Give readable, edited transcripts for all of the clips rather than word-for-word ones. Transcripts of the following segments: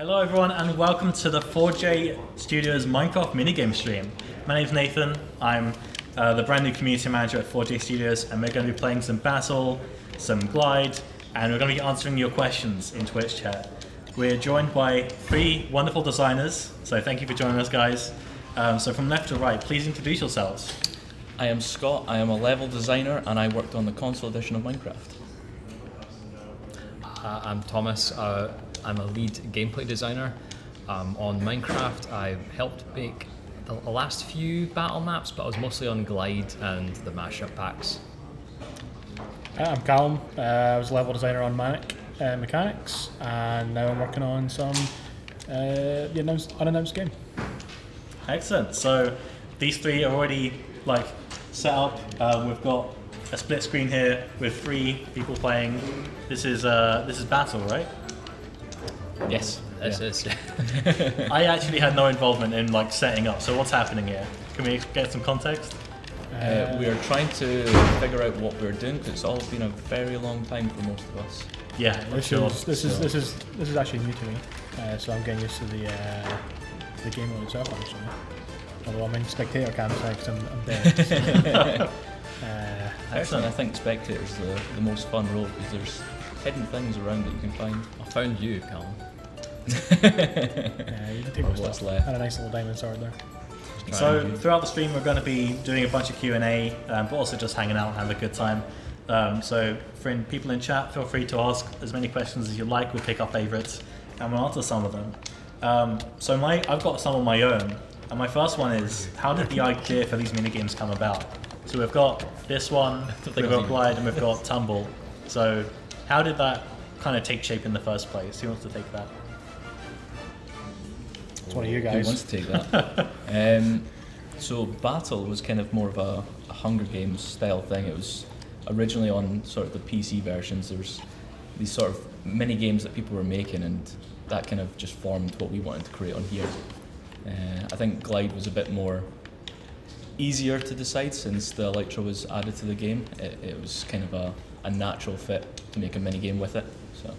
Hello everyone and welcome to the 4J Studios Minecraft minigame stream. My name's Nathan, I'm the brand new community manager at 4J Studios, and we're going to be playing some Battle, some Glide, and we're going to be answering your questions in Twitch chat. We're joined by three wonderful designers, so thank you for joining us guys. So from left to right, please introduce yourselves. I am Scott, I am a level designer and I worked on the console edition of Minecraft. I'm Thomas, I'm a lead gameplay designer. On Minecraft, I helped make the last few battle maps, but I was mostly on Glide and the mashup packs. I'm Callum, I was a level designer on Manic mechanics, and now I'm working on some unannounced game. Excellent. So these three are already set up. We've got a split screen here with three people playing. This is Battle, right? Yes, this is. I actually had no involvement in setting up. So what's happening here? Can we get some context? We are trying to figure out what we're doing because it's all been a very long time for most of us. Yeah, This is actually new to me, so I'm getting used to the game mode itself actually. Although I'm in spectator cam because I'm dead. Personally, I think Spectator's the most fun role because there's hidden things around that you can find. I found you, Callum. Yeah, you can take my What's stuff. left. And a nice little diamond sword there. So throughout the stream, we're going to be doing a bunch of Q&A, but also just hanging out and having a good time. So for people in chat, feel free to ask as many questions as you like. We'll pick our favourites and we'll answer some of them. So I've got some of my own. And my first one is, how did the idea for these minigames come about? So we've got this one, we've got Glide, and we've got Tumble. So how did that kind of take shape in the first place? Who wants to take that? It's one of you Who guys. wants to take that? So Battle was kind of more of a Hunger Games style thing. It was originally on sort of the PC versions. There was these sort of mini games that people were making, and that kind of just formed what we wanted to create on here. I think Glide was a bit more easier to decide since the Elytra was added to the game. It was kind of a natural fit to make a mini game with it. So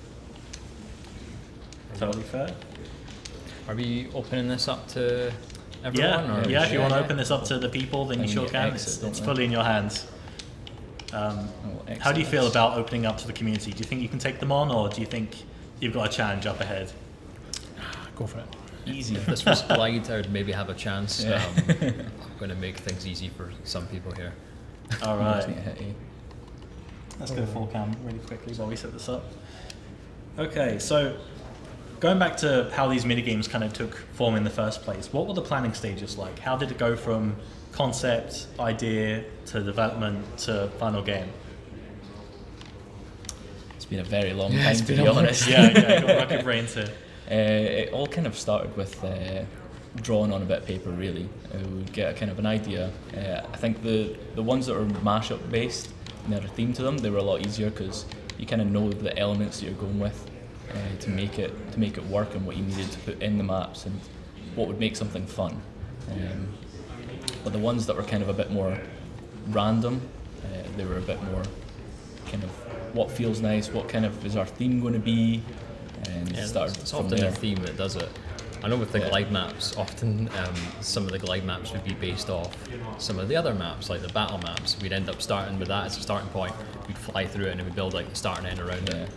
Totally fair. Are we opening this up to everyone? Yeah, if you want to open this up to the people, then you sure can. Exit, It's don't fully in your hands. exit How do you feel this. about opening up to the community? Do you think you can take them on, or do you think you've got a challenge up ahead? Go for it. Easy? If this was Glide, I would maybe have a chance. Yeah. I'm going to make things easy for some people here. All You just right. need to hit A. Let's go full cam really quickly while we set this up. Okay, so going back to how these minigames kind of took form in the first place, what were the planning stages like? How did it go from concept, idea, to development, to final game? It's been a very long time, to be honest. I could brain to. It all kind of started with drawing on a bit of paper, really. We'd get a kind of an idea. I think the ones that were mashup based and had a theme to them, they were a lot easier because you kind of know the elements that you're going with to make it work and what you needed to put in the maps and what would make something fun. But the ones that were kind of a bit more random, they were a bit more kind of what feels nice, what kind of is our theme going to be, and started It's from often there. a theme that does it. I know with the Glide maps, often some of the Glide maps would be based off some of the other maps, like the battle maps. We'd end up starting with that as a starting point. We'd fly through it and then we'd build like the start and end around it.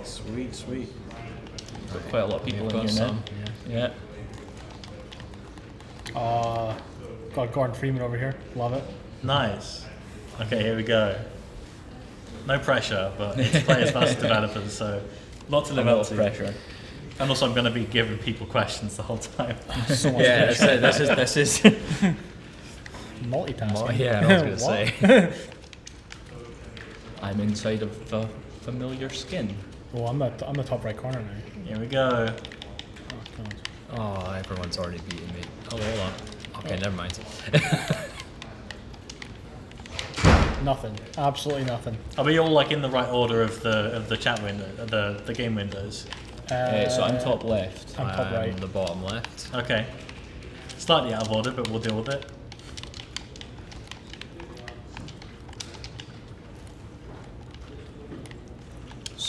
Sweet. Got quite a lot of people We've in got here now. some, Yeah. Got Gordon Freeman over here. Love it. Nice. Okay, here we go. No pressure, but it's players versus developers, so lot to A live lot up of to. pressure. And also, I'm going to be giving people questions the whole time. So much Yeah, pressure. this is. Multitasking. Yeah, I was gonna What? say. I'm inside of a familiar skin. Oh, I'm the top right corner now. Here we go. Oh, God. Oh, everyone's already beaten me. Oh, hold on. Okay, never mind. Nothing. Absolutely nothing. Are we all in the right order of the chat window, the game windows? So I'm top left. I'm top right. The bottom left. Okay. Slightly out of order, but we'll deal with it.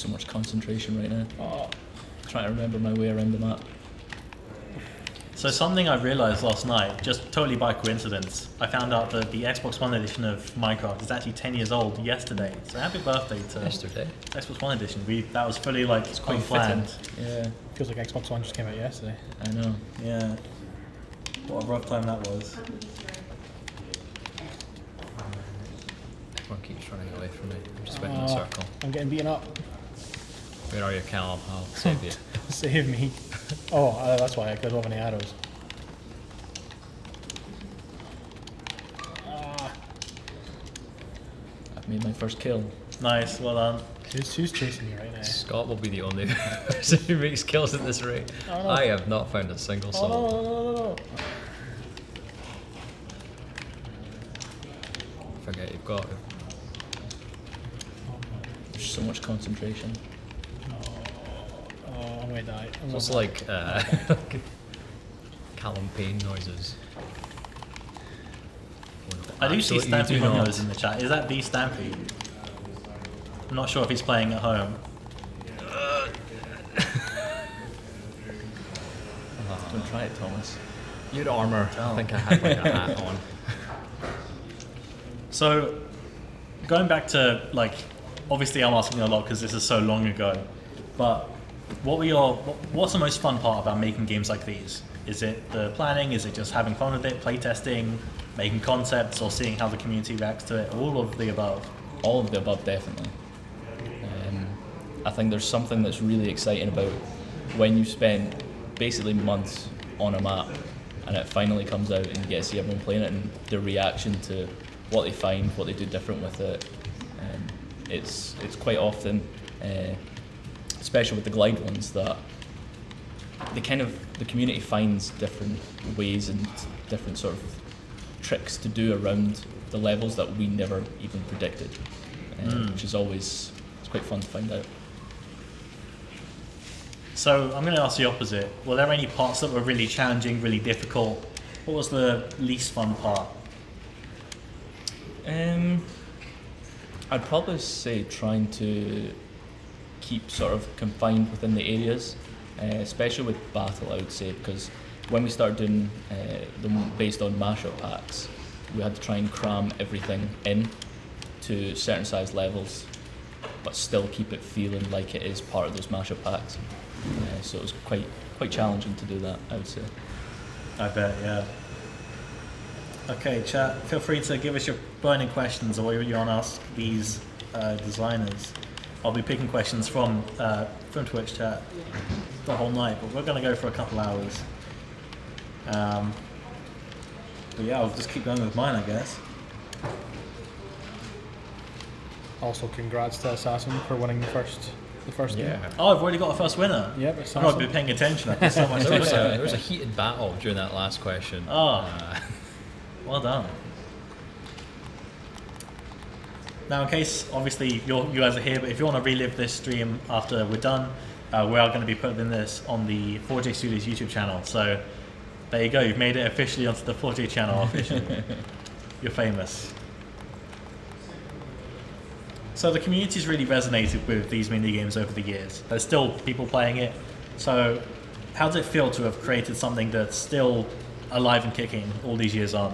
So much concentration right now. Oh, Trying to remember my way around the map. So something I realised last night, just totally by coincidence, I found out that the Xbox One edition of Minecraft is actually 10 years old yesterday. So happy birthday to Yesterday. Xbox One edition. That was fully like Quite unplanned. fitting. Yeah, feels like Xbox One just came out yesterday. I know. Yeah. What a rough time that was. Everyone keeps running away from me. I'm just waiting in a circle. I'm getting beaten up. Where are you, Callum? I'll save you. Save me. Oh, that's why I could have any arrows. I've made my first kill. Nice, well done. Who's chasing me right now? Scott will be the only person who makes kills at this rate. Oh, no. I have not found a single Oh, soul. no. Forget you've got. There's so much concentration. Oh, I'm gonna die. It's also like Callum Payne noises. I do see Absolutely Stampy do not. Munoz in the chat. Is that the Stampy? I'm not sure if he's playing at home. Don't try it, Thomas. You had armour. Oh. I think I had like a hat on. So, going back to, like, obviously I'm asking a lot because this is so long ago, but what's the most fun part about making games like these? Is it the planning? Is it just having fun with it, playtesting, making concepts, or seeing how the community reacts to it? All of the above. All of the above, definitely. I think there's something that's really exciting about when you spend basically months on a map and it finally comes out and you get to see everyone playing it and their reaction to what they find, what they do different with it. It's quite often, especially with the glide ones, that the community finds different ways and different sort of tricks to do around the levels that we never even predicted, which is always, it's quite fun to find out. So I'm going to ask the opposite. Were there any parts that were really challenging, really difficult? What was the least fun part? I'd probably say trying to keep sort of confined within the areas, especially with battle, I would say, because when we started doing them based on mashup packs, we had to try and cram everything in to certain size levels, but still keep it feeling like it is part of those mashup packs. So it was quite challenging to do that, I would say. I bet, yeah. Okay, chat, feel free to give us your burning questions or what you want to ask these designers. I'll be picking questions from Twitch chat the whole night, but we're going to go for a couple hours. But yeah, I'll just keep going with mine, I guess. Also, congrats to Assassin for winning the first game. Oh, I've already got a first winner. Yep, I've Assassin. not been paying attention. I've got so much There was, to there was a heated battle during that last question. Oh. Well done. Now, in case, obviously, you guys are here, but if you want to relive this stream after we're done, we are going to be putting this on the 4J Studios YouTube channel. So, there you go. You've made it officially onto the 4J channel officially. You're famous. So, the community's really resonated with these mini games over the years. There's still people playing it. So, how does it feel to have created something that's still alive and kicking all these years on?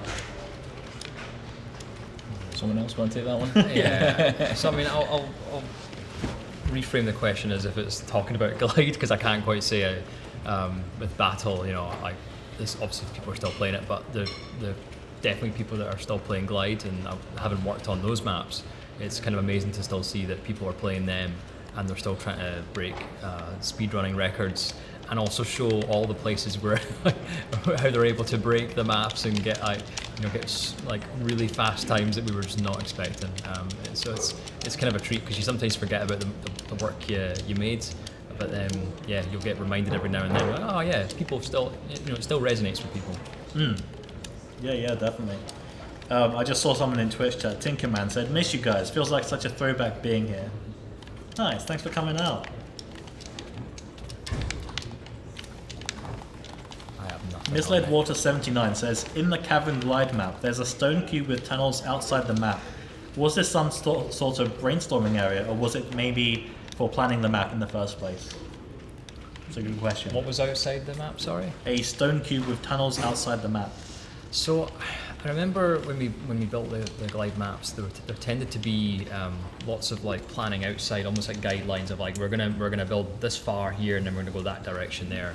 Someone else want to take that one? Yeah. So I mean, I'll reframe the question as if it's talking about Glide, because I can't quite say it. With Battle, you know, like this, obviously people are still playing it, but the definitely people that are still playing Glide, and having worked on those maps, it's kind of amazing to still see that people are playing them and they're still trying to break speedrunning records, and also show all the places where how they're able to break the maps and get like really fast times that we were just not expecting. So it's kind of a treat, because you sometimes forget about the work you made, but yeah, you'll get reminded every now and then. Like, oh yeah, people still, it still resonates with people. Yeah, definitely. I just saw someone in Twitch chat, Tinkerman said, "Miss you guys, feels like such a throwback being here." Nice, thanks for coming out. Misled Water 79 says, "In the Cavern Glide map, there's a stone cube with tunnels outside the map. Was this some sort of brainstorming area, or was it maybe for planning the map in the first place? It's a good question. What was outside the map? Sorry. A stone cube with tunnels outside the map. So, I remember when we built the glide maps, there tended to be lots of like planning outside, almost like guidelines of like we're gonna build this far here, and then we're gonna go that direction there.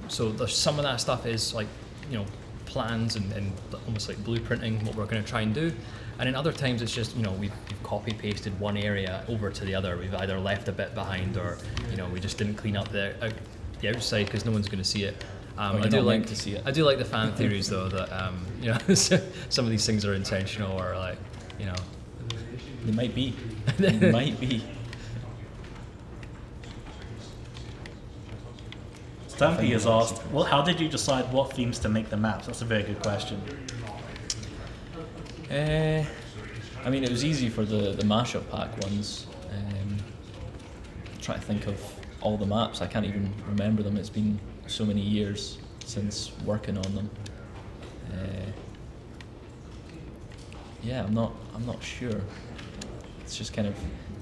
So there's some of that stuff is like, you know, plans and almost like blueprinting what we're gonna try and do. And then other times it's just, you know, we've copy pasted one area over to the other. We've either left a bit behind, or, you know, we just didn't clean up the outside because no one's going to see it. I do like to see it. I do like the fan theories though that you know, some of these things are intentional, or like, you know, They might be. They might be. Stampy has asked, well, how did you decide what themes to make the maps? That's a very good question. I mean, it was easy for the mashup pack ones. Trying to think of all the maps, I can't even remember them. It's been so many years since working on them. Yeah, I'm not sure. It's just kind of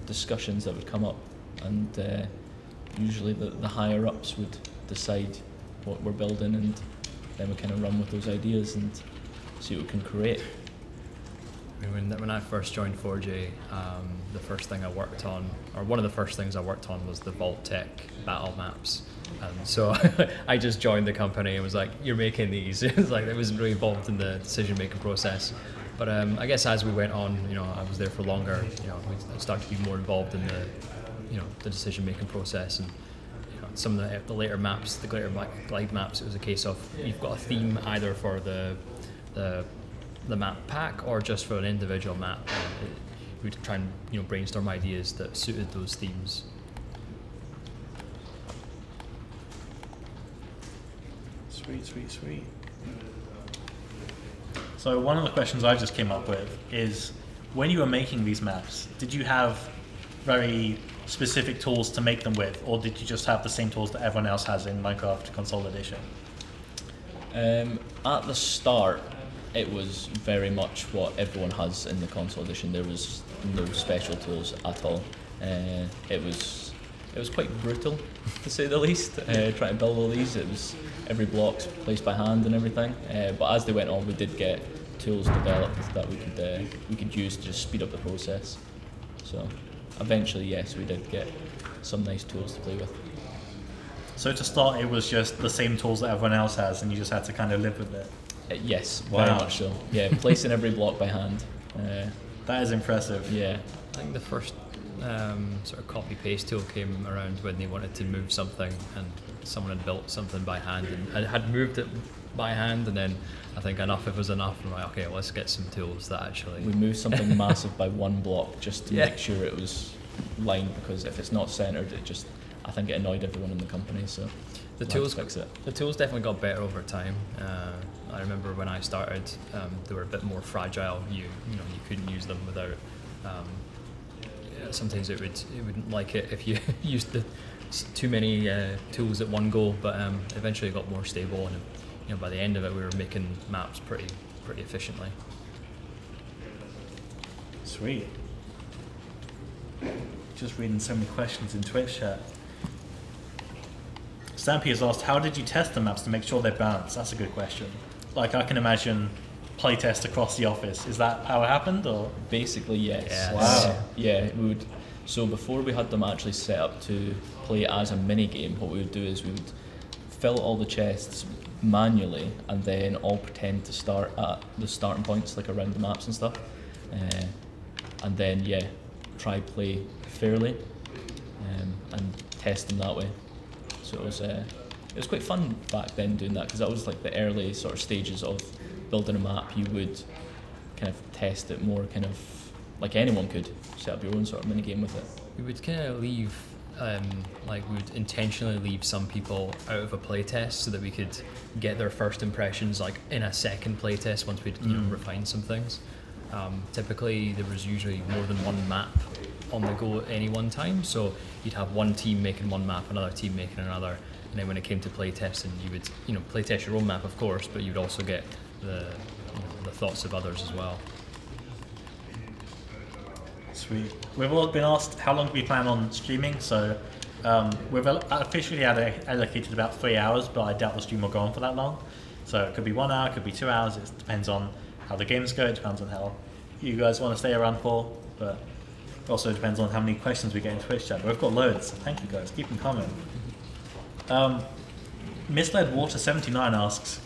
discussions that would come up, and usually the higher ups would decide what we're building, and then we kind of run with those ideas and see what we can create. When I first joined 4J, the first thing I worked on, or one of the first things I worked on, was the Vault Tech battle maps. And so I just joined the company and was like, "You're making these." It was like I wasn't really involved in the decision-making process. But I guess as we went on, you know, I was there for longer. You know, we started to be more involved in the decision-making process. And you know, some of the later maps, the later glide maps, it was a case of you've got a theme either for the map pack or just for an individual map. We would try and, you know, brainstorm ideas that suited those themes. Sweet. So one of the questions I just came up with is, when you were making these maps, did you have very specific tools to make them with, or did you just have the same tools that everyone else has in Minecraft Console Edition? At the start, it was very much what everyone has in the console edition. There was no special tools at all. It was quite brutal, to say the least. Trying to build all these, it was every block's placed by hand and everything. But as they went on, we did get tools developed that we could use to just speed up the process. So eventually, yes, we did get some nice tools to play with. So to start, it was just the same tools that everyone else has, and you just had to kind of live with it. Yes, very Wow. much so. Yeah, placing every block by hand. That is impressive. Yeah. I think the first sort of copy paste tool came around when they wanted to move something, and someone had built something by hand and had moved it by hand, and then I think enough was enough, and we're like, okay, let's get some tools that actually. We moved something massive by one block just to Yeah. make sure it was lined, because if it's not centered, I think it annoyed everyone in the company. So The we'll have tools to fix it. The tools definitely got better over time. I remember when I started, they were a bit more fragile. You couldn't use them without. Sometimes it wouldn't like it if you used too many tools at one go. But eventually it got more stable, and you know, by the end of it, we were making maps pretty efficiently. Sweet. Just reading so many questions in Twitch chat. Stampy has asked, how did you test the maps to make sure they're balanced? That's a good question. Like, I can imagine playtest across the office. Is that how it happened, or? Basically, yes. Yes. Wow. Yeah, we would. So before we had them actually set up to play as a mini game, what we would do is we would fill all the chests manually, and then all pretend to start at the starting points, like around the maps and stuff, and then try play fairly, and test them that way. So it was quite fun back then doing that, because that was like the early sort of stages of building a map. You would kind of test it more, kind of like anyone could set up your own sort of mini game with it. We would kind of leave, we would intentionally leave some people out of a playtest so that we could get their first impressions like in a second playtest once we'd refined some things. Typically there was usually more than one map on the go at any one time, so you'd have one team making one map, another team making another, and then when it came to playtesting, you would playtest your own map, of course, but you'd also get the thoughts of others as well. Sweet. We've all been asked how long do we plan on streaming, so we've officially allocated about 3 hours, but I doubt the stream will go on for that long. So it could be 1 hour, it could be 2 hours, it depends on how the games go, it depends on how you guys want to stay around for, but it also depends on how many questions we get in Twitch chat. We've got loads, so thank you guys, keep them coming. Misled Water 79 asks,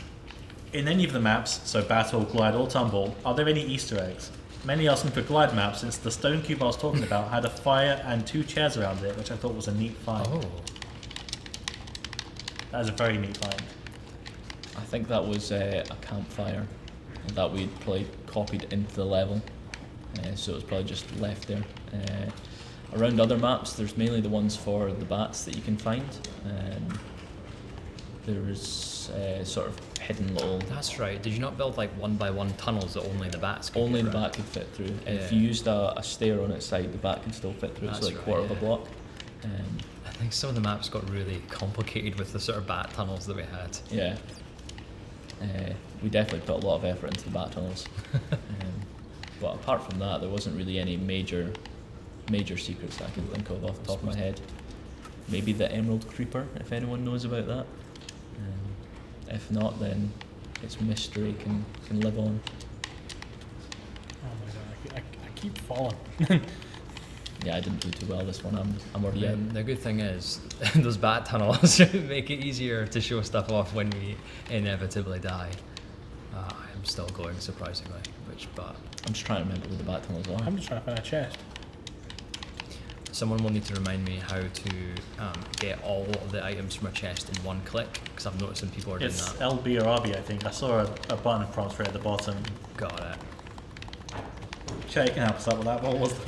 in any of the maps, so Battle, Glide or Tumble, are there any Easter eggs? Many asking for Glide maps since the stone cube I was talking about had a fire and 2 chairs around it, which I thought was a neat find. Oh. That is a very neat find. I think that was a campfire that we'd copied into the level, so it was probably just left there. Around other maps, there's mainly the ones for the bats that you can find. There's sort of hidden little. That's right. Did you not build like 1x1 tunnels that only the bats could Only get the around? bat could fit through. If you used a stair on its side, the bat can still fit through. That's So like right, quarter of a yeah. block. I think some of the maps got really complicated with the sort of bat tunnels that we had. Yeah. We definitely put a lot of effort into the bat tunnels. But apart from that, there wasn't really any major secrets that I can think of off the top of my head. Maybe the Emerald Creeper, if anyone knows about that. If not, then its mystery can live on. Oh my god, I keep falling. Yeah, I didn't do too well this one. I'm already Yeah, in. the good thing is, those bat tunnels make it easier to show stuff off when we inevitably die. I'm still going, surprisingly, but I'm just trying to remember where the bat tunnels are. I'm just trying to find a chest. someone will need to remind me how to get all of the items from a chest in one click, because I'm noticing people are doing It's that. LB or RB, I think. I saw a button prompt right at the bottom. Got it. Shay, you can help us out with that.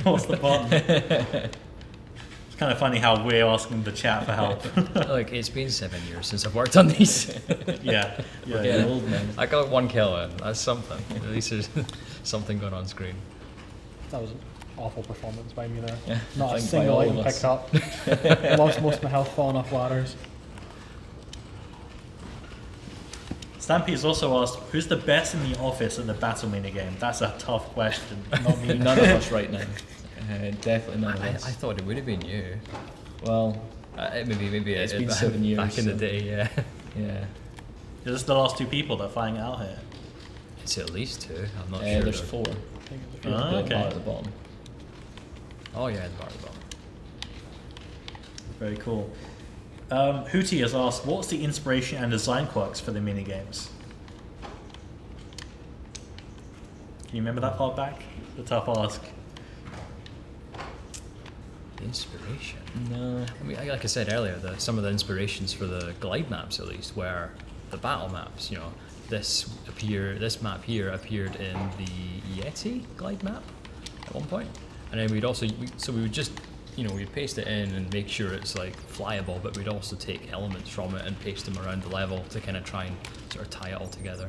What's the button? It's kind of funny how we're asking the chat for help. Look, it's been 7 years since I've worked on these. yeah. We're getting yeah. old, man. I got 1 kill in. That's something. At least there's something going on screen. That was an awful performance by me there. Yeah, Not I a think single by all item of us. picked up. Lost most of my health falling off ladders. Stampy has also asked, who's the best in the office at the battle minigame? That's a tough question. Not me. None of us right now. Definitely none of I us. thought it would have been you. Well, Maybe It's it- been 7 years, back in the so- day. Yeah, yeah. Is this the last 2 people that are flying out here? it's at least 2. I'm not sure. There's though. 4. I think it was Ah, The okay. bar at the bottom. Oh yeah, the bar at the bottom. Very cool. Hootie has asked, what's the inspiration and design quirks for the minigames? Can you remember that far back? The tough ask. Inspiration. No. I mean, like I said earlier, some of the inspirations for the glide maps, at least, were the battle maps. You know, this map here appeared in the Yeti glide map at one point, and then we would just, we'd paste it in and make sure it's like flyable, but we'd also take elements from it and paste them around the level to kind of try and sort of tie it all together.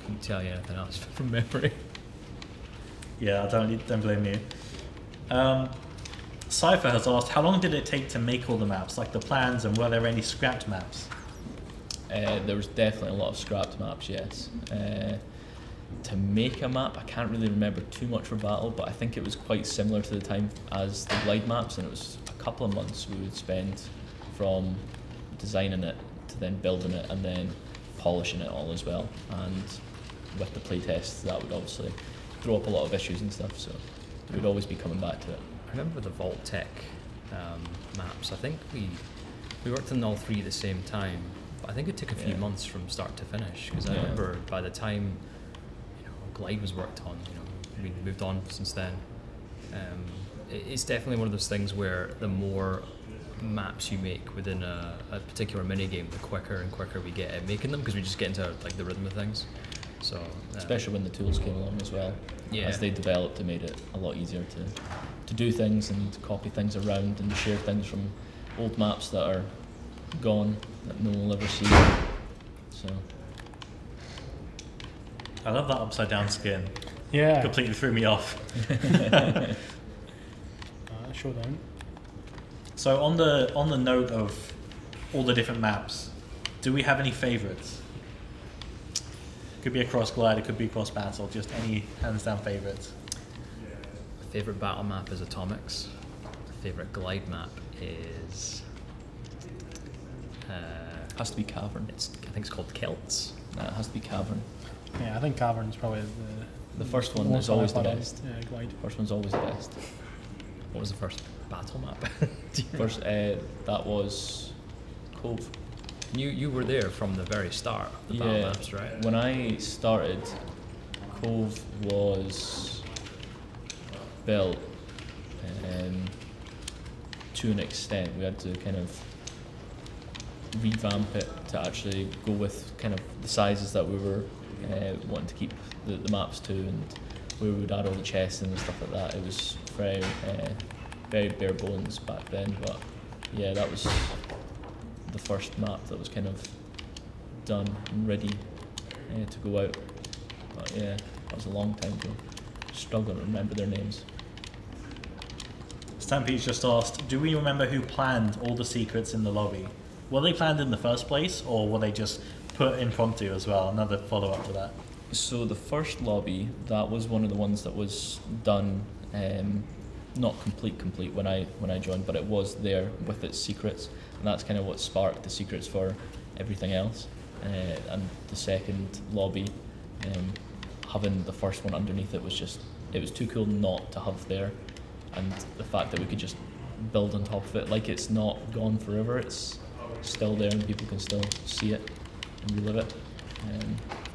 Couldn't tell you anything else from memory. Yeah, I don't blame you. Cypher has asked, how long did it take to make all the maps, like the plans, and were there any scrapped maps? There was definitely a lot of scrapped maps, yes. To make a map, I can't really remember too much for Battle, but I think it was quite similar to the time as the glide maps, and it was a couple of months we would spend from designing it to then building it and then polishing it all as well. And with the playtests, that would obviously throw up a lot of issues and stuff, so we'd always be coming back to it. I remember the Vault Tech maps. I think we worked on all 3 at the same time. But I think it took a few Yeah. months from start to finish, because I Yeah. remember by the time Glide was worked on, we moved on since then. It's definitely one of those things where the more maps you make within a particular minigame, the quicker and quicker we get at making them, because we just get into like the rhythm of things. So Especially when the tools came along as well. Yeah. As they developed, it made it a lot easier to do things and to copy things around and share things from old maps that are gone, that no one will ever see. So, I love that upside down skin. Yeah. Completely threw me off. Showdown. So on the note of all the different maps, do we have any favourites? Could be a cross glide, it could be cross battle. Just any hands down favourites. Favorite battle map is Atomics. Favorite glide map is. Has to be Cavern. I think it's called Celts. Nah, it has to be Cavern. Yeah, I think Cavern's probably The first one most is always the fun I've best. played on, glide. First one's always the best. What was the first battle map? First, that was Cove. You were there from the very start of the battle maps, right? When I started, Cove was built to an extent. We had to kind of revamp it to actually go with kind of the sizes that we were wanting to keep the maps to, and where we would add all the chests and stuff like that. It was very bare bones back then, but yeah, that was the first map that was kind of done and ready to go out. But yeah, that was a long time ago. Struggling to remember their names. Stampede's just asked, do we remember who planned all the secrets in the lobby? Were they planned in the first place, or were they just put impromptu as well? Another follow-up to that. So the first lobby, that was one of the ones that was done, not complete when I joined, but it was there with its secrets, and that's kind of what sparked the secrets for everything else. And the second lobby, having the first one underneath it was too cool not to have there, and the fact that we could just build on top of it, like it's not gone forever, it's still there and people can still see it and relive it.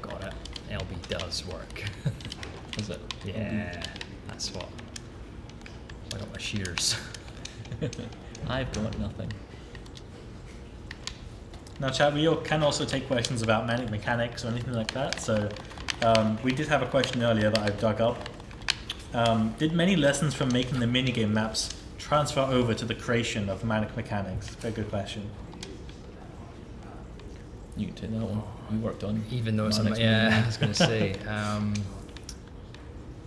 Got it. LB does work. Is it? Yeah, that's what. I got my shears. I've got nothing. Now, chat, we can also take questions about Manic mechanics or anything like that. So we did have a question earlier that I've dug up. Did many lessons from making the minigame maps transfer over to the creation of Manic mechanics? Very good question. You can take that one. You worked on. Even though it's I was going to say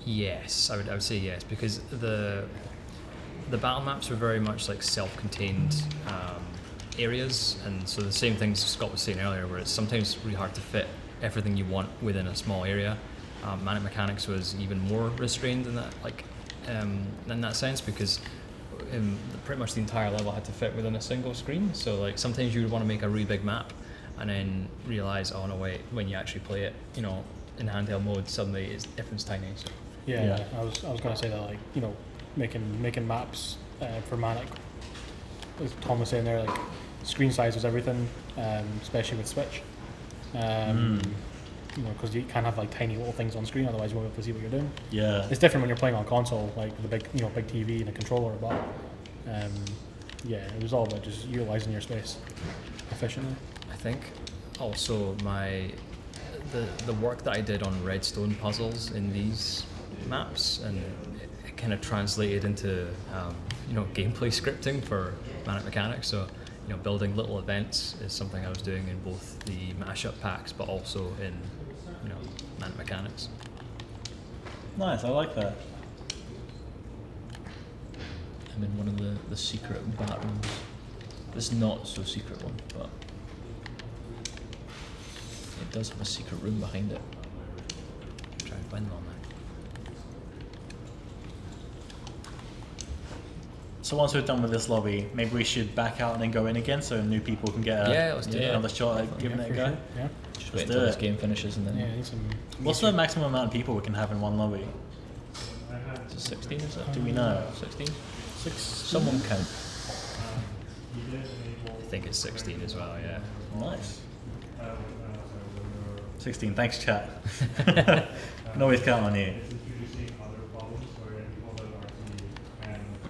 yes. I would say yes, because the battle maps were very much like self-contained areas, and so the same things Scott was saying earlier, where it's sometimes really hard to fit everything you want within a small area. Manic mechanics was even more restrained in that, in that sense, because pretty much the entire level had to fit within a single screen. So like sometimes you would want to make a really big map, and then realize, oh no wait, when you actually play it, in handheld mode, suddenly everything's tiny. So. Yeah, I was going to say that, like, making maps for Manic, as Tom was saying there, like screen size was everything, especially with Switch. Because you can't have like tiny little things on screen, otherwise you won't be able to see what you're doing. Yeah. It's different when you're playing on console, like the big TV and a controller, but it was all about just utilizing your space efficiently. I think also the work that I did on redstone puzzles in these maps, and it kind of translated into gameplay scripting for Manic mechanics. So building little events is something I was doing in both the mashup packs, but also in Manic mechanics. Nice, I like that. I'm in one of the secret bat rooms. This not so secret one, but it does have a secret room behind it. Try and find them on there. So once we're done with this lobby, maybe we should back out and then go in again so new people can get let's do another shot at giving it a go. Sure. Yeah. Just Let's wait do until this it. game finishes and then. Yeah, I need some. What's the maximum amount of people we can have in one lobby? Is it 16 or so? Do we know? 16? 6? Someone count. I think it's 16 as well. Yeah. Nice. 16, thanks chat. Can always count on you.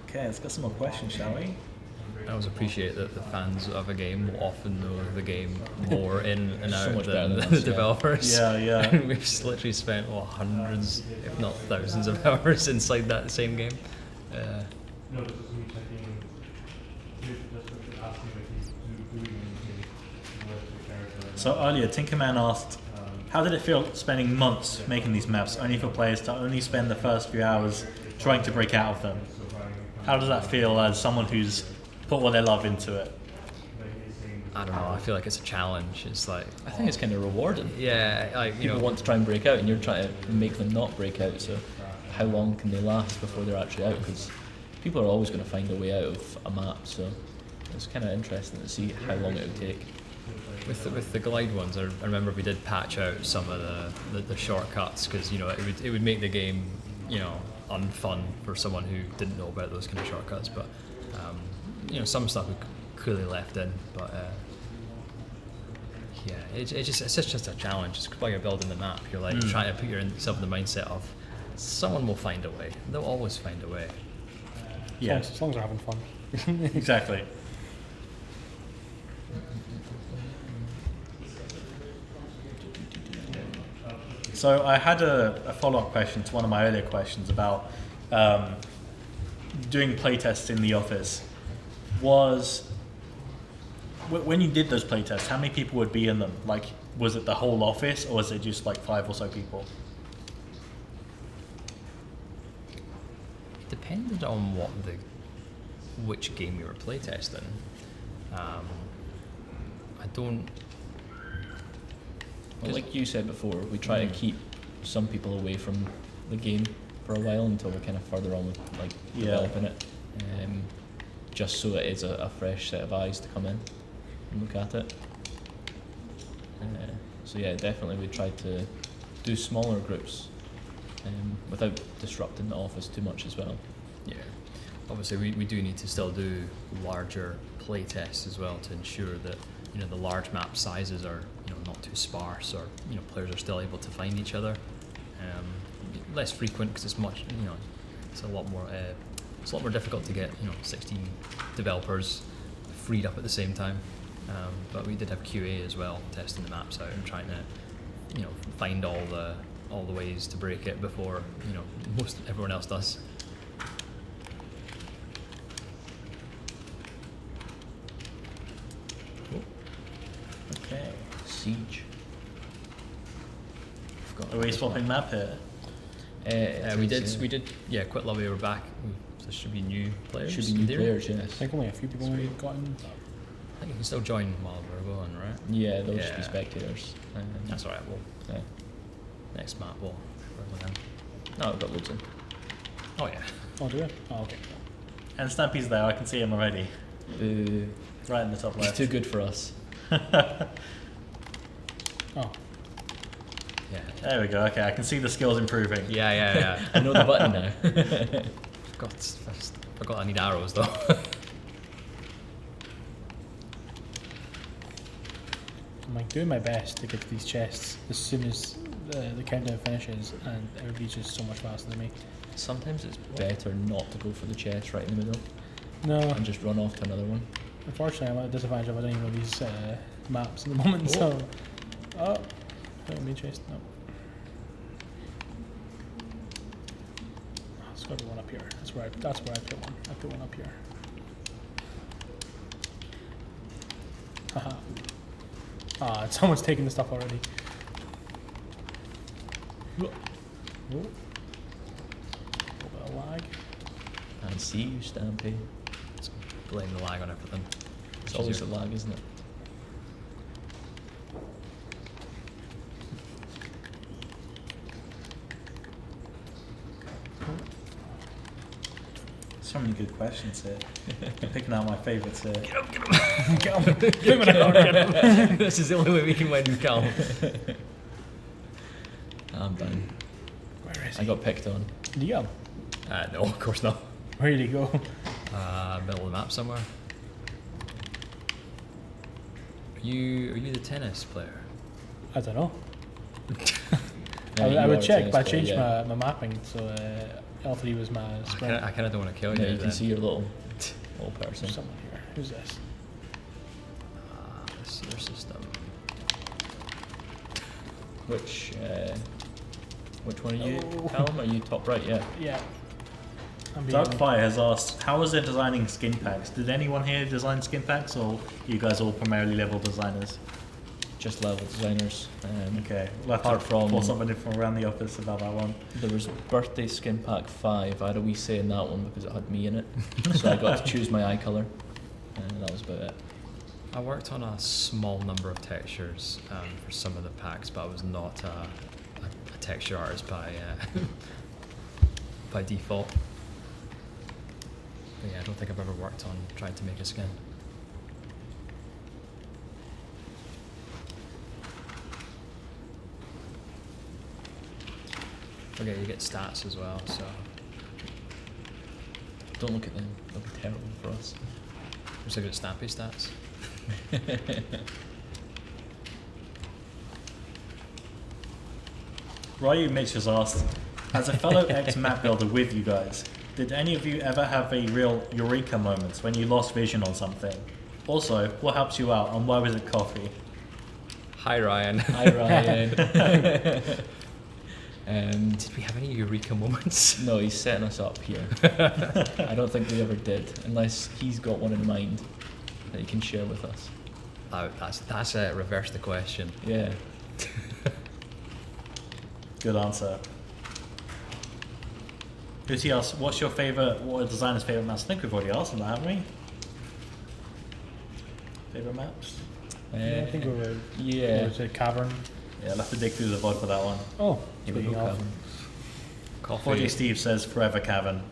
Okay, let's get some more questions, shall we? I always appreciate that the fans of a game will often know the game more in and So out much better than than the us, yeah. developers. Yeah. And we've literally spent hundreds, if not thousands of hours inside that same game. So earlier, Tinkerman asked, how did it feel spending months making these maps, only for players to only spend the first few hours trying to break out of them? How does that feel as someone who's put all their love into it? I don't know. I feel like it's a challenge. It's like I think it's kind of rewarding. yeah, like People want to try and break out, and you're trying to make them not break out. So, how long can they last before they're actually out? Because people are always going to find a way out of a map. So, it's kind of interesting to see how long it would take. with the glide ones. I remember we did patch out some of the shortcuts because it would make the game unfun for someone who didn't know about those kind of shortcuts. But some stuff we clearly left in, but. Yeah, it's just a challenge. It's while you're building the map, you're like trying to put yourself in the mindset of someone will find a way. They'll always find a way. Yeah, As long as they're having fun. exactly. So I had a follow-up question to one of my earlier questions about doing playtests in the office. When you did those playtests, how many people would be in them? Like, was it the whole office, or was it just like 5 or so people? It depended on which game we were playtesting. I don't. Well, like you said before, we try to keep some people away from the game for a while until we're kind of further on with developing it, just so it is a fresh set of eyes to come in and look at it. So yeah, definitely we try to do smaller groups without disrupting the office too much as well. Yeah, obviously we do need to still do larger play tests as well to ensure that the large map sizes are not too sparse, or players are still able to find each other. Less frequent because it's much it's a lot more difficult to get 16 developers freed up at the same time. But we did have QA as well, testing the maps out and trying to find all the ways to break it before most everyone else does. Okay. Siege. Are we swapping map here? We did. Yeah, quite lovely. We're back. So should be new players. Should be new There. players, I yes. think only a few people have gotten. I think you can still join while we're going, right? Yeah, they'll just be Yeah. spectators. That's alright. Well, Yeah. next map we'll with them. No, I've got loads in. Oh yeah. Oh, do we? Oh, okay. And Stampy's there, I can see him already. Right in the top He's left. too good for us. Oh, Yeah. There we go, okay, I can see the skills improving. Yeah. I know the button now. Forgot I need arrows though. I'm like doing my best to get to these chests as soon as the countdown finishes, and everybody's just so much faster than me. Sometimes it's better not to go for the chest right in the middle No, and just run off to another one. unfortunately, I'm at a disadvantage of any of these maps at the moment. So, don't mean chest. No. There's got to be one up here. That's where I put one. I put one up here. Haha. Someone's taking the stuff already. Oh. A little bit of lag. And see you, Stampy. Blame the lag on everything. It's always the lag, isn't it? So many good questions here. I'm picking out my favourites here. Get on. Get This is the only way we can win, Cal. I'm done. Where is I he? got picked on. Did you go? No, of course not. Where did he go? Middle of the map somewhere. Are you the tennis player? I don't know. Yeah, I you would are a check, tennis but I player, changed yeah. my mapping, so L3 was my sprint. I kind of don't want to kill Yeah, you. you can see your little person. There's someone here. Who's this? Let's see your system. Which one are you, Oh. Callum? Are you top right? Yeah. Yeah. I'm being- Darkfire has asked, how was it designing skin packs? Did anyone here design skin packs, or you guys all primarily level designers? Just level designers. Okay, we'll have Apart to from- pull somebody from around the office about that one. There was birthday skin pack 5. I had a wee say in that one because it had me in it, so I got to choose my eye colour, and that was about it. I worked on a small number of textures for some of the packs, but I was not a texture artist by by default. But yeah, I don't think I've ever worked on trying to make a skin. Okay, you get stats as well, so Don't look at them, they'll be terrible for us. just look at Stampy stats. Ryu Mitch has asked, as a fellow ex-map builder with you guys, did any of you ever have a real eureka moment when you lost vision on something? Also, what helped you out and why was it coffee? Hi Ryan. Hi Ryan. Did we have any eureka moments? No, he's setting us up here. I don't think we ever did, unless he's got one in mind that he can share with us. That's reverse the question. Yeah. Good answer. Who's else? What's your favourite, what are designer's favourite maps? I think we've already asked them that, haven't we? Favourite maps? Yeah, I think we were. Yeah. Was it Cavern? Yeah, I'll have to dig through the VOD for that one. Oh, Here we speaking go, of. Cavern. Coffee. 4G Steve says Forever Cavern.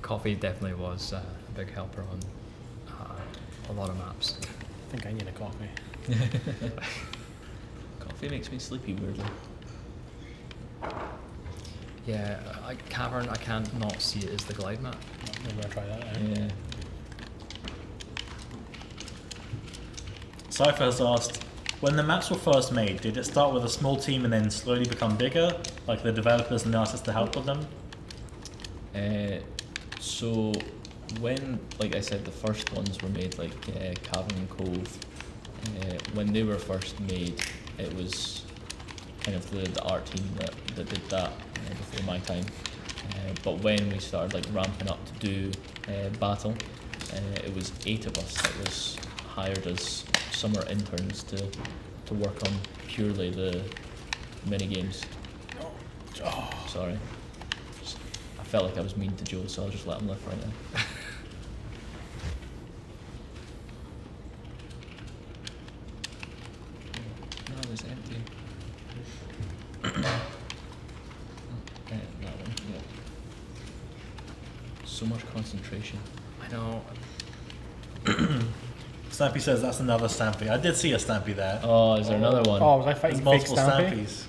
Coffee definitely was a big helper on a lot of maps. I think I need a coffee. Coffee makes me sleepy weirdly. Yeah, Cavern, I can't not see it as the glide map. Maybe I'll try that out. Yeah. Cypher has asked, when the maps were first made, did it start with a small team and then slowly become bigger, like the developers and the artists to help with them? So when, like I said, the first ones were made, like Cavern and Cove, when they were first made, it was kind of the art team that did that before my time. But when we started like ramping up to do Battle, it was 8 of us that was hired as summer interns to work on purely the mini games. Sorry. I felt like I was mean to Joe, so I'll just let him live right now. No, it's empty. That one, yeah. So much concentration. I know. Stampy says that's another Stampy. I did see a Stampy there. Oh, is there another one? Oh, was I There's fighting fake multiple Stampy? Stampies.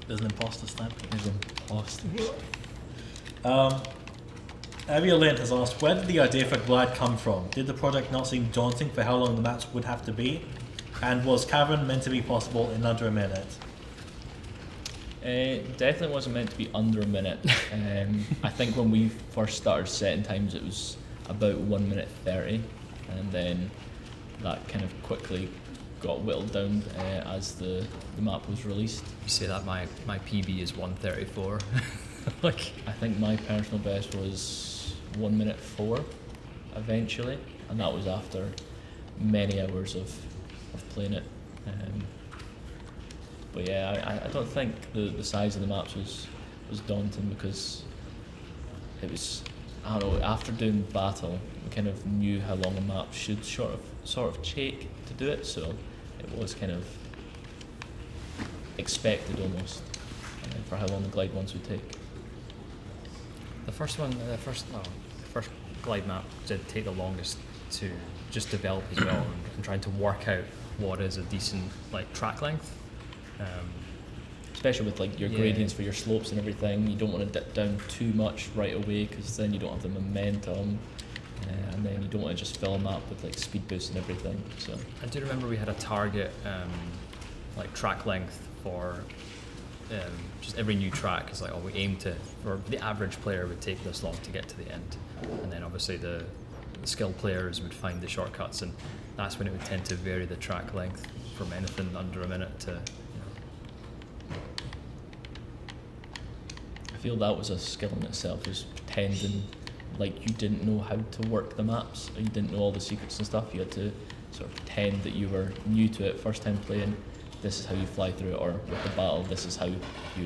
There's an imposter Stampy. There's imposters. Avia Lint has asked, where did the idea for Glide come from? Did the project not seem daunting for how long the maps would have to be? And was Cavern meant to be possible in under a minute? It definitely wasn't meant to be under a minute. I think when we first started setting times, it was about 1 minute 30, and then that kind of quickly got whittled down as the map was released. You say that my PB is 134. Like, I think my personal best was 1 minute 4 eventually, and that was after many hours of playing it. But yeah, I don't think the size of the maps was daunting, because it was, I don't know, after doing Battle, we kind of knew how long a map should sort of take to do it, so it was kind of expected almost for how long the glide ones would take. the first glide map did take the longest to just develop as well, and trying to work out what is a decent like track length. Especially with like your Yeah. gradients for your slopes and everything, you don't want to dip down too much right away, because then you don't have the momentum, and then you don't want to just fill them up with like speed boosts and everything. So I do remember we had a target like track length for just every new track. It's like, oh, we aim to, or the average player would take this long to get to the end, and then obviously the skilled players would find the shortcuts, and that's when it would tend to vary the track length from anything under a minute to, I feel that was a skill in itself, just pretending like you didn't know how to work the maps, or you didn't know all the secrets and stuff. You had to sort of pretend that you were new to it, first time playing. This is how you fly through it, or with the battle, this is how you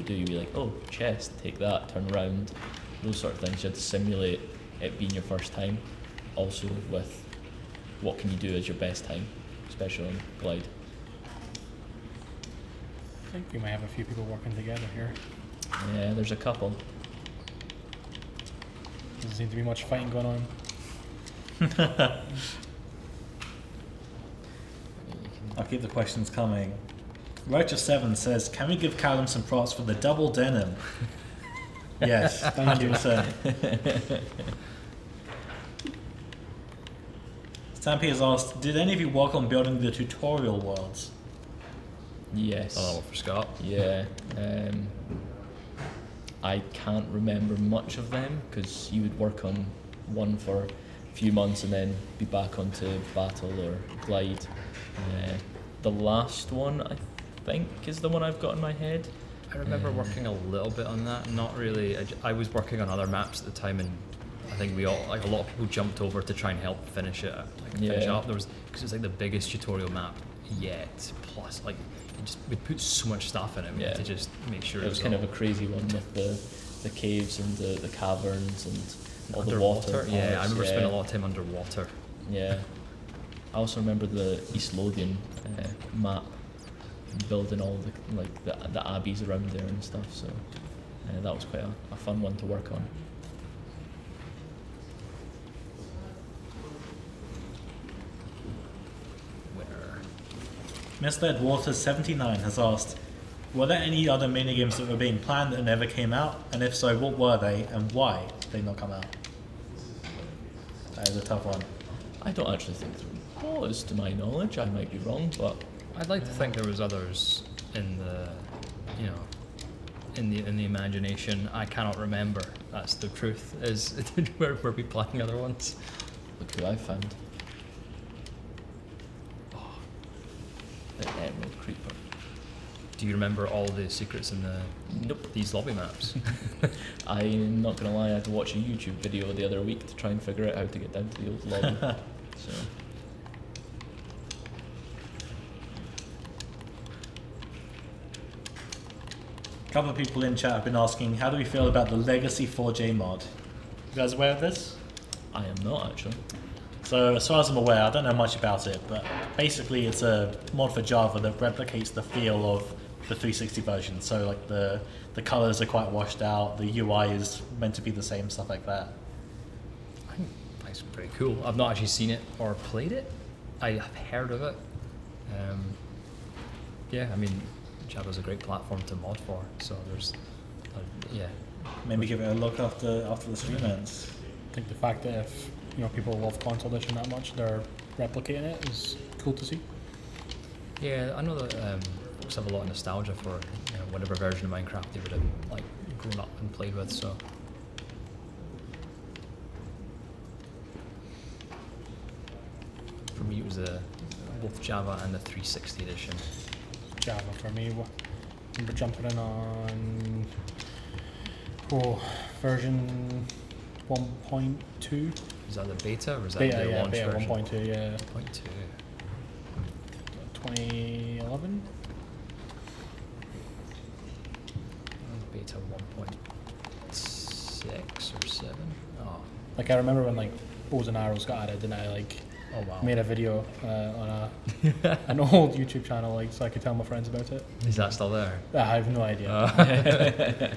do. You'd be like, oh, chest, take that, turn around, those sort of things. You had to simulate it being your first time. also with what can you do as your best time, especially on Glide. I think we might have a few people working together here. Yeah, there's a couple. Doesn't seem to be much fighting going on. I'll keep the questions coming. Roger7 says, can we give Callum some props for the double denim? Yes, 100%. Stampy has asked, did any of you work on building the tutorial worlds? Yes. Oh, for Scott. Yeah. I can't remember much of them because you would work on one for a few months and then be back onto Battle or Glide. The last one, I think, is the one I've got in my head. I remember working a little bit on that. Not really. I was working on other maps at the time, and I think we all, like a lot of people, jumped over to try and help finish it. Finish it up. There was, because it's like the biggest tutorial map yet. Plus, like we put so much stuff in it. We had to just make sure it was kind of a crazy one with the caves and the caverns and all the water. Yeah, I remember spending a lot of time underwater. Yeah. I also remember the East Lothian map, building all the abbeys around there and stuff. So that was quite a fun one to work on. Misled Waters 79 has asked, were there any other minigames that were being planned that never came out? And if so, what were they and why did they not come out? That is a tough one. I don't actually think there was, to my knowledge. I might be wrong, but I'd like to think there was others in the, in the imagination. I cannot remember. That's the truth. Is were we planning other ones? Look who I found. The Emerald Creeper. Do you remember all the secrets in these lobby maps? I'm not gonna lie, I had to watch a YouTube video the other week to try and figure out how to get down to the old lobby. So. A couple of people in chat have been asking, how do we feel about the Legacy 4J mod? You guys aware of this? I am not actually. So as far as I'm aware, I don't know much about it, but basically it's a mod for Java that replicates the feel of the 360 version. So like the colors are quite washed out, the UI is meant to be the same, stuff like that. I think that's pretty cool. I've not actually seen it or played it. I have heard of it. Yeah, I mean, Java's a great platform to mod for. So there's, yeah. Maybe give it a look after the stream ends. I think the fact that if people love Console Edition that much, they're replicating it is cool to see. Yeah, I know that folks have a lot of nostalgia for whatever version of Minecraft they would have like grown up and played with. So for me, it was both Java and the 360 edition. Java for me. I remember jumping in on version 1.2. Is that the beta or is that Beta, the yeah, launch beta version? 1.2, yeah. 1.2. 2011? Beta 1.6 or 7. Oh, Like I remember when like bows and arrows got added, and I oh wow. made a video on an old YouTube channel, so I could tell my friends about it. Is that still there? I have no idea.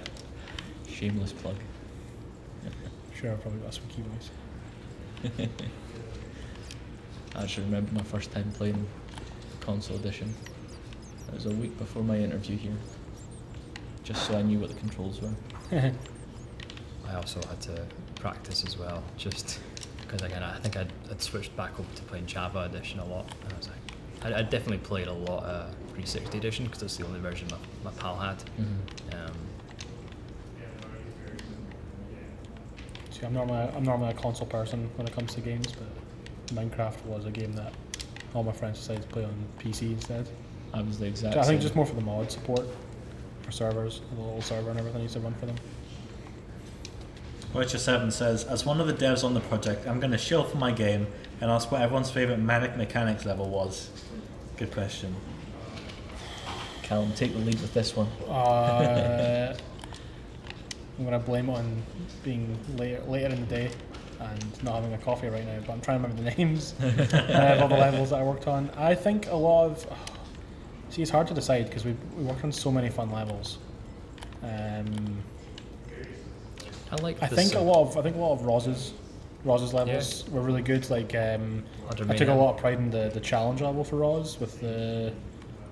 Shameless plug. Sure, I probably got some keyboards. I actually remember my first time playing Console Edition. It was a week before my interview here, just so I knew what the controls were. I also had to practice as well, just because again I think I'd switched back over to playing Java Edition a lot. And I was like, I definitely played a lot 360 Edition because that's the only version my pal had. Mm-hmm. See, I'm normally a console person when it comes to games, but Minecraft was a game that all my friends decided to play on PC instead. I was the exact I think same. just more for the mod support for servers, the little server and everything used to run for them. Witcher7 says, as one of the devs on the project, I'm going to shill for my game and ask what everyone's favourite Manic mechanics level was. Good question. Callum, take the lead with this one. I'm going to blame it on being later in the day. and not having a coffee right now, but I'm trying to remember the names of all the levels that I worked on. I think a lot of... see, it's hard to decide because we worked on so many fun levels. I think a lot of Roz's levels were really good. Like I took a lot of pride in the challenge level for Roz with the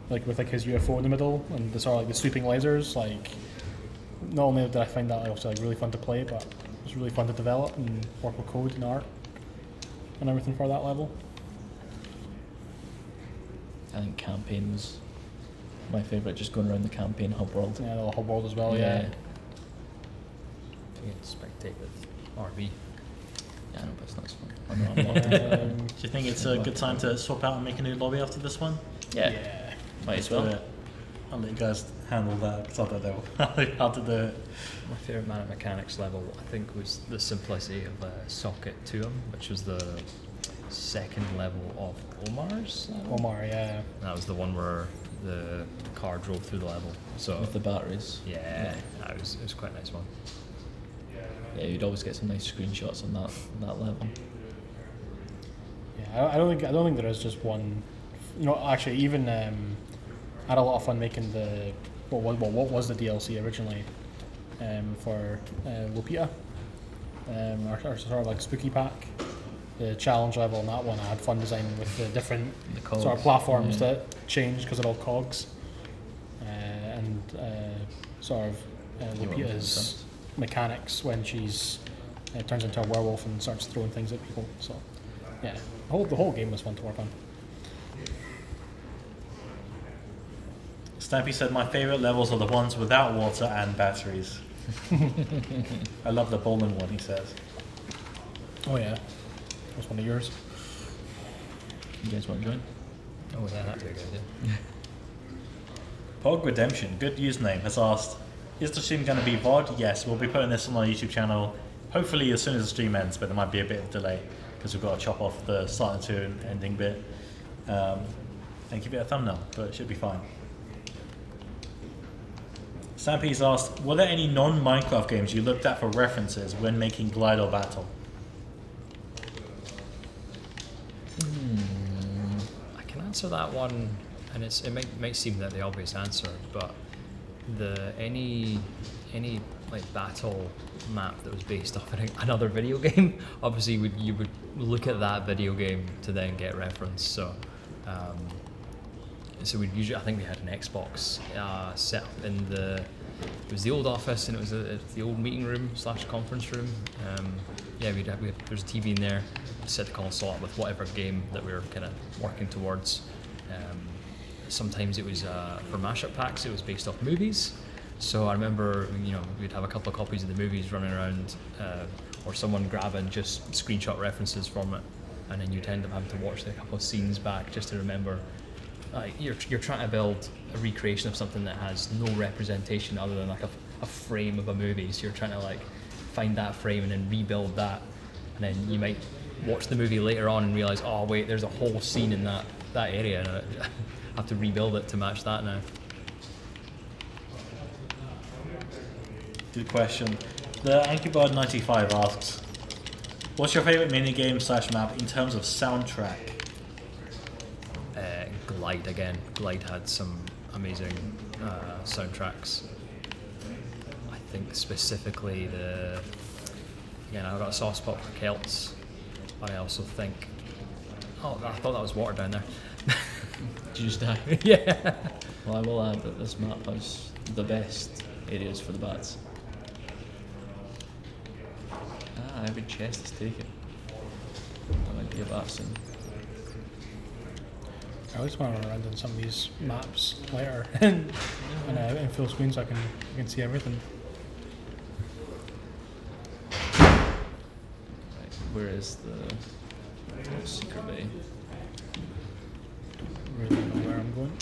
with his UFO in the middle and the sort of like the sweeping lasers. Like, not only did I find that also like really fun to play, but it was really fun to develop and work with code and art and everything for that level. I think campaign was my favourite, just going around the campaign hub world. Yeah, the hub world as well. Yeah. You can spectate with RV. Yeah, I know, but it's not as fun. I'm not. Do you think it's a good time to swap out and make a new lobby after this one? Yeah. Might as well. I'll let you guys handle that because I don't know how to do it. My favourite Manic Mechanics level, I think, was the simplicity of Socket to him, which was the second level of Omar's level. Omar, yeah. That was the one where the car drove through the level. So With the batteries. yeah, it was quite a nice one. Yeah, you'd always get some nice screenshots on that level. Yeah, I don't think there is just one. You know, actually, even I had a lot of fun making the what was the DLC originally for Lupita, our sort of like spooky pack. The challenge level on that one, I had fun designing with the different cogs, sort of platforms that change because they're all cogs, and sort of Lupita's mechanics when she's turns into a werewolf and starts throwing things at people. So yeah, the whole game was fun to work on. Stampy said my favourite levels are the ones without water and batteries. I love the bowling one, he says. Oh yeah, that's one of yours. You guys want to join? Oh, yeah, that'd be a good idea. Pog Redemption, good username, has asked, is the stream going to be VOD? Yes, we'll be putting this on our YouTube channel, hopefully as soon as the stream ends, but there might be a bit of delay because we've got to chop off the starting to and ending bit and give it a thumbnail, but it should be fine. Stampy's asked, were there any non-Minecraft games you looked at for references when making Glide or Battle? I can answer that one, and it might seem that the obvious answer, but any like battle map that was based off another video game, obviously you would look at that video game to then get reference. So so we'd usually, I think we had an Xbox set up in it was the old office, and it was the old meeting room / conference room. There's a TV in there. Set the console up with whatever game that we were kind of working towards. Sometimes it was for mashup packs. It was based off movies. So I remember, we'd have a couple of copies of the movies running around, or someone grabbing just screenshot references from it, and then you'd end up having to watch a couple of scenes back just to remember. You're trying to build a recreation of something that has no representation other than like a frame of a movie. So you're trying to like find that frame and then rebuild that, and then you might watch the movie later on and realize, oh wait, there's a whole scene in that area, and I have to rebuild it to match that now. Good question. The Ankybird95 asks, what's your favourite minigame / map in terms of soundtrack? Glide again. Glide had some amazing soundtracks. I think specifically I've got a soft spot for Celts, but I also think, I thought that was water down there. Did you just die? Yeah. Well, I will add that this map has the best areas for the bats. Every chest is taken. That might be a bat soon. I always want to run around on some of these maps later and in full screen so I can see everything. Right, where is the secret bay? Don't really know where I'm going.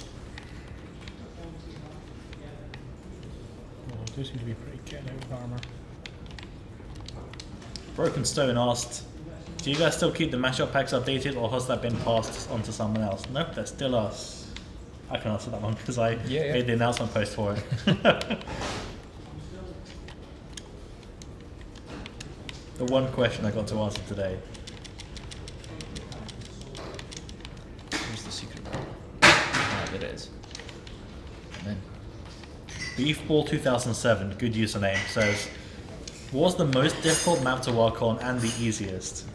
Well, I do seem to be pretty getting out of armour. Broken Stone asked, do you guys still keep the mashup packs updated, or has that been passed on to someone else? Nope, that's still us. I can answer that one because I made the announcement post for it. The one question I got to answer today. Where's the secret? Ah, there it is. And then Beefball 2007, good username, says, what was the most difficult map to work on and the easiest?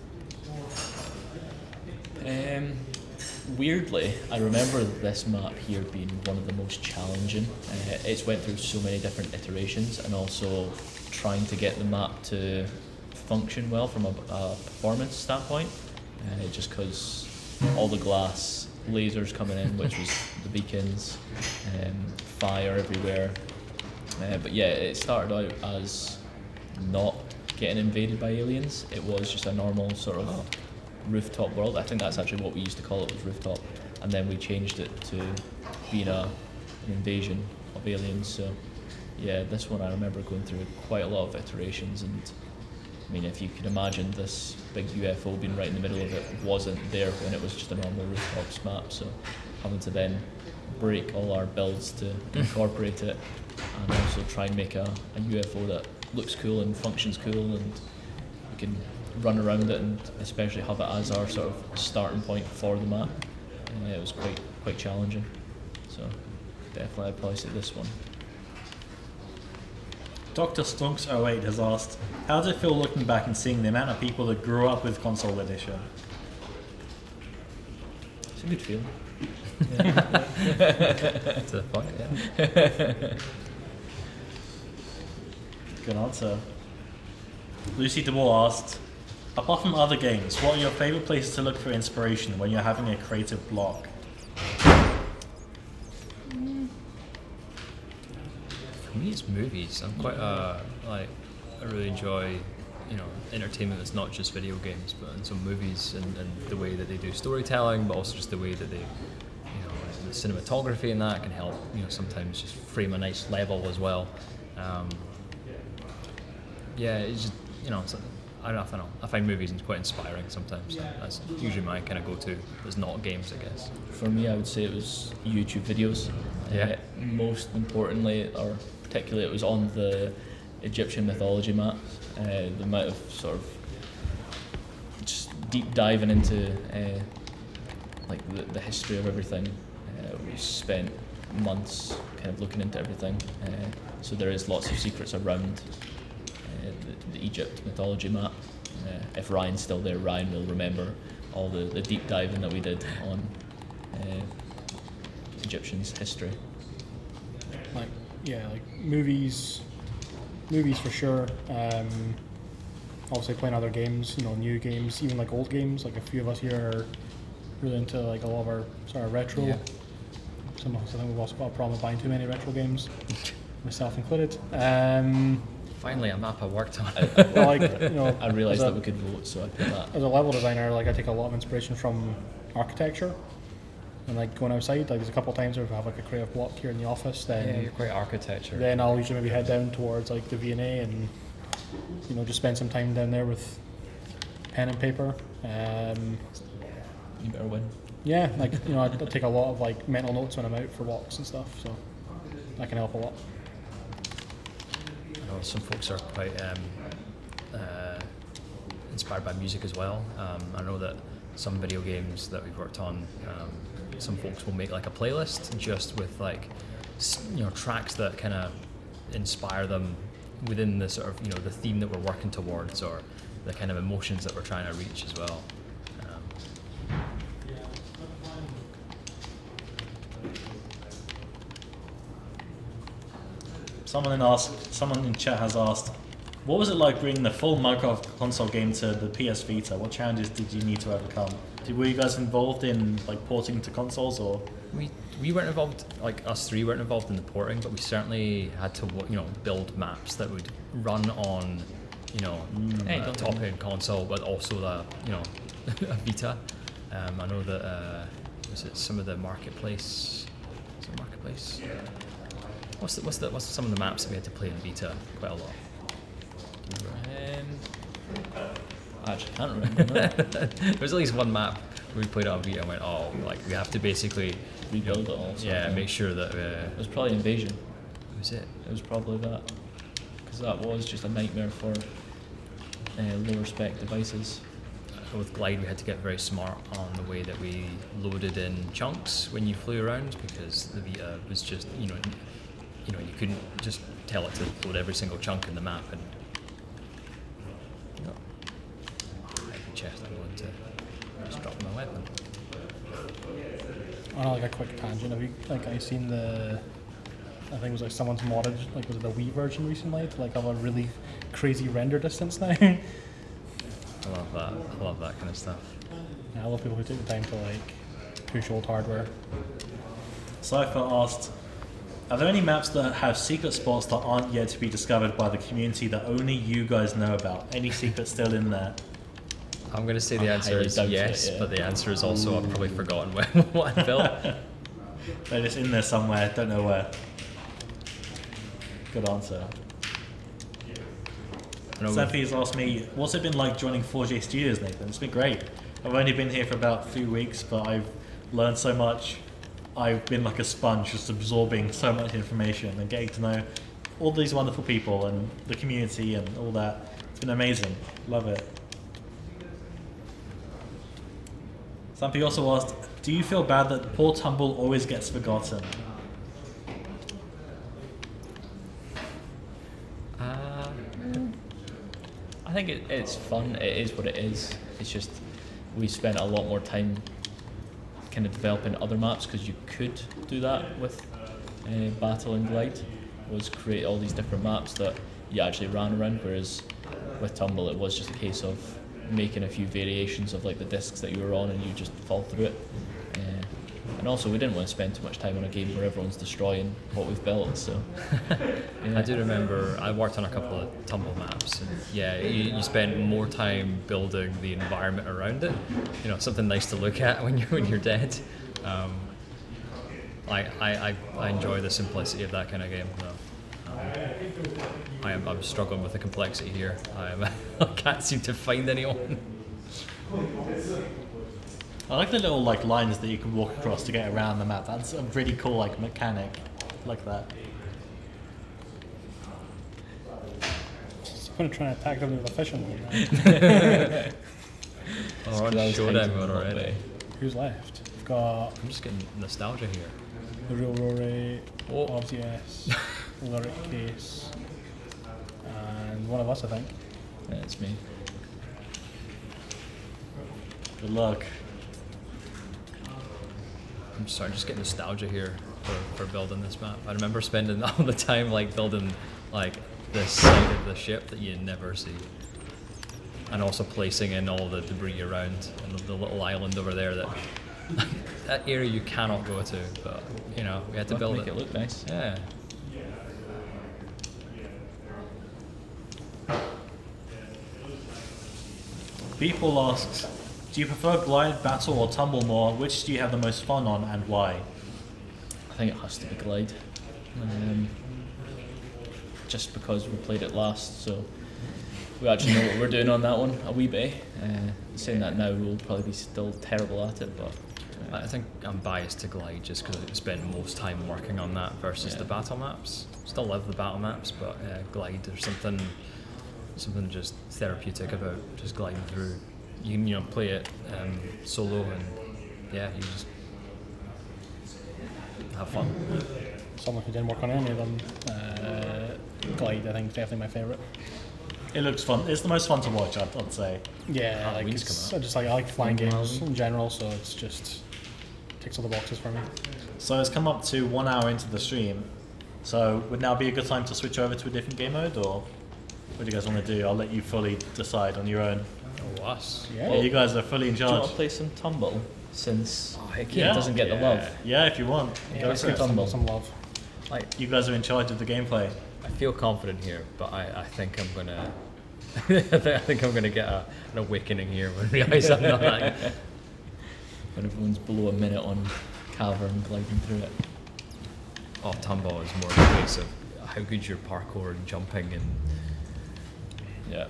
Weirdly, I remember this map here being one of the most challenging. It's went through so many different iterations, and also trying to get the map to function well from a performance standpoint, just because all the glass lasers coming in, which was the beacons, fire everywhere. But yeah, it started out as not getting invaded by aliens. It was just a normal sort of rooftop world. I think that's actually what we used to call it, was rooftop, and then we changed it to being an invasion of aliens. So yeah, this one I remember going through quite a lot of iterations, and I mean, if you can imagine this big UFO being right in the middle of it wasn't there when it was just a normal rooftops map, so having to then break all our builds to incorporate it, and also try and make a UFO that looks cool and functions cool, and we can run around it, and especially have it as our sort of starting point for the map. It was quite challenging. So definitely I'd probably say this one. Dr. Stonks08 has asked, how does it feel looking back and seeing the amount of people that grew up with Console Edition? It's a good feeling. To the point, yeah. Good answer. Lucy DeWall asked, apart from other games, what are your favourite places to look for inspiration when you're having a creative block? For me, it's movies. I'm quite I really enjoy, entertainment that's not just video games, but in some movies, and the way that they do storytelling, but also just the way that they, the cinematography and that can help, sometimes just frame a nice level as well. Yeah, it's just, I don't know. I find movies quite inspiring sometimes. That's usually my kind of go-to. It's not games, I guess. For me, I would say it was YouTube videos. Yeah. Most importantly, or particularly, it was on the Egyptian mythology map. The amount of sort of just deep diving into like the history of everything. We spent months kind of looking into everything. So there is lots of secrets around the Egypt mythology map. If Ryan's still there, Ryan will remember all the deep diving that we did on Egyptians' history. Like movies for sure. Obviously playing other games, new games, even like old games. Like a few of us here are really into like a lot of our sort of retro. Yeah. Some of us, I think we've also got a problem with buying too many retro games, myself included. Finally, a map I worked on. Well, I realised that we could vote, so I put that. As a level designer, I take a lot of inspiration from architecture, and going outside. There's a couple of times where we have a creative block here in the office. Then you're quite architecture. Then I'll usually maybe head down towards the V&A and just spend some time down there with pen and paper. You better win. Yeah, I take a lot of mental notes when I'm out for walks and stuff, so that can help a lot. I know some folks are quite inspired by music as well. I know that some video games that we've worked on, some folks will make a playlist just with tracks that kind of inspire them within the sort of the theme that we're working towards, or the kind of emotions that we're trying to reach as well. Someone in chat has asked, what was it like bringing the full Minecraft console game to the PS Vita? What challenges did you need to overcome? Were you guys involved in porting to consoles, or? We weren't involved, us three weren't involved in the porting, but we certainly had to build maps that would run on top-end console, but also a Vita. I know that was it some of the marketplace. Is it marketplace? What's some of the maps that we had to play in Vita quite a lot? I actually can't remember. There was at least one map we played on Vita and went, we have to basically rebuild it all. Make sure that it was probably Invasion. Was it? It was probably that, because that was just a nightmare for lower spec devices. With Glide, we had to get very smart on the way that we loaded in chunks when you flew around, because the Vita was just, you couldn't just tell it to load every single chunk in the map. And heavy chest, I'm going to just drop my weapon. On like a quick tangent, have you seen I think it was like someone's modded, like was it the Wii version recently, to like have a really crazy render distance now? I love that. I love that kind of stuff. Yeah, I love people who take the time to like push old hardware. Cypher asked, are there any maps that have secret spots that aren't yet to be discovered by the community that only you guys know about? Any secrets still in there? I'm going to say the answer is yes, but the answer is also I've probably forgotten what I built. They're just in there somewhere, don't know where. Good answer. Seffi's asked me, what's it been like joining 4J Studios, Nathan? It's been great. I've only been here for about 3 weeks, but I've learned so much. I've been like a sponge, just absorbing so much information and getting to know all these wonderful people and the community and all that. It's been amazing. Love it. Somebody also asked, do you feel bad that poor Tumble always gets forgotten? I think it's fun. It is what it is. It's just we spent a lot more time kind of developing other maps, because you could do that with Battle and Glide, was create all these different maps that you actually ran around, whereas with Tumble it was just a case of making a few variations of like the discs that you were on, and you just fall through it. And also we didn't want to spend too much time on a game where everyone's destroying what we've built, so I do remember I worked on a couple of Tumble maps, and you spend more time building the environment around it, something nice to look at when you're dead. I enjoy the simplicity of that kind of game, though. I'm struggling with the complexity here. I can't seem to find anyone. I like the little like lines that you can walk across to get around the map. That's a really cool like mechanic. I like that. I'm trying to attack them with a fishing line. Right? Oh, on showdown mode already. Who's left? We've got. I'm just getting nostalgia here. The Real Rory, OBS, Lyric Case, and one of us, I think. yeah, it's me. Good luck. I'm sorry, just getting nostalgia here for building this map. I remember spending all the time like building like this side of the ship that you never see, and also placing in all the debris around and the little island over there that area you cannot go to, but we had to build make it look nice. Yeah. People asks, do you prefer Glide, Battle, or Tumble more? Which do you have the most fun on, and why? I think it has to be Glide. Just because we played it last, so we actually know what we're doing on that one a wee bit. Saying that now, we'll probably be still terrible at it, but I think I'm biased to Glide just because I spent most time working on that versus the battle maps. Still love the battle maps, but Glide, there's something just therapeutic about just gliding through. You can play it solo, and you just have fun. Someone who didn't work on any of them, Glide, I think, is definitely my favourite. It looks fun. It's the most fun to watch, I'd say. Yeah, like Wings I like flying games in general, so it's just ticks all the boxes for me. So it's come up to 1 hour into the stream. So would now be a good time to switch over to a different game mode, or what do you guys want to do? I'll let you fully decide on your own. Oh, us. Yeah. You guys are fully in do you want charge. to play some Tumble, since it yeah. doesn't get the love? Yeah, if you want. Yeah, let's give Tumble some love. You guys are in charge of the gameplay. I feel confident here, but I think I'm gonna. I think I'm gonna get an awakening here when I realise I'm not that. When everyone's below a minute on Cavern gliding through it. Oh, Tumble is more of a case of how good your parkour and jumping and. Yeah.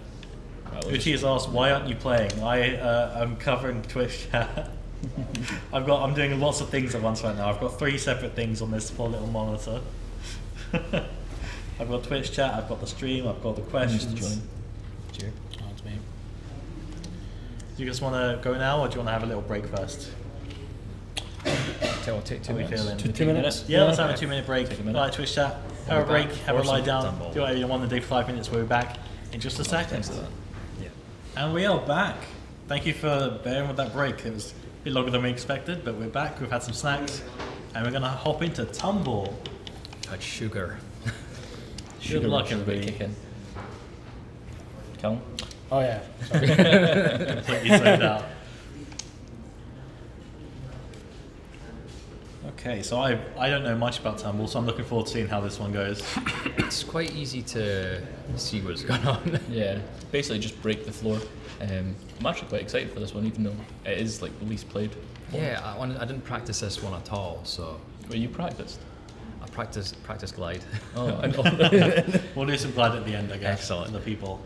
Uchi has asked, why aren't you playing? I'm covering Twitch chat. I'm doing lots of things at once right now. I've got 3 separate things on this poor little monitor. I've got Twitch chat, I've got the stream, I've got the questions. Join. Cheers. Oh, it's me. Do you just want to go now, or do you want to have a little break first? I'll take 2 How are we minutes. feeling? 2 minutes? Yeah, let's have a 2-minute break. Take a minute. Right, Twitch chat. Have a We'll be break, back have a for lie some down. Tumble. Do whatever you want to do for 5 minutes. We'll be back in just a second. Thanks for that. Yeah. And we are back. Thank you for bearing with that break. It was a bit longer than we expected, but we're back. We've had some snacks, and we're going to hop into Tumble. Had sugar. Good luck, Sugar everybody. kick in. Callum? Oh yeah. Sorry. Completely zoned out. Okay, so I don't know much about Tumble, so I'm looking forward to seeing how this one goes. It's quite easy to see what's going on. Yeah, basically just break the floor. I'm actually quite excited for this one, even though it is like the least played. Yeah, I didn't practice this one at all, so Well, you practiced. I practice glide. Oh, I know. We'll do some glad at the end, I guess, Excellent. for the people.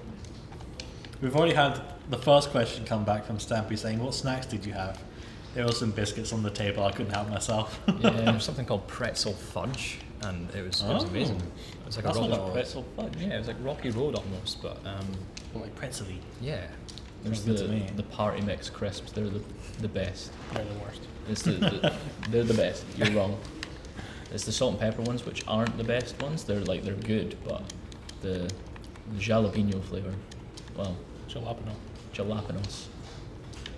We've already had the first question come back from Stampy saying, what snacks did you have? There were some biscuits on the table, I couldn't help myself. Yeah, There's something called pretzel fudge, and it was Oh. amazing. It was like That's a what rocky, that was. pretzel fudge. yeah, it was like Rocky Road almost, but Like pretzel-y. yeah. There's Sounds good to me. the party mix crisps. They're the best. They're the worst. It's they're the best. You're wrong. It's the salt and pepper ones which aren't the best ones. They're good, but the jalapeno flavor. Well, Jalapeno. jalapenos.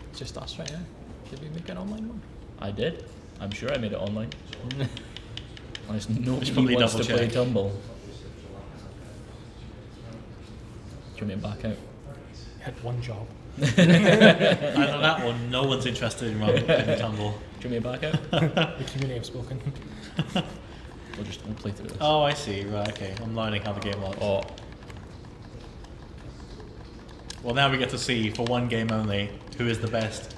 It's just us right now. Did we make an online one? I did. I'm sure I made it online. There's nobody probably wants to double play check. Tumble. Do you want me to back out? You had one job. And on that one, no one's interested in Tumble. Do you want me to back out? The community have spoken. We'll play through this. Oh, I see. Right, okay. I'm learning how the game works. Oh, Well, now we get to see, for one game only, who is the best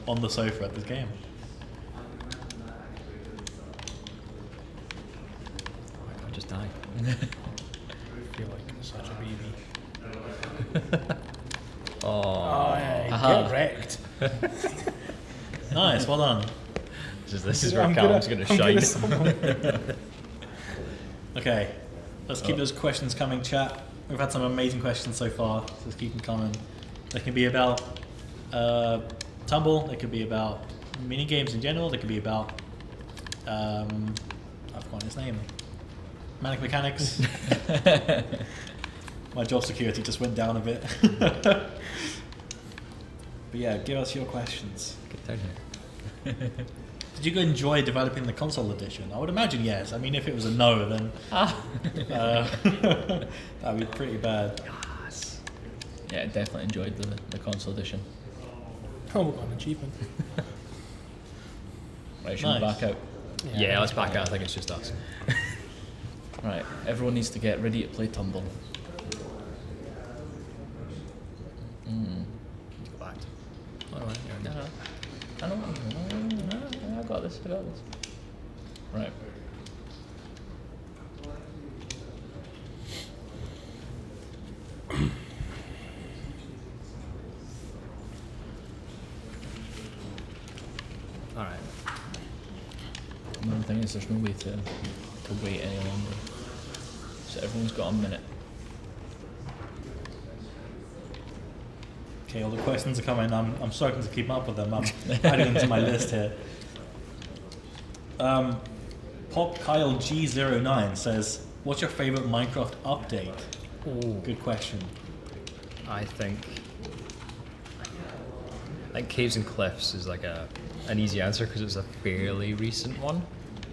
on the sofa at this game. I just died. I feel like such a baby. Oh, Oh yeah, Aha. get wrecked. Nice, well done. this is where I'm Callum's good going at to shine. someone. Okay, let's keep those questions coming, chat. We've had some amazing questions so far, so let's keep them coming. They can be about Tumble, they could be about mini games in general, they could be about I've forgotten his name. Manic Mechanics. My job security just went down a bit. But yeah, give us your questions. Get down here. Did you enjoy developing the console edition? I would imagine yes. I mean, if it was a no, then that'd be pretty bad. yeah, definitely enjoyed the console edition. Oh, we got an achievement. Right, should we Nice. back out? Yeah, let's back out. I think it's just us. Right, everyone needs to get ready to play Tumble. Go back. Oh, right, you're in. I know. I got this. Right. All right. Another thing is there's no way to wait any longer. So everyone's got a minute. Okay, all the questions are coming. I'm struggling to keep up with them. I'm adding them to my list here. Pop Kyle G09 says, "What's your favorite Minecraft update?" Ooh. Good question. I think Caves and Cliffs is like an easy answer because it's a fairly recent one,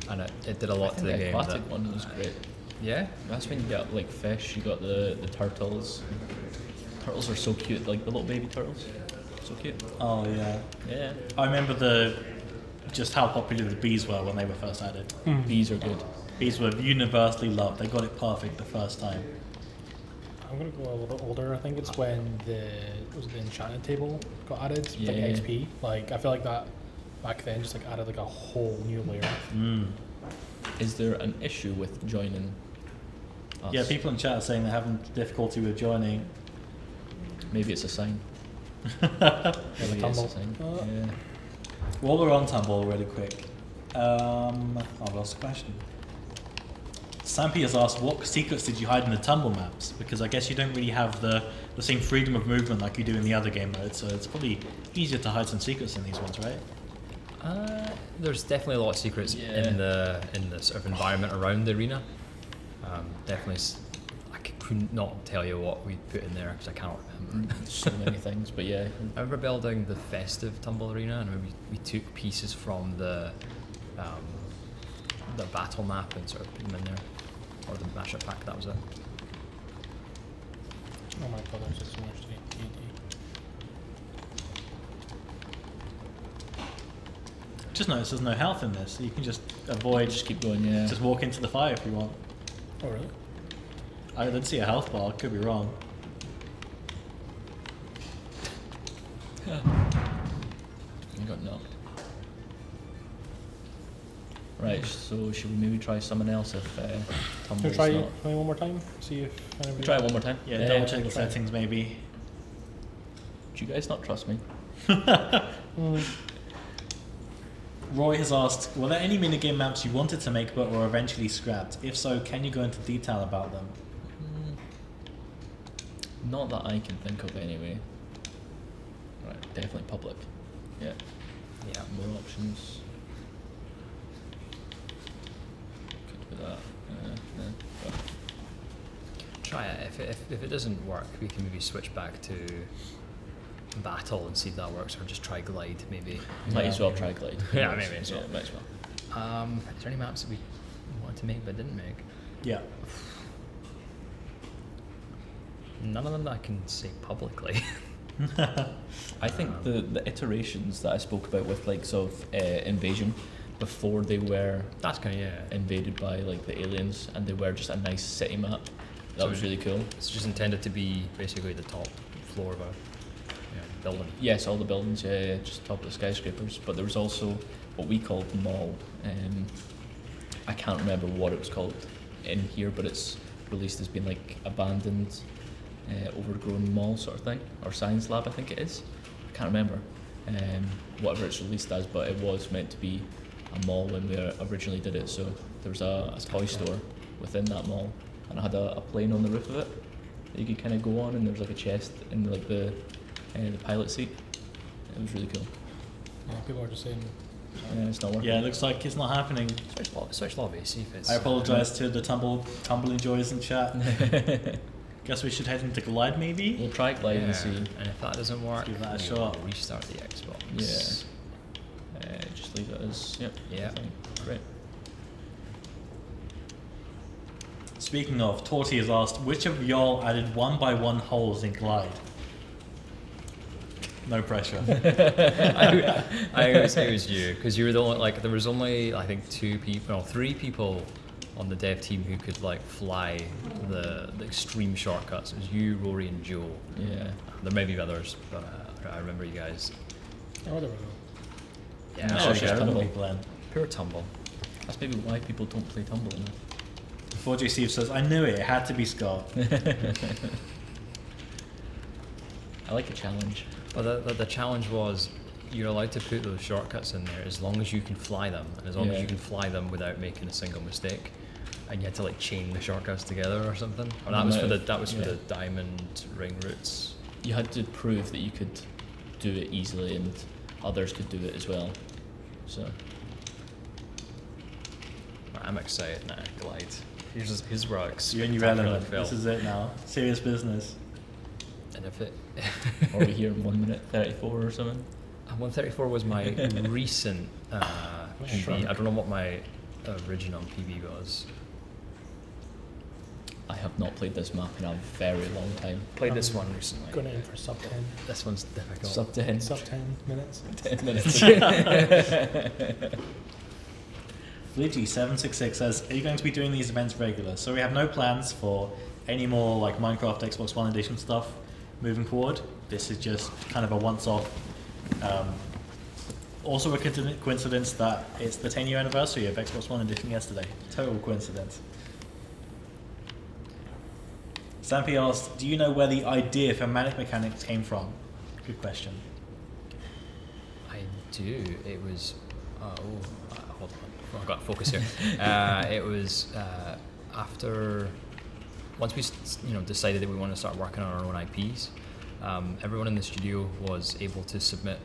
and it did a lot to the game. aquatic That, one was great. yeah, That's when you got like fish. You got the turtles. Turtles are so cute, like the little baby turtles. So cute. Oh yeah, Yeah. I remember just how popular the bees were when they were first added. Bees are good. Bees were universally loved. They got it perfect the first time. I'm gonna go a little bit older. I think it's when the enchanted table got added with like Yeah. XP. Like I feel like that back then just like added like a whole new layer. Is there an issue with joining us? Yeah, people in chat are saying they're having difficulty with joining. Maybe it's a sign. Yeah, Maybe it's Tumble. a sign. Uh, Yeah. While we're on Tumble, really quick, I've lost the question. Sampy has asked, what secrets did you hide in the Tumble maps? Because I guess you don't really have the same freedom of movement like you do in the other game modes, so it's probably easier to hide some secrets in these ones, right? There's definitely a lot of secrets in the sort of environment around the arena. Definitely, I could not tell you what we put in there because I can't remember. So many things, but yeah. I remember building the festive Tumble arena, and we took pieces from the battle map and sort of put them in there, or the mashup pack. That was it. Oh my god, there's just so much D&D. Just notice there's no health in this, so you can just avoid. Just keep going, yeah. Just walk into the fire if you want. Oh really? I didn't see a health bar. Could be wrong. You got knocked. Right, so should we maybe try someone else if Tumble's Should we not... try one more time? See if anybody... Try it one more time? Yeah, double check the try it. settings maybe. Do you guys not trust me? Roy has asked, were there any minigame maps you wanted to make but were eventually scrapped? If so, can you go into detail about them? Not that I can think of anyway. Right, definitely public. Yeah. Yeah. More options. Could do that. But Try it. If it doesn't work, we can maybe switch back to battle and see if that works, or just try glide maybe. might as well try glide. Yeah, maybe as well. Yeah, might as well. Is there any maps that we wanted to make but didn't make? Yeah. None of them that I can say publicly. I think the iterations that I spoke about with like sort of invasion before they were That's kind of invaded by like the aliens and they were just a nice city map. That was really cool. It's just intended to be basically the top floor of a building. Yes, all the buildings, yeah, just top of the skyscrapers. But there was also what we called mall. I can't remember what it was called in here, but it's released as being like abandoned, overgrown mall sort of thing, or science lab, I think it is. I can't remember whatever it's released as, but it was meant to be a mall when we originally did it. So there was a toy store within that mall, and I had a plane on the roof of it that you could kind of go on, and there was like a chest in like the pilot seat. It was really cool. Yeah, people are just saying... It's not working. Yeah, it looks like it's not happening. Switch lobby, see if it's... I apologise to the Tumble enjoyers in chat. Guess we should head into Glide maybe? We'll try glide and see. And if that doesn't work, Give that a we'll shot. restart the Xbox. Yeah. Just leave it as... Yep. Yeah. Fine. Great. Speaking of, Torty has asked, which of y'all added 1x1 holes in Glide? No pressure. I was, it was you, because you were the only, like, there was only, I think, 3 people on the dev team who could, like, fly the extreme shortcuts. It was you, Rory, and Joe. Yeah. There may be others, but I remember you guys. Oh, there we go. Yeah, Oh, sure, okay, just Tumble. people then. pure Tumble. That's maybe why people don't play Tumble enough. 4J Steve says, I knew it had to be Scott. I like a challenge. But the challenge was you're allowed to put those shortcuts in there as long as you can fly them, and as long as you can fly them without making a single mistake. And you had to like chain the shortcuts together or something. Or that was for the diamond ring routes. You had to prove that you could do it easily and others could do it as well. So I'm excited now. Glide. Here's where I You're in your element. This is it now. Serious business. And if it are we here in 1 minute 34 or something? 134 was my recent PB. I don't know what my original PB was. I have not played this map in a very long time. Played this one recently. Going in for sub 10. This one's difficult. Sub 10. Sub 10 minutes. 10 minutes. Flidgy766 says, are you going to be doing these events regular? So we have no plans for any more like Minecraft Xbox One Edition stuff moving forward. This is just kind of a once-off. Also a coincidence that it's the 10-year anniversary of Xbox One Edition yesterday. Total coincidence. Stampy asked, do you know where the idea for Manic mechanics came from? Good question. I do. It was. Hold on. I've got to focus here. It was after once we decided that we want to start working on our own IPs, everyone in the studio was able to submit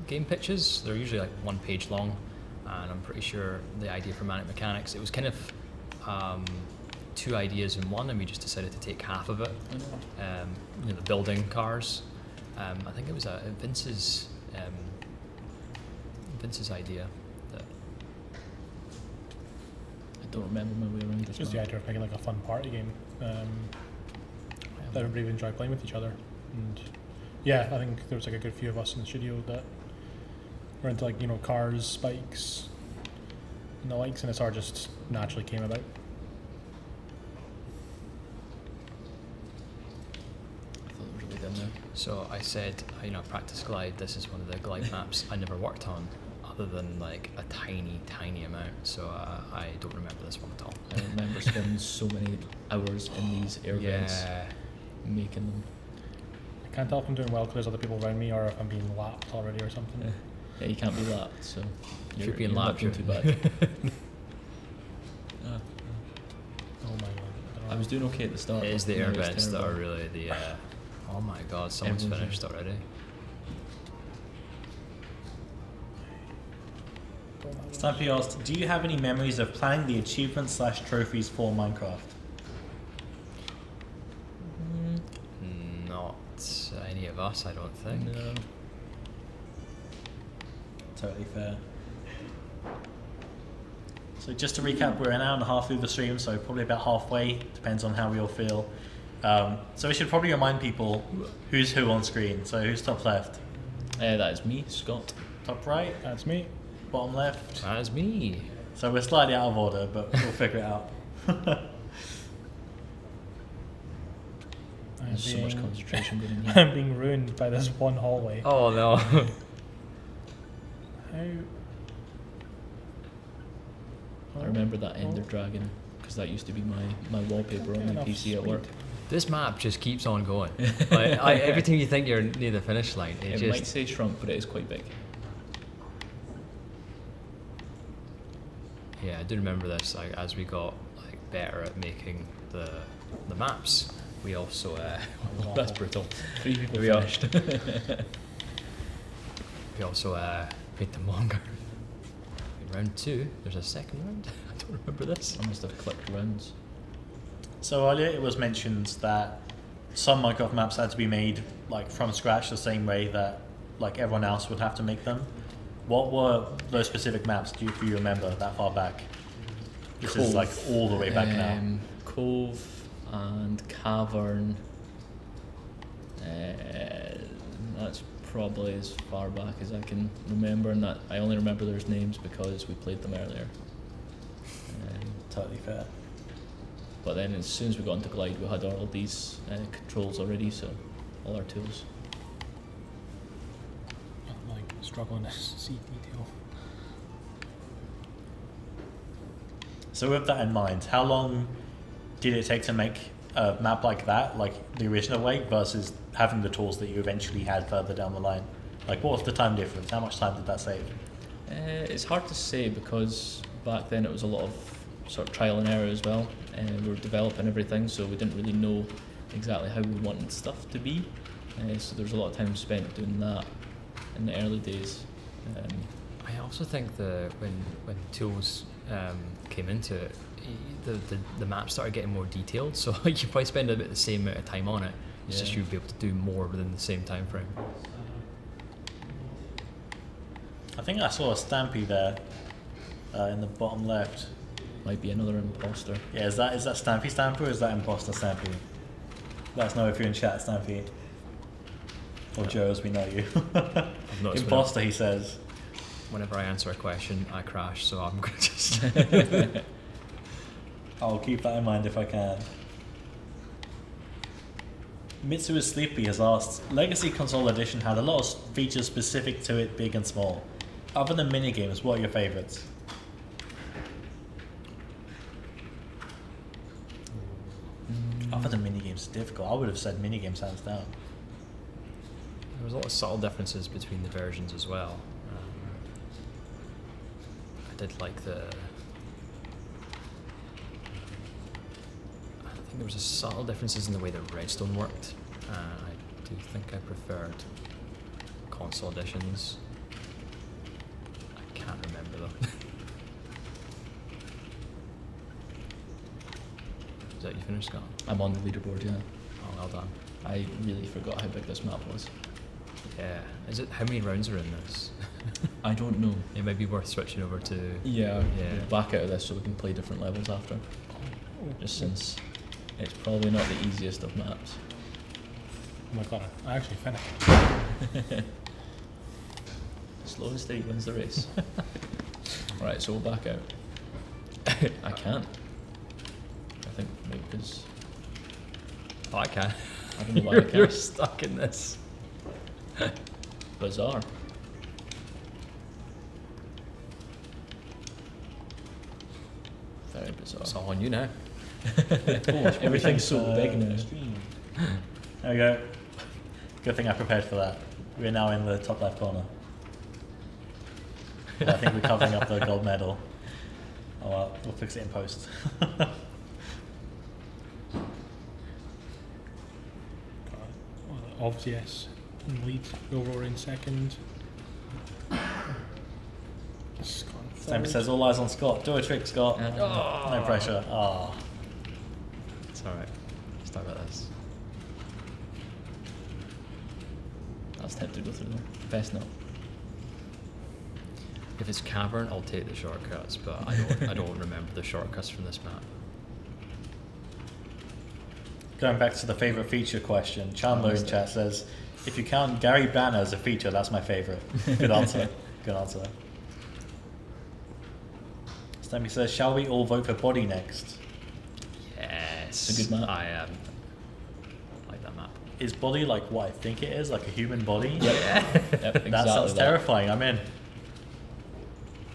game pitches. They're usually like 1 page long, and I'm pretty sure the idea for Manic Mechanics, it was kind of 2 ideas in one, and we just decided to take half of it. The building cars. I think it was Vince's idea. That I don't remember my way around this. Just the idea of making like a fun party game that everybody would enjoy playing with each other. And yeah, I think there was like a good few of us in the studio that were into like cars, bikes, and the likes, and it sort of just naturally came about. So I said, practice glide. This is one of the glide maps I never worked on, other than like a tiny amount. So I don't remember this one at all. I remember spending so many hours in these air vents making them. I can't tell if I'm doing well because there's other people around me, or if I'm being lapped already or something. Yeah, you can't be lapped, so If you're being lapped, not doing too bad. Oh my god. I was doing okay at the start. It is the now air it's vents that terrible. are really the. Oh my god, someone's Everyone's finished already. Stampy asked, do you have any memories of planning the achievements/trophies for Minecraft? Not any of us, I don't think. No. Totally fair. So just to recap, we're an hour and a half through the stream, so probably about halfway, depends on how we all feel. So we should probably remind people who's who on screen. So who's top left? That is me, Scott. Top right? That's me. Bottom left? That is me. So we're slightly out of order, but we'll figure it out. There's so much concentration going in here. I'm being ruined by this one hallway. Oh no. How? I remember that Ender Dragon, because that used to be my wallpaper on my PC at work. This map just keeps on going. Every time you think you're near the finish line, It might say shrunk, but it is quite big. Yeah, I do remember this. As we got better at making the maps, we also that's brutal. 3 people We are. finished. We also made them longer. In round 2, there's a second round. I don't remember this. I must have clicked rounds. So earlier it was mentioned that some Minecraft maps had to be made from scratch the same way that everyone else would have to make them. What were those specific maps? Do you remember that far back? This is all the way back now. Cove and Cavern. That's probably as far back as I can remember, and that I only remember those names because we played them earlier. Totally fair. But then as soon as we got into Glide, we had all of these controls already, so all our tools. I'm struggling to see detail. So with that in mind, how long did it take to make a map like that, the original way, versus having the tools that you eventually had further down the line? What was the time difference? How much time did that save? It's hard to say because back then it was a lot of sort of trial and error as well, and we were developing everything, so we didn't really know exactly how we wanted stuff to be. So there was a lot of time spent doing that in the early days. I also think when tools came into it, the map started getting more detailed, so you probably spend about the same amount of time on it. It's just you'll be able to do more within the same time frame. I think I saw a Stampy there in the bottom left. Might be another imposter. Yeah, is that Stampy Stampy or is that Imposter Stampy? Let us know if you're in chat, Stampy. Or Joe, as we know you. Imposter, he says. Whenever I answer a question, I crash, so I'm going to just... I'll keep that in mind if I can. Mitsu is Sleepy has asked, Legacy Console Edition had a lot of features specific to it, big and small. Other than minigames, what are your favourites? Other than minigames, it's difficult. I would have said minigames hands down. There was a lot of subtle differences between the versions as well. I did like there was a subtle differences in the way that Redstone worked. I do think I preferred console editions. I can't remember though. Is that you finished, Scott? I'm on the leaderboard, yeah. Oh, well done. I really forgot how big this map was. Yeah. Is it? How many rounds are in this? I don't know. It might be worth switching over to. Yeah, Yeah. we'll back out of this so we can play different levels after. Just since it's probably not the easiest of maps. Oh my god, I actually finished. Slow and steady wins the race. Right, so we'll back out. I can't. I think maybe because Oh, I can. I don't know why I You're can't. stuck in this. Bizarre. Very bizarre. It's all on you now. Everything's so big now. There we go. Good thing I prepared for that. We're now in the top left corner. I think we're covering up the gold medal. Oh well, we'll fix it in post. Obvs, yes. In lead. Overall in second. Scott in Stamper third. says all eyes on Scott. Do a trick, Scott. Oh. No pressure. Ah. It's alright. Start with this. I was tempted to go through there. Best not. If it's cavern, I'll take the shortcuts, but I don't remember the shortcuts from this map. Going back to the favourite feature question, Chandler in chat says, if you count Gary Banner as a feature, that's my favourite. Good answer. Good answer. Stammy says, shall we all vote for Body next? Yes. It's a good map. I like that map. Is Body like what I think it is, like a human body? Yep, exactly That sounds terrifying. I'm in.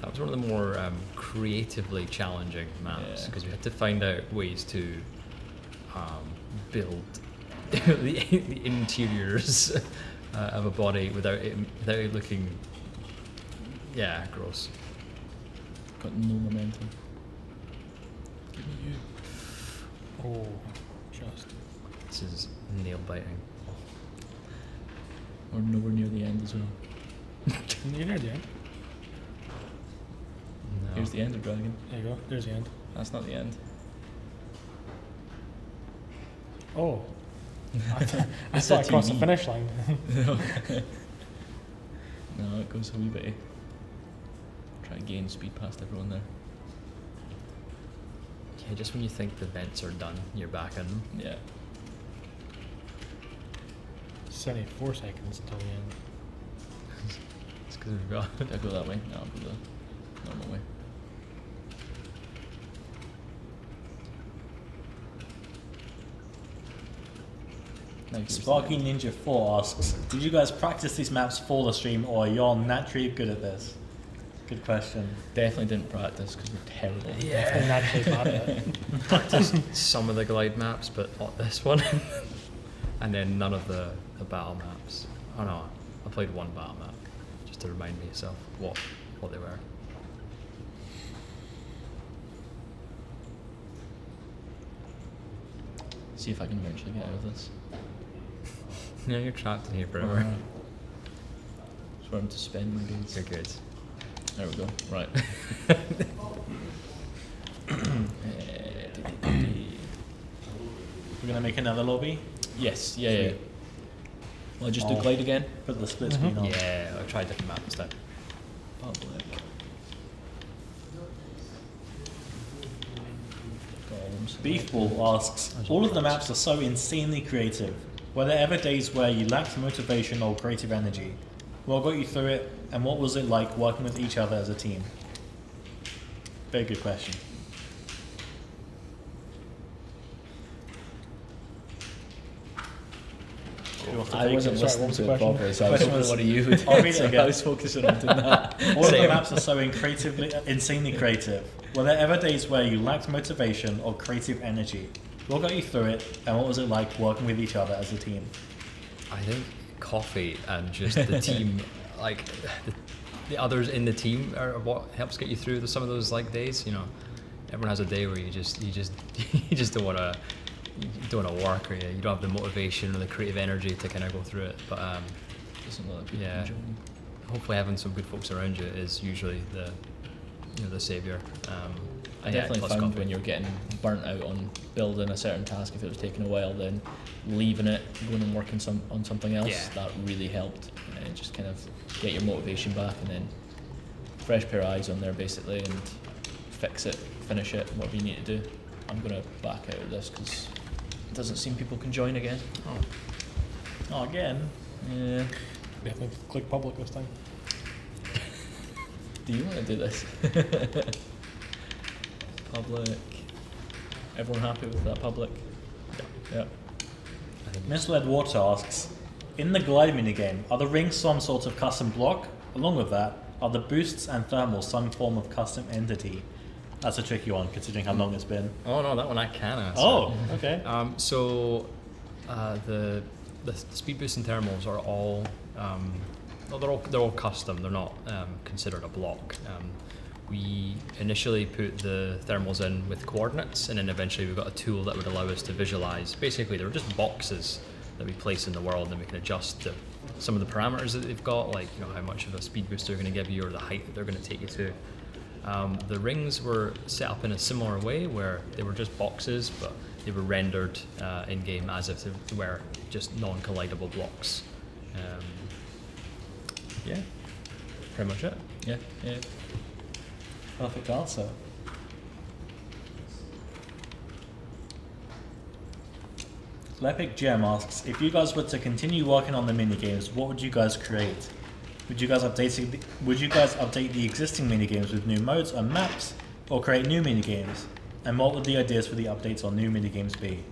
That was one of the more creatively challenging maps Yeah. because we had to find out ways to build the interiors of a body without it looking, gross. Got no momentum. Give me you. Oh, just. This is nail biting. We're nowhere near the end as well. You're near the end. No. Here's the Ender Dragon. There you go. There's the end. That's not the end. Oh. I thought I It's a crossed the TV. finish line. No, it goes a wee bit. Try and gain speed past everyone there. Yeah, just when you think the vents are done, you're back in them. Yeah. 74 seconds until the end. It's because we've got. Did I go that way? No, I'll go the normal way. Now you can Sparky see Ninja 4 asks, did you guys practice these maps for the stream or are you all naturally good at this? Good question. it. Definitely didn't practice because we're terrible. And actually bad at it. Practiced some of the glide maps, but not this one. And then none of the battle maps. Oh no, I played one battle map just to remind myself what they were. See if I can eventually get out of this. Yeah, you're trapped in here forever. Alright. Just where I'm to spend my days. You're good. There we go. Right. We're going to make another lobby? Yes. Yeah. Well, I just do Oh. glide again. Put the split screen on. Yeah, I'll try a different map instead. Public. Golems. Beefball asks, all of the maps are so insanely creative. Were there ever days where you lacked motivation or creative energy? What got you through it, and what was it like working with each other as a team? Very good question. Who wants to I take wasn't it? listening was to the it question? properly, so I was Question hoping was- one of you would. I'll read it So again. I was focusing on doing that. All of the Same. maps are so insanely creative. Were there ever days where you lacked motivation or creative energy? What got you through it, and what was it like working with each other as a team? I think coffee and just the team, like the others in the team, are what helps get you through some of those like days. You know, everyone has a day where you just you just don't want to you don't want to work, or you don't have the motivation or the creative energy to kind of go through it. But Doesn't look like people yeah, enjoying. hopefully having some good folks around you is usually the saviour. I definitely found when you're getting burnt out on building a certain task, if it was taking a while, then leaving it, going and working on something else, that really helped. Just kind of get your motivation back, and then fresh pair of eyes on there basically, and fix it, finish it, whatever you need to do. I'm going to back out of this because it doesn't seem people can join again. Oh, again? Yeah. We have to click public this time. Do you want to do this? Public. Everyone happy with that public? Yeah. Misled Water asks, in the glide minigame, are the rings some sort of custom block? Along with that, are the boosts and thermals some form of custom entity? That's a tricky one, considering how long it's been. Oh no, that one I can answer. Oh, okay. So the speed boosts and thermals are all they're all custom. They're not considered a block. We initially put the thermals in with coordinates, and then eventually we got a tool that would allow us to visualize. Basically, they're just boxes that we place in the world, and we can adjust some of the parameters that they've got, like how much of a speed boost they're going to give you, or the height that they're going to take you to. The rings were set up in a similar way, where they were just boxes, but they were rendered in game as if they were just non-collidable blocks. Yeah, pretty much it. Yeah. Perfect answer. Lepic Gem asks, if you guys were to continue working on the minigames, what would you guys create? Would you guys update the existing minigames with new modes and maps, or create new minigames? And what would the ideas for the updates on new minigames be?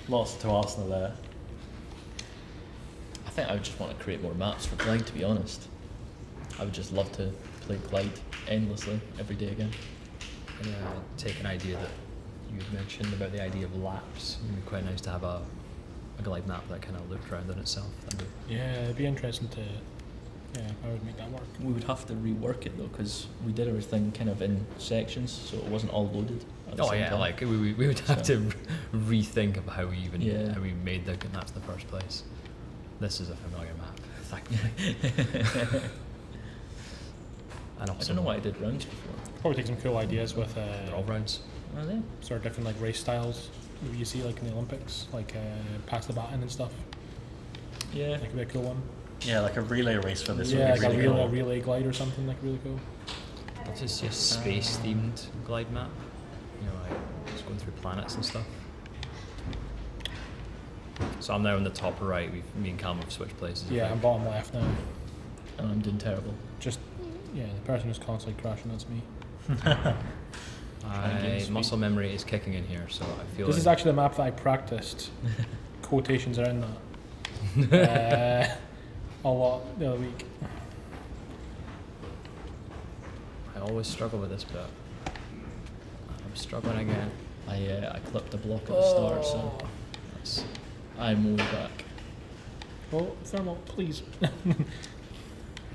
Lots to ask there. I think I would just want to create more maps for Glide, to be honest. I would just love to play Glide endlessly every day again. And take an idea that you had mentioned about the idea of laps. It'd be quite nice to have a glide map that kind of looped around on itself. Yeah, it'd be interesting to. Yeah, I would make that work. We would have to rework it though, because we did everything kind of in sections, so it wasn't all loaded. At the same time. Like we would have to rethink of how we even how we made the maps in the first place. This is a familiar map. Thank you. And also, I don't know why I did rounds before. Probably take some cool ideas with they're all rounds. Are they? sort of different like race styles you see like in the Olympics, like pass the baton and stuff. Yeah. That could be a cool one. Yeah, like a relay race for this. Yeah, would like be a really cool. relay glide or something like really cool. This is just space themed glide map. Like just going through planets and stuff. So I'm now on the top right. Me and Cam have switched places. Yeah, I'm bottom left now. And I'm doing terrible. Just the person who's constantly crashing, that's me. My muscle memory is kicking in here, so I feel This is actually the map that I practiced. Quotations around that. A lot the other week. I always struggle with this bit. I'm struggling again. I clipped the block at the start, so I'm way back. Oh, thermal, please.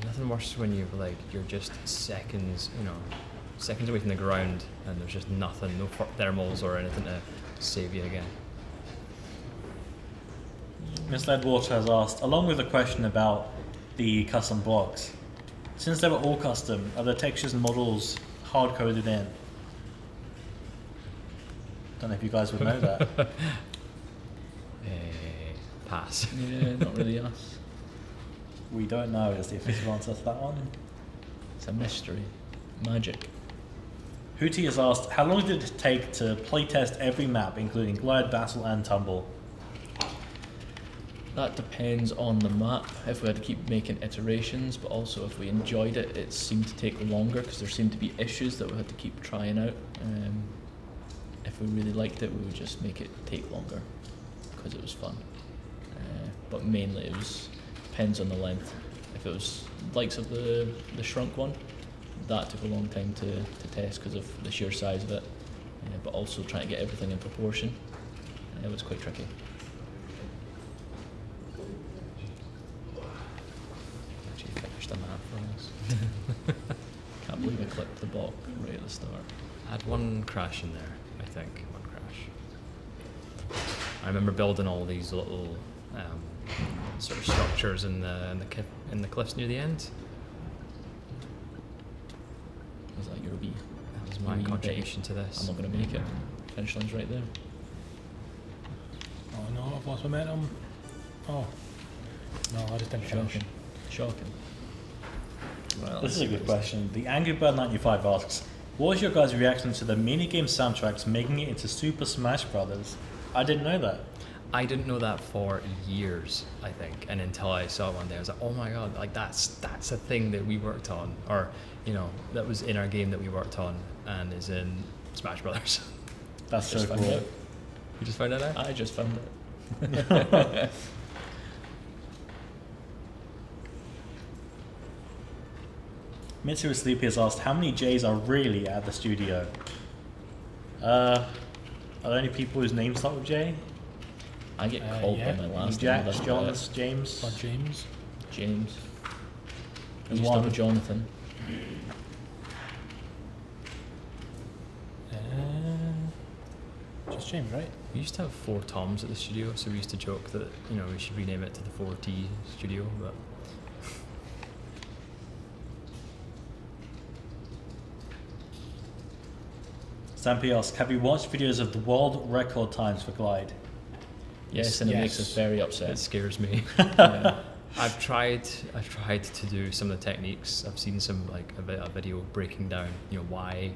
Nothing worse when you're just seconds away from the ground and there's just nothing, no thermals or anything to save you again. Misled Water has asked, along with a question about the custom blocks, since they were all custom, are the textures and models hard coded in? Don't know if you guys would know that. Pass. Yeah, not really us. We don't know is the official answer to that one. It's a mystery. Magic. Hootie has asked, how long did it take to playtest every map, including Glide, Battle, and Tumble? That depends on the map. If we had to keep making iterations, but also if we enjoyed it, it seemed to take longer because there seemed to be issues that we had to keep trying out. If we really liked it, we would just make it take longer because it was fun. But mainly it depends on the length. If it was likes of the shrunk one, that took a long time to test because of the sheer size of it. But also trying to get everything in proportion. It was quite tricky. Actually finished the map for us. Can't believe I clipped the block right at the start. I had one crash in there, I think. One crash. I remember building all these little sort of structures in the cliffs near the end. Was that your wee? That was my contribution to this. I'm not going to make it. Finish line's right there. Oh no, I've lost momentum. Oh. No, I just didn't finish. Shocking. Well, this is a good question. The Angry Bird 95 asks, what was your guys' reaction to the minigame soundtracks making it into Super Smash Brothers? I didn't know that. I didn't know that for years, I think, and until I saw it one day, I was like, oh my god, like that's a thing that we worked on, or that was in our game that we worked on, and is in Smash Brothers. That's so cool. You just found that out? I just found it. Mitsuru Sleepy has asked, how many J's are really at the studio? Are there any people whose names start with J? I get called by my last Jack, name. Jonas, James. Or James. James. There's You one. start with Jonathan. Just James, right? We used to have 4 Toms at the studio, so we used to joke that we should rename it to the 4T studio, but Stampy asks, have you watched videos of the world record times for Glide? Yes, and it makes us very upset. it scares me. Yeah. I've tried to do some of the techniques. I've seen some a video breaking down why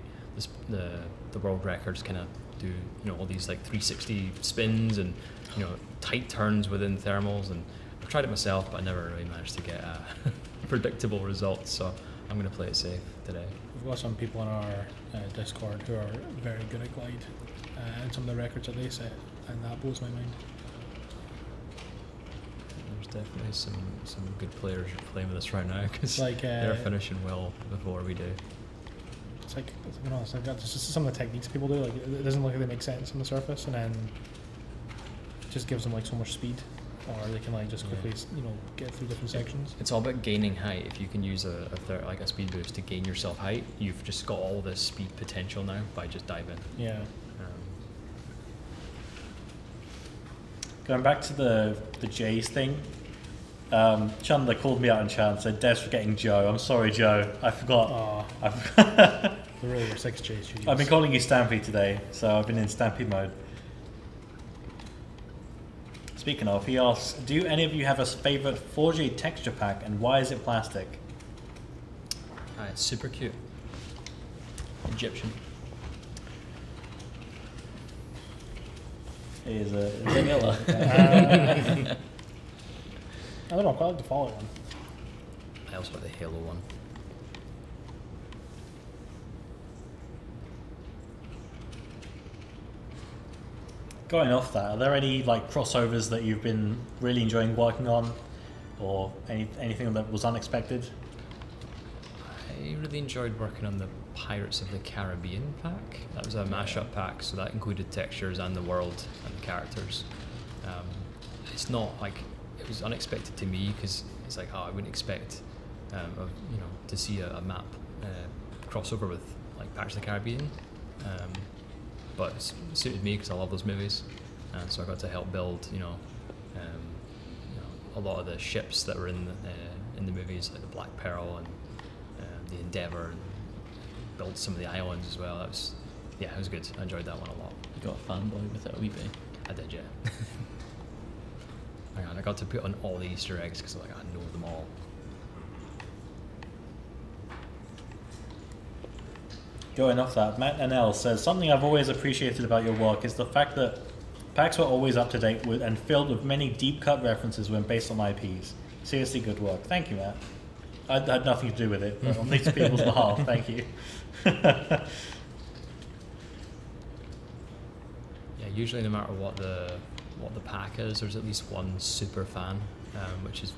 the world records kind of do all these 360 spins and tight turns within thermals, and I've tried it myself, but I never really managed to get predictable results. So I'm going to play it safe today. We've got some people in our Discord who are very good at Glide, and some of the records that they set, and that blows my mind. There's definitely some good players playing with us right now, because they're finishing well before we do. It's like that's just some of the techniques people do. Like it doesn't look like they make sense on the surface, and then it just gives them so much speed, or they can just quickly get through different sections. It's all about gaining height. If you can use a speed boost to gain yourself height, you've just got all this speed potential now by just diving. Yeah. Going back to the J's thing, Chandler called me out in chat and said, Dev's forgetting Joe. I'm sorry, Joe. I forgot. There really were 6 J studios. I've been calling you Stampy today, so I've been in Stampy mode. Speaking of, he asks, do any of you have a favourite 4J texture pack, and why is it plastic? It's super cute. Egyptian. It is a Vanilla. I don't know, I quite like the Fallout one. I also like the Halo one. Going off that, are there any crossovers that you've been really enjoying working on, or anything that was unexpected? I really enjoyed working on the Pirates of the Caribbean pack. That was a mashup pack, so that included textures and the world and the characters. It's not it was unexpected to me, because it's I wouldn't expect to see a map crossover with Pirates of the Caribbean. But it suited me because I love those movies, and so I got to help build, a lot of the ships that were in the movies, like the Black Pearl and the Endeavour, and build some of the islands as well. It was good. I enjoyed that one a lot. You got a fanboy with it a wee bit. I did, yeah. I got to put on all the Easter eggs because I know them all. Going off that, Matt NL says, something I've always appreciated about your work is the fact that packs were always up to date with and filled with many deep cut references when based on IPs. Seriously good work. Thank you, Matt. I had nothing to do with it, but on these people's behalf, thank you. Yeah, usually no matter what the pack is, there's at least one super fan, which is,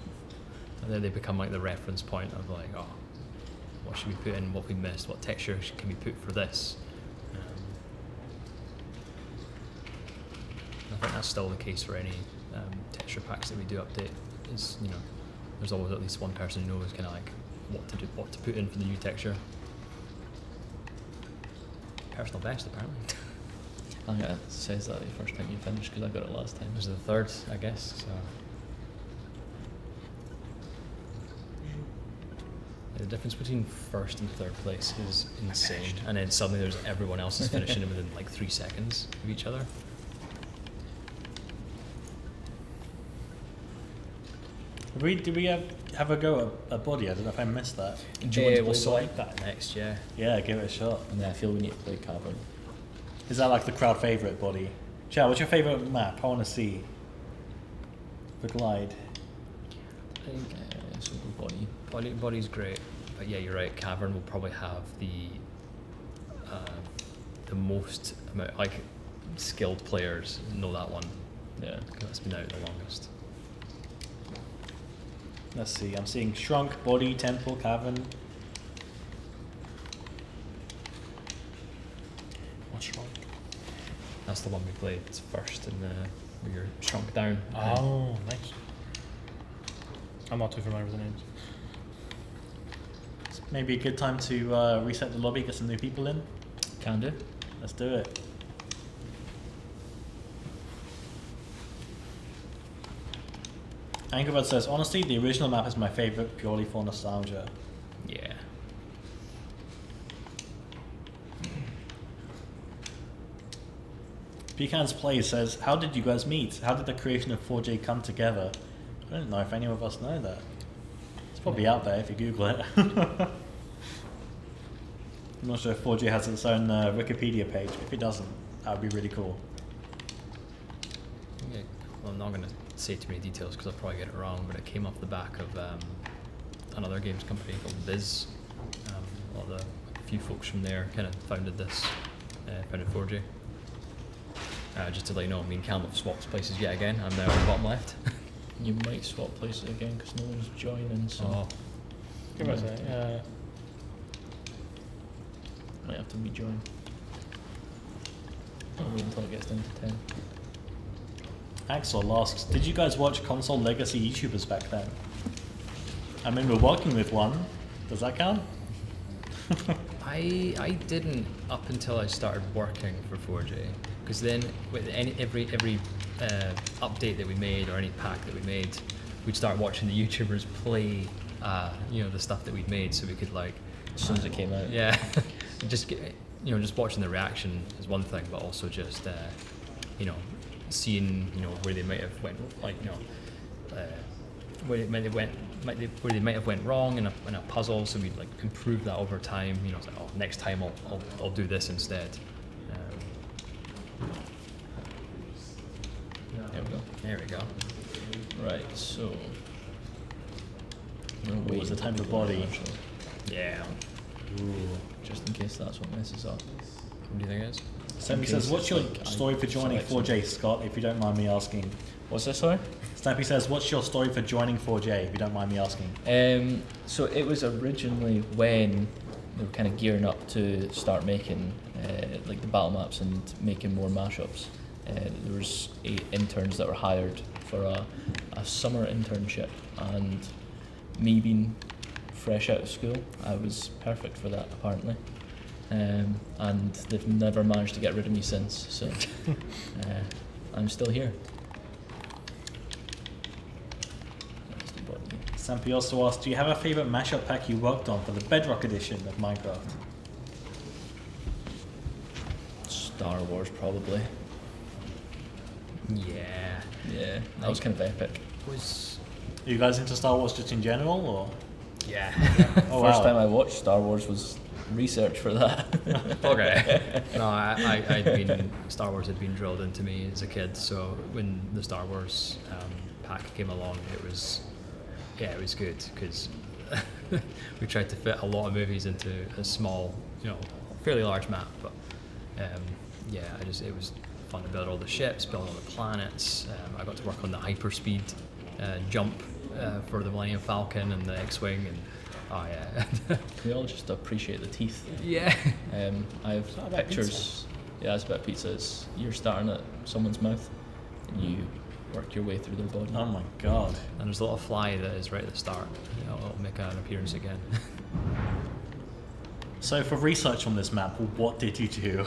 and then they become the reference point of what should we put in, what we missed, what texture can we put for this. I think that's still the case for any texture packs that we do update. Is there's always at least one person who knows what to put in for the new texture. Personal best, apparently. I think it says that the first time you finished because I got it last time. It was the third, I guess. So. The difference between first and third place is insane. And then suddenly there's everyone else is finishing within like 3 seconds of each other. Did we have a go at body? I don't know if I missed that. Do you want to We'll play select Body? that next, yeah. Yeah, give it a shot. And then I feel we need to play Cavern. Is that like the crowd favourite body? Chad, what's your favourite map? I want to see. The glide. I think so we'll go Body. Body's great, but yeah, you're right. Cavern will probably have the most amount, like skilled players know that one. Yeah. That's been out the longest. Let's see. I'm seeing Shrunk, Body, Temple, Cavern. What's Shrunk? That's the one we played first, and where you're shrunk down. Oh, nice. I'm not too familiar with the names. It's maybe a good time to reset the lobby, get some new people in. Can do. Let's do it. Angerbird says, honestly, the original map is my favourite purely for nostalgia. Yeah. Pecans Plays says, how did you guys meet? How did the creation of 4J come together? I don't know if any of us know that. It's probably out there if you Google it. I'm not sure if 4J has its own Wikipedia page. If it doesn't, that would be really cool. Yeah. Well, I'm not going to say too many details because I'll probably get it wrong, but it came off the back of another games company called Viz. A few folks from there kind of founded this, founded 4J. Just to let you know, me and Cam have swapped places yet again. I'm now on the bottom left. You might swap places again because no one's joining, so Give us a, might have to rejoin. I'll wait until it gets down to 10. Axel asks, did you guys watch console legacy YouTubers back then? I mean, we're working with one. Does that count? I didn't up until I started working for 4J, because then with every update that we made or any pack that we made, we'd start watching the YouTubers play, the stuff that we'd made, so we could like As soon as it came out. Yeah, just watching the reaction is one thing, but also just seeing where they might have went where they might have went wrong in a puzzle, so we'd like improve that over time. It's like, oh, next time I'll do this instead. There we go. There we go. Right, so. What was the time for body? Yeah. Ooh. Just in case that's what messes up. What do you think it is? Sammy Okay, says, so what's it's your like story for joining selection. 4J, Scott, if you don't mind me asking? What's this, sorry? Snappy says, what's your story for joining 4J, if you don't mind me asking? So it was originally when they were kind of gearing up to start making like the battle maps and making more mashups. There was 8 interns that were hired for a summer internship, and me being fresh out of school, I was perfect for that apparently. And they've never managed to get rid of me since, so I'm still here. That's the body. Sampi also asked, do you have a favourite mashup pack you worked on for the Bedrock edition of Minecraft? Star Wars probably. Yeah. Yeah, that was kind of epic. Are you guys into Star Wars just in general, or? Yeah. Oh, First wow. time I watched Star Wars was research for that. Okay. No, I'd been Star Wars had been drilled into me as a kid, so when the Star Wars pack came along, it was good because we tried to fit a lot of movies into a small, fairly large map. But it was fun to build all the ships, build all the planets. I got to work on the hyperspeed jump for the Millennium Falcon and the X-wing, and oh yeah. We all just appreciate the teeth. Yeah. I have pictures. Yeah, it's about pizza. You're starting at someone's mouth, and you work your way through their body. Oh my god. And there's a little fly that is right at the start. It'll make an appearance again. So for research on this map, what did you do?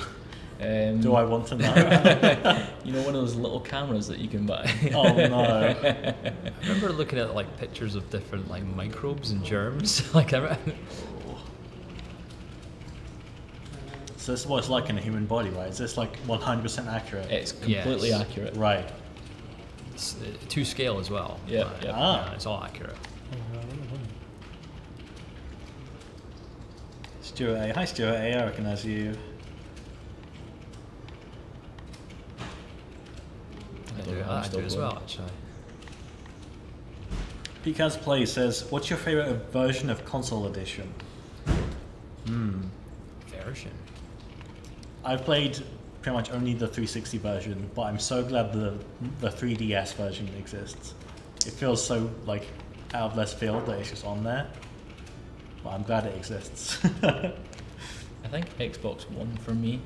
Do I want to know? You know, one of those little cameras that you can buy. Oh no! I remember looking at like pictures of different like microbes and germs. Like So this is what it's like in a human body, right? Is this like 100% accurate? It's completely Yes. accurate. Right. it's to scale as well. Yeah, But, yeah. yeah, it's all accurate. Stuart A. Hi Stuart A. I recognise you. I don't know, I'm do still as going. well, actually. Picaz Play says, "What's your favourite version of console edition?" Version. I've played pretty much only the 360 version, but I'm so glad the 3DS version exists. It feels so like out of left field that it's just on there, but I'm glad it exists. I think Xbox One for me.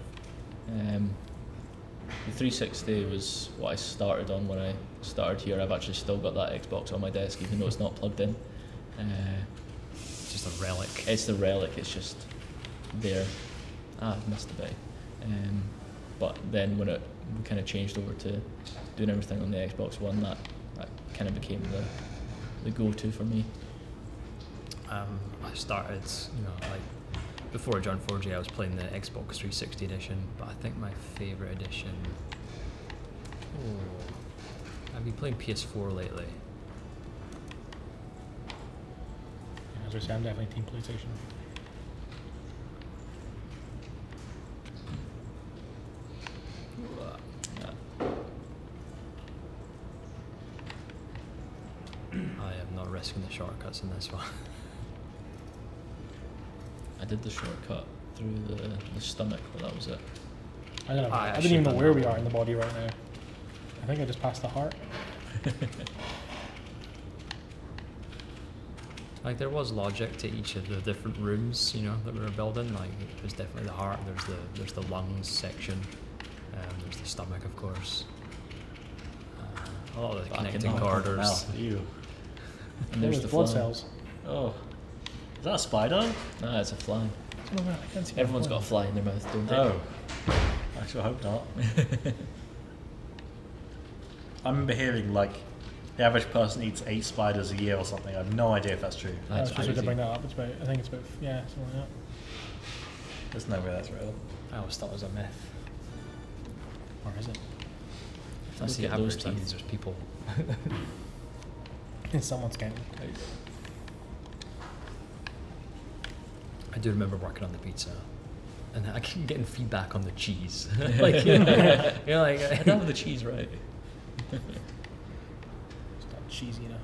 The 360 was what I started on when I started here. I've actually still got that Xbox on my desk, even though it's not plugged in. It's just a relic. It's the relic. It's just there. I've missed a bit. But then when we kind of changed over to doing everything on the Xbox One, that kind of became the go-to for me. I started, like before I joined 4G, I was playing the Xbox 360 edition, but I think my favourite edition. I've been playing PS4 lately. As I say, I'm definitely Team PlayStation. I am not risking the shortcuts in this one. I did the shortcut through the stomach, but that was it. I don't know. I I don't actually even know done where that we are one. in the body right now. I think I just passed the heart. Like there was logic to each of the different rooms, that we were building. Like there's definitely the heart, there's the lungs section, there's the stomach, of course. A lot of the Back in connecting the corridors. Mouth, ew. And there's the blood fly. cells. Oh, is that a spider? No, it's a fly. I don't know, I can't see my Everyone's phone. got a fly in their mouth, don't they? Oh, I sure hope not. I remember hearing like the average person eats 8 spiders a year or something. I have no idea if that's true. I was That's just going to crazy. bring that up. It's about, I think it's about, yeah, something like that. There's no way that's real. I always thought it was a myth. Or is it? That's Look the at those average. That teeth. means there's people. Someone's counting. I do remember working on the pizza, and I keep getting feedback on the cheese. Like, you're like, I don't have the cheese right. It's not cheesy enough.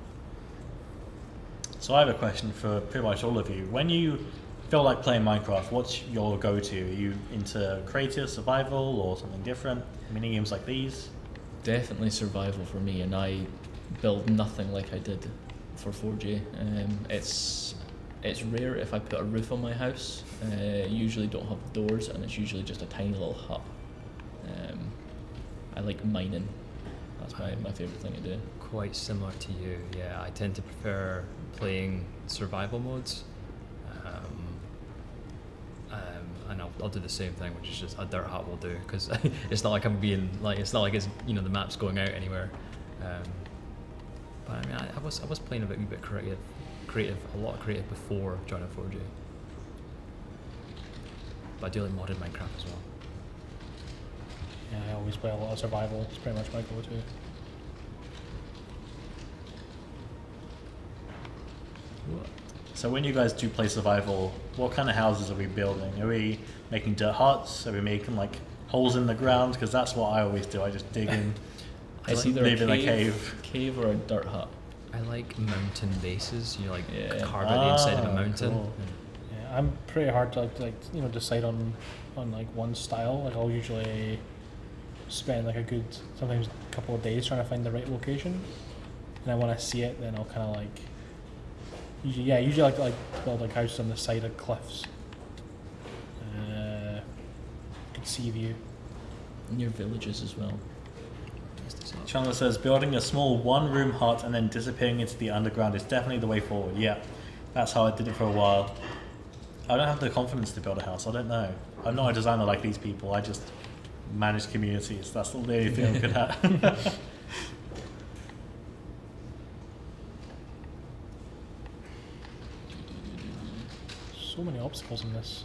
So I have a question for pretty much all of you. When you feel like playing Minecraft, what's your go-to? Are you into creative, survival, or something different? Mini games like these? Definitely survival for me, and I build nothing like I did for 4G. It's rare if I put a roof on my house. Usually don't have doors, and it's usually just a tiny little hut. I like mining. That's my favourite thing to do. quite similar to you. Yeah, I tend to prefer playing survival modes. And I'll do the same thing, which is just a dirt hut will do, because it's not like I'm being like, it's not like it's, the map's going out anywhere. But I mean, I was playing a wee bit creative, a lot of creative before joining 4G. But I do like modded Minecraft as well. Yeah, I always play a lot of survival. It's pretty much my go-to. So when you guys do play survival, what kind of houses are we building? Are we making dirt huts? Are we making like holes in the ground? Because that's what I always do. I just dig in. It's like, either live a in a cave. cave or a dirt hut. I like mountain bases, Yeah. carve out the inside of a Ah, mountain. cool. Yeah, I'm pretty hard to decide on like one style. Like I'll usually spend like a good sometimes a couple of days trying to find the right location, and then when I see it, then I'll kind of like usually like build like houses on the side of cliffs. Good sea view. Near villages as well. Chandler says building a small one-room hut and then disappearing into the underground is definitely the way forward. Yeah, that's how I did it for a while. I don't have the confidence to build a house. I don't know. I'm not a designer like these people. I just manage communities. That's the only thing we could have. So many obstacles in this.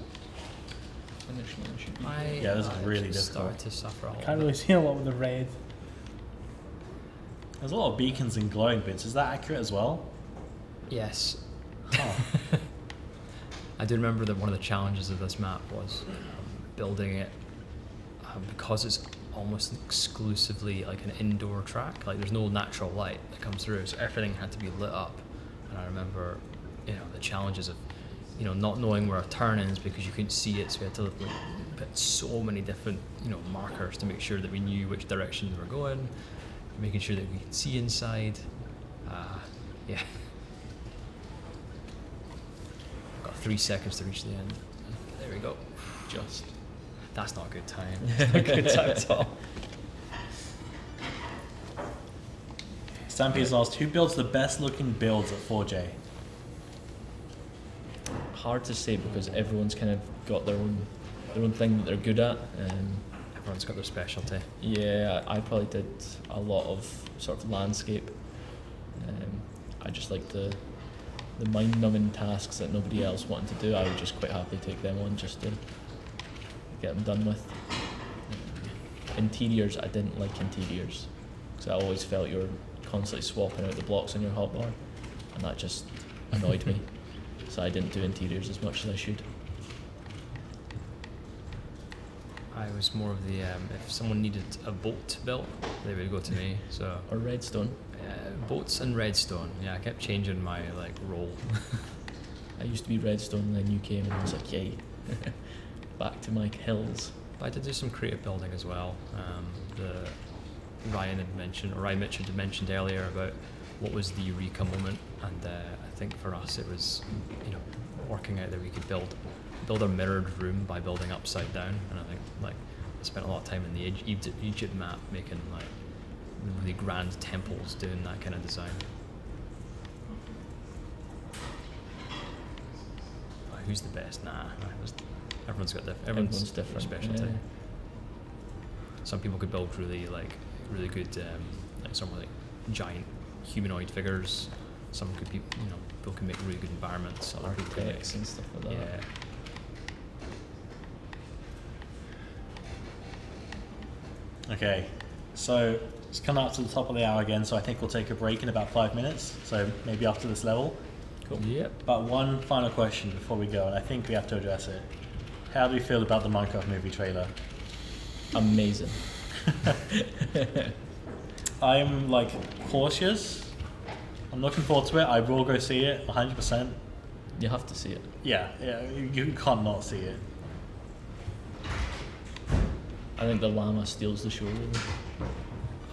Yeah, this is really started difficult. to suffer a lot. Can't really see a lot with the red. There's a lot of beacons and glowing bits. Is that accurate as well? Yes. Oh. I do remember that one of the challenges of this map was building it because it's almost exclusively like an indoor track. Like there's no natural light that comes through, so everything had to be lit up. And I remember, the challenges of, not knowing where a turn is because you couldn't see it. So we had to like, put so many different, markers to make sure that we knew which direction we were going, making sure that we could see inside. Yeah. 3 seconds to reach the end. There we go. Just. That's not a good time. That's not a good time at all. Stampede's asked, who builds the best looking builds at 4J? Hard to say because everyone's kind of got their own thing that they're good at. Everyone's got their specialty. Yeah, I probably did a lot of sort of landscape. I just like the mind-numbing tasks that nobody else wanted to do. I would just quite happily take them on just to get them done with. Interiors, I didn't like interiors because I always felt you were constantly swapping out the blocks on your hotbar, and that just annoyed me. So I didn't do interiors as much as I should. I was more of the if someone needed a boat built, they would go to me. So Or redstone. boats and redstone. Yeah, I kept changing my role. I used to be redstone, and then you came and I was like, yay, back to my hills. I did do some creative building as well. Ryan Mitchell had mentioned earlier about what was the eureka moment, and I think for us it was, working out that we could build a mirrored room by building upside down, and I think I spent a lot of time in the Egypt map making really grand temples doing that kind of design. Who's the best? Nah, everyone's got everyone's different. specialty. Yeah. Some people could build really good, some giant humanoid figures. Some could be, people can make really good environments. Other people can make Architects and stuff like that. yeah. Okay, so it's come up to the top of the hour again, so I think we'll take a break in about 5 minutes, so maybe after this level. Cool. Yep. But one final question before we go, and I think we have to address it. How do we feel about the Minecraft movie trailer? Amazing. I'm cautious. I'm looking forward to it. I will go see it 100%. You have to see it. Yeah, you can't not see it. I think the llama steals the show, really.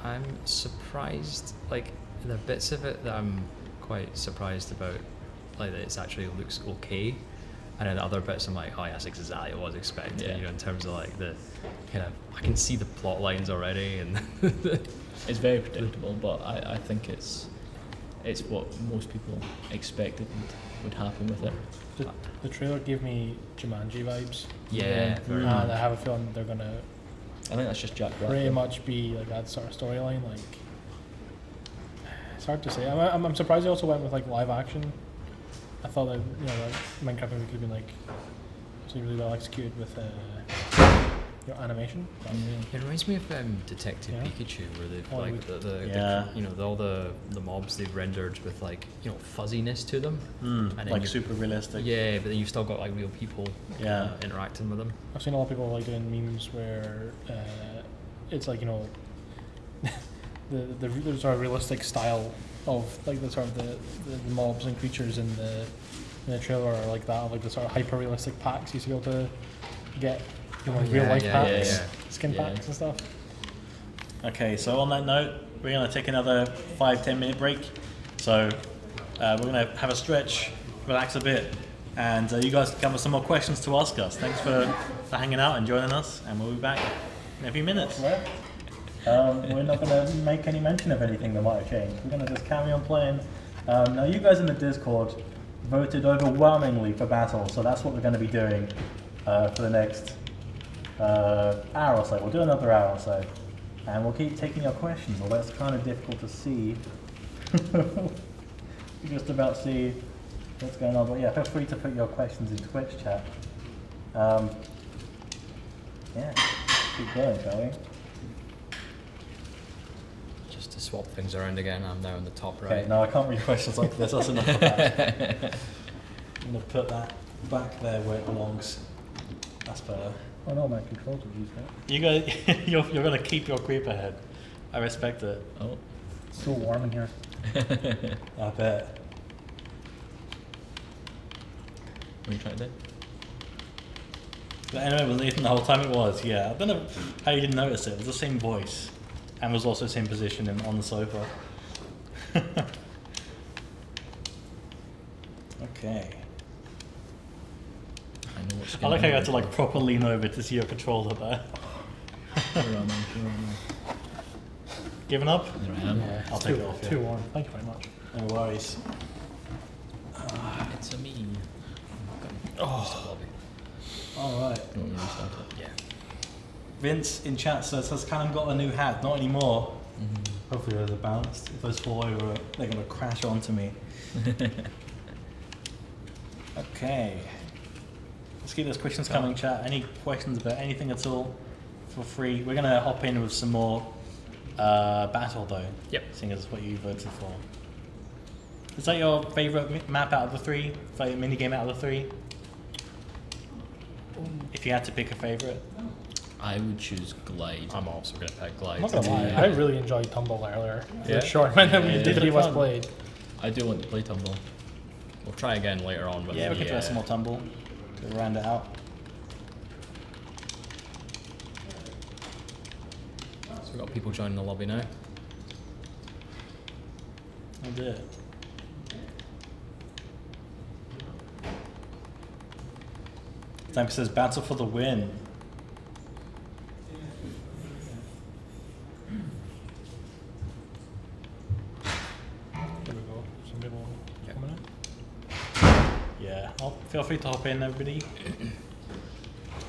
I'm surprised, the bits of it that I'm quite surprised about, that it actually looks okay, and then the other bits I'm like, oh yeah, that's exactly what I was expecting. Yeah. In terms of the kind of, I can see the plot lines already, and It's very predictable, but I think it's what most people expected would happen with it. The trailer gave me Jumanji vibes, yeah, very and I much. have a feeling they're gonna I think that's just Jack Black. pretty much be that sort of storyline. It's hard to say. I'm surprised they also went with live action. I thought that that Minecraft movie could have been actually really well executed with animation. But, It reminds me of Detective Yeah. Pikachu, where they've Oh, all the mobs they've rendered with fuzziness to them, and then Super realistic. yeah, but then you've still got real people Yeah. interacting with them. I've seen a lot of people doing memes where it's the sort of realistic style of the sort of the mobs and creatures in the trailer are like that of the sort of hyper realistic packs you used to be able to get real life packs, skin packs and stuff. Okay, so on that note, we're going to take another 5-10 minute break. So we're going to have a stretch, relax a bit, and you guys can come with some more questions to ask us. Thanks for hanging out and joining us, and we'll be back in a few minutes. We're not going to make any mention of anything that might have changed. We're going to just carry on playing. Now, you guys in the Discord voted overwhelmingly for battle, so that's what we're going to be doing for the next hour or so. We'll do another hour or so. And we'll keep taking your questions, although it's kind of difficult to see. You just about see what's going on. But yeah, feel free to put your questions in Twitch chat. Yeah, keep going, shall we? Just to swap things around again, I'm now on the top right. Okay, no, I can't read questions like this. That's enough of that. I'm going to put that back there where it belongs. That's better. Oh no, my controls would use that. You're going to keep your creep ahead. I respect it. Oh. It's so warm in here. I bet. What are you trying to do? But anyway, was Nathan the whole time? It was, yeah. I don't know how you didn't notice it. It was the same voice. And was also the same position on the sofa. Okay. I know what's I like how you had to like proper lean over to see your controller there. Where am I? Giving up? There I am. Yeah, I'll it's take too, it off, yeah. Too warm. Thank you very much. No worries. It's a me. Oh, Alright. You want me to restart it? yeah. Vince in chat says Callum got a new hat. Not anymore. Mm-hmm. Hopefully those are bounced. If those fall over, they're going to crash onto me. Okay. Let's keep those questions coming, chat. Any questions about anything at all? Feel free. We're going to hop in with some more battle, though. Yep. Seeing as what you voted for. Is that your favourite map out of the three? Favourite minigame out of the three? If you had to pick a favourite? I would choose Glide. I'm also going to pick Glide. I'm not gonna lie, Yeah. I really enjoyed Tumble earlier. Yeah? For sure, when Yeah. the three of us Fun. played. I do want to play Tumble. We'll try again later on. But Yeah, we could try some more Tumble to round it out. So we've got people joining the lobby now. Oh dear. Temper says battle for the win. There we go. Some people Yeah. coming in. Yeah, feel free to hop in, everybody.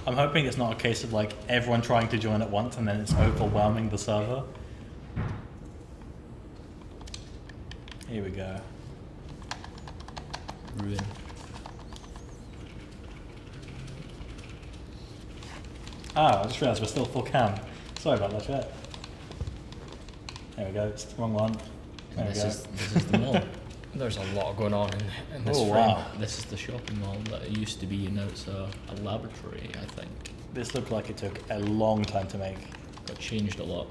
I'm hoping it's not a case of like everyone trying to join at once and then it's overwhelming the server. Here we go. Ruin. Ah, I just realised we're still full cam. Sorry about that, chat. There we go, it's the wrong one. There we This go. is the mall. There's a lot going on in this Oh, frame. wow. This is the shopping mall that it used to be, and now it's a laboratory, I think. This looked like it took a long time to make. Got changed a lot.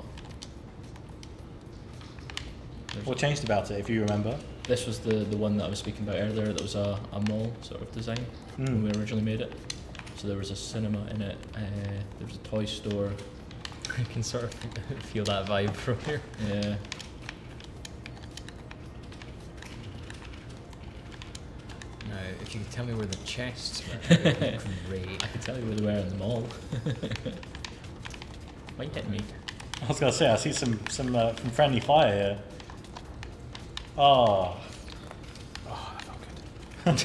What changed about it, if you remember? This was the one that I was speaking about earlier. That was a mall sort of design when we originally made it. So there was a cinema in it. There was a toy store. I can sort of feel that vibe from here. Yeah. Now, if you could tell me where the chests were, that would be great. I can tell you where they were in the mall. Might hit me. I was gonna say, I see some from Friendly Fire here. Oh. Oh, that felt good.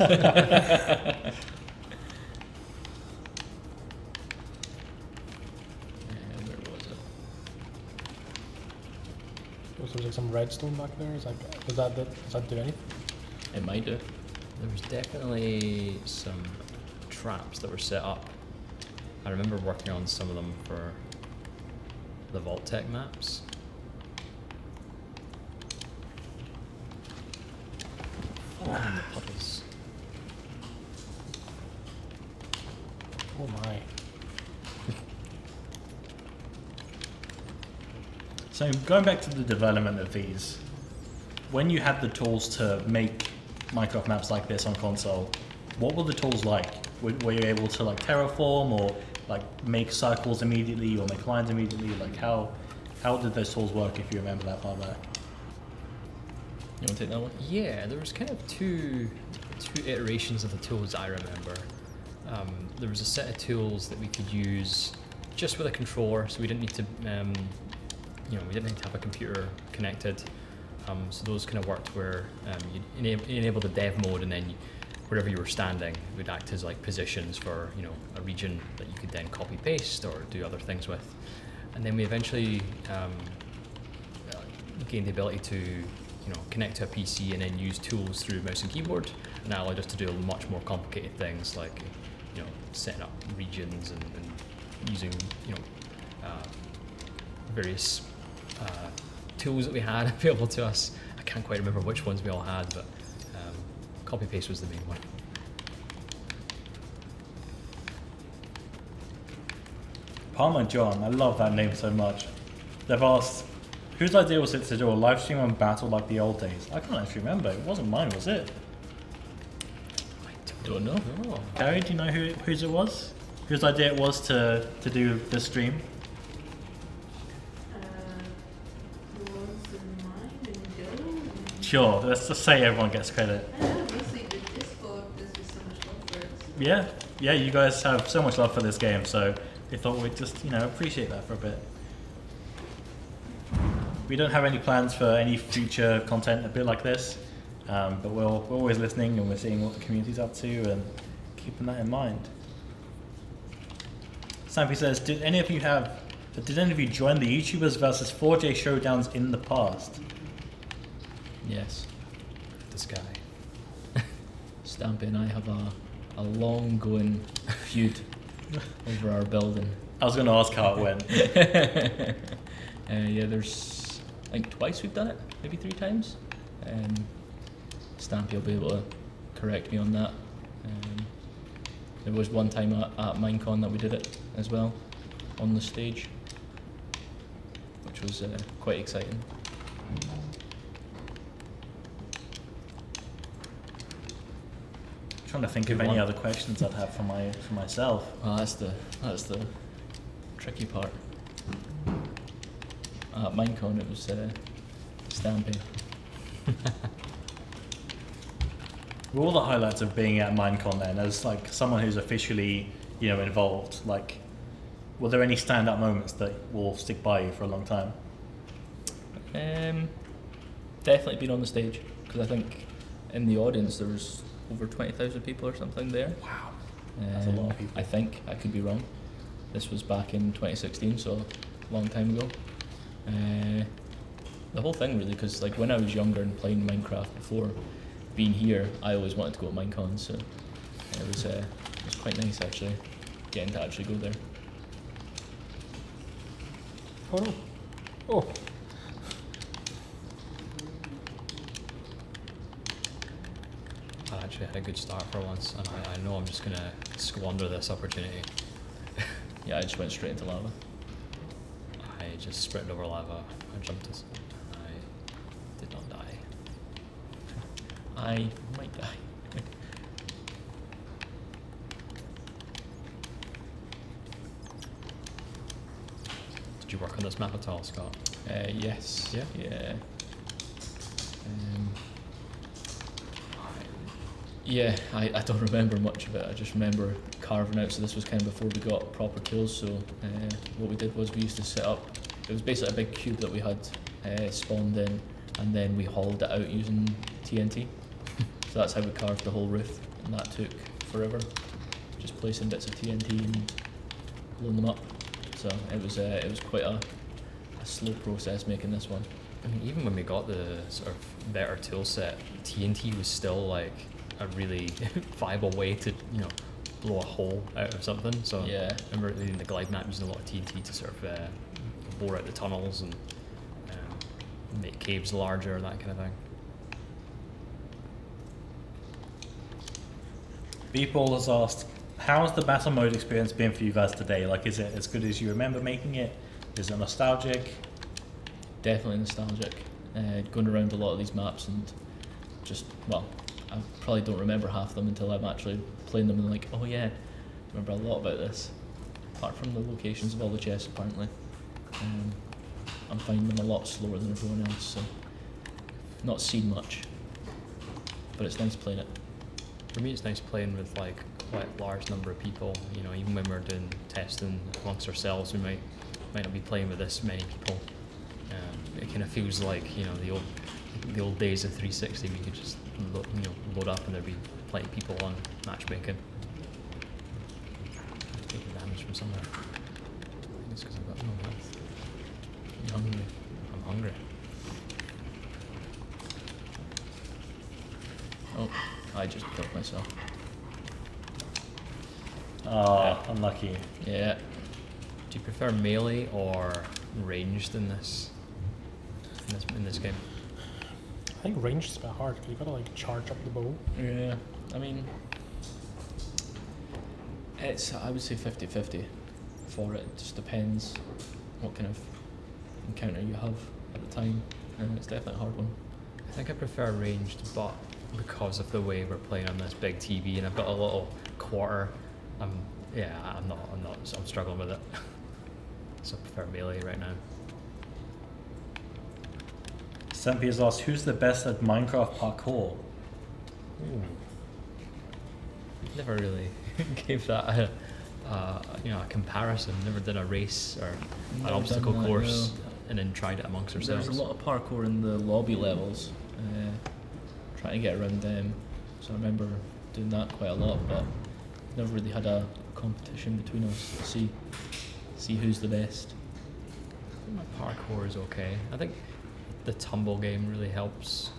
Where was it? There was like some redstone back there. Does that do anything? It might do. There was definitely some traps that were set up. I remember working on some of them for the Vault Tech maps. Oh, and the puddles. Oh my. So going back to the development of these, when you had the tools to make Minecraft maps like this on console, what were the tools like? Were you able to like terraform or like make circles immediately or make lines immediately? Like how did those tools work, if you remember that far back? You want to take that one? Yeah, there was kind of two iterations of the tools I remember. There was a set of tools that we could use just with a controller, so we didn't need to, we didn't need to have a computer connected. So those kind of worked where you enable the dev mode, and then wherever you were standing would act as like positions for a region that you could then copy paste or do other things with. And then we eventually gained the ability to connect to a PC and then use tools through mouse and keyboard, and that allowed us to do much more complicated things like setting up regions and using various tools that we had available to us. I can't quite remember which ones we all had, but copy paste was the main one. Palmer John, I love that name so much. They've asked, whose idea was it to do a live stream on Battle like the old days? I can't actually remember. It wasn't mine, was it? I don't know. Gary, do you know whose it was? Whose idea it was to do this stream? Sure, let's just say everyone gets credit. Mostly the Discord, there's just so much love for it. Yeah, you guys have so much love for this game, so we thought we'd just, appreciate that for a bit. We don't have any plans for any future content a bit like this, but we're always listening and we're seeing what the community's up to and keeping that in mind. Sampy says, did any of you join the YouTubers versus 4J showdowns in the past? Yes. This guy. Stampy and I have a long-going feud over our building. I was going to ask how it went. Yeah, there's, I think twice we've done it, maybe 3 times. Stampy will be able to correct me on that. There was one time at Minecon that we did it as well, on the stage, which was quite exciting. Trying to think of any other questions I'd have for myself. Well, that's the tricky part. At Minecon, it was Stampy. What were the highlights of being at Minecon then, as like someone who's officially involved? Like, were there any stand-up moments that will stick by you for a long time? Definitely been on the stage, because I think in the audience there was over 20,000 people or something there. Wow, that's a lot of people. I think, I could be wrong. This was back in 2016, so a long time ago. The whole thing really, because like when I was younger and playing Minecraft before being here, I always wanted to go to Minecon, so it was quite nice actually, getting to actually go there. Oh no. Oh. I actually had a good start for once, and I know I'm just gonna squander this opportunity. Yeah, I just went straight into lava. I just sprinted over lava, I jumped it, and I did not die. I might die. Did you work on this map at all, Scott? Yes. Yeah? Yeah. Yeah, I don't remember much of it. I just remember carving out. So this was kind of before we got proper tools. So what we did was we used to set up. It was basically a big cube that we had spawned in, and then we hauled it out using TNT. So that's how we carved the whole roof, and that took forever. Just placing bits of TNT and blowing them up. So it was quite a slow process making this one. I mean, even when we got the sort of better tool set, TNT was still like a really viable way to, blow a hole out of something. So Yeah. I remember in the glide map using a lot of TNT to sort of bore out the tunnels and make caves larger, that kind of thing. Beeple has asked, how has the battle mode experience been for you guys today? Like, is it as good as you remember making it? Is it nostalgic? Definitely nostalgic. Going around a lot of these maps and just, well, I probably don't remember half of them until I'm actually playing them and like, oh yeah, I remember a lot about this. Apart from the locations of all the chests, apparently. I'm finding them a lot slower than everyone else, so not seen much. But it's nice playing it. For me, it's nice playing with like quite a large number of people. Even when we're doing testing amongst ourselves, we might not be playing with this many people. It kind of feels like the old days of 360. We could just load up and there'd be plenty of people on matchmaking. Taking damage from somewhere. I think it's because I've got no health. I'm hungry. Oh, I just killed myself. Oh, unlucky. Yeah. Do you prefer melee or ranged in this game? I think ranged is a bit hard because you gotta like charge up the bow. Yeah. I mean, I would say 50-50 for it. It just depends what kind of encounter you have at the time. And it's definitely a hard one. I think I prefer ranged, but because of the way we're playing on this big TV and I've got a little quarter, I'm struggling with it. So I prefer melee right now. Stampy has asked, who's the best at Minecraft parkour? Never really gave that a comparison. Never did a race or an obstacle course and then tried it amongst ourselves. There's a lot of parkour in the lobby levels, trying to get around them. So I remember doing that quite a lot, but never really had a competition between us to see who's the best. I think my parkour is okay. I think the Tumble game really helps.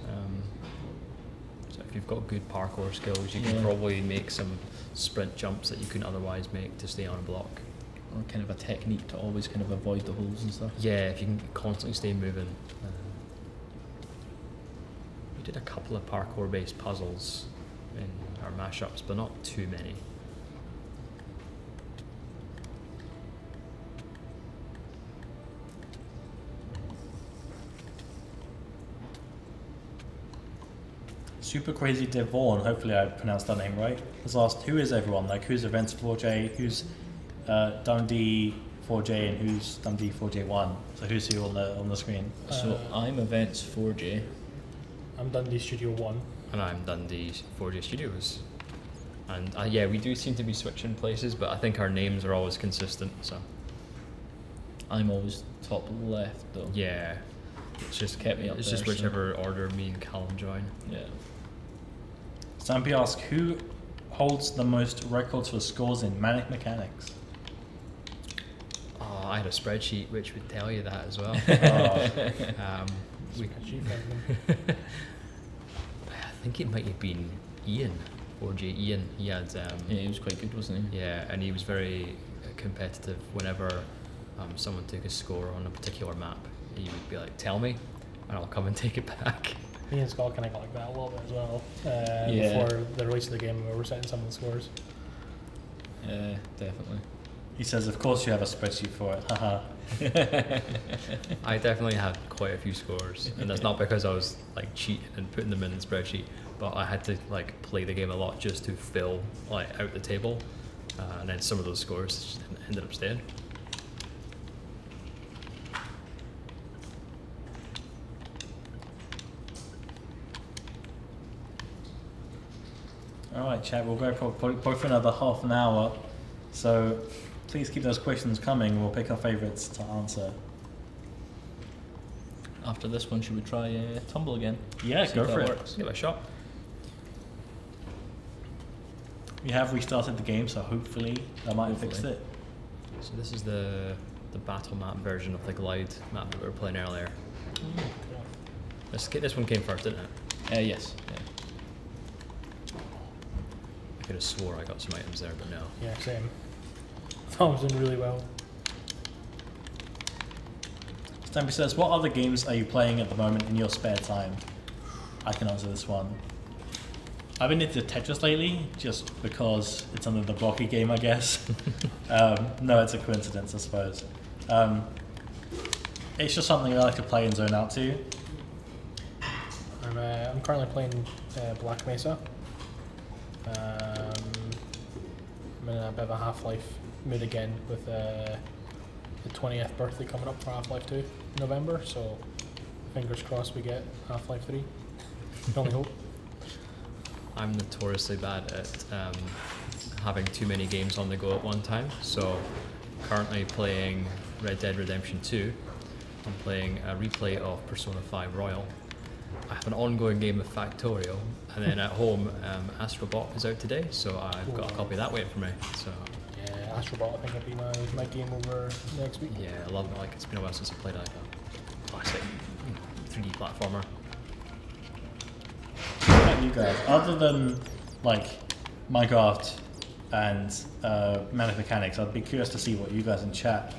So if you've got good parkour skills, you can probably make some sprint jumps that you couldn't otherwise make to stay on a block. Or kind of a technique to always kind of avoid the holes and stuff. Yeah, if you can constantly stay moving. We did a couple of parkour-based puzzles in our mashups, but not too many. Super Crazy Devon, hopefully I pronounced that name right, has asked, who is everyone? Like, who's Events 4J, who's Dundee 4J, and who's Dundee 4J1? So who's who on the screen? So I'm Events 4J. I'm Dundee Studio 1. And I'm Dundee 4J Studios. And yeah, we do seem to be switching places, but I think our names are always consistent, so. I'm always top left though. Yeah. It's just kept me up It's there, just so- whichever order me and Callum join. Yeah. Stampy asks, who holds the most records for scores in Manic Mechanics? I had a spreadsheet which would tell you that as well. We, I think it might have been Ian, 4J Ian. He had Yeah, he was quite good, wasn't he? yeah, and he was very competitive. Whenever someone took a score on a particular map, he would be like, "Tell me, and I'll come and take it back." Me and Scott kind of got like that a little bit as well. Yeah. Before the release of the game, we were setting some of the scores. Yeah, definitely. He says, of course you have a spreadsheet for it, haha. I definitely had quite a few scores, and that's not because I was like cheating and putting them in the spreadsheet, but I had to like play the game a lot just to fill like out the table, and then some of those scores just ended up staying. Alright, chat, we'll go probably for another half an hour, so please keep those questions coming. We'll pick our favourites to answer. After this one, should we try Tumble again? Yeah, See go if that for it. works. Give it a shot. We have restarted the game, so hopefully that might have fixed Hopefully. it. So this is the battle map version of the glide map that we were playing earlier. This one came first, didn't it? Yes. Yeah. I could have swore I got some items there, but no. Yeah, same. I thought I was doing really well. Stampy says, what other games are you playing at the moment in your spare time? I can answer this one. I've been into Tetris lately, just because it's under the blocky game, I guess. No, it's a coincidence, I suppose. It's just something I like to play and zone out to. I'm currently playing Black Mesa. I'm in a bit of a Half-Life mood again with the 20th birthday coming up for Half-Life 2 in November, so fingers crossed we get Half-Life 3. Can only hope. I'm notoriously bad at having too many games on the go at one time, so currently playing Red Dead Redemption 2. I'm playing a replay of Persona 5 Royal, I have an ongoing game of Factorial, and then at home, Astrobot is out today, so I've got a copy of that waiting for me. So Yeah, Astrobot, I think will be my game over next week. yeah, I love it. Like, it's been a while since I played like a classic 3D platformer. What about you guys? Other than like Minecraft and Manic Mechanics, I'd be curious to see what you guys in chat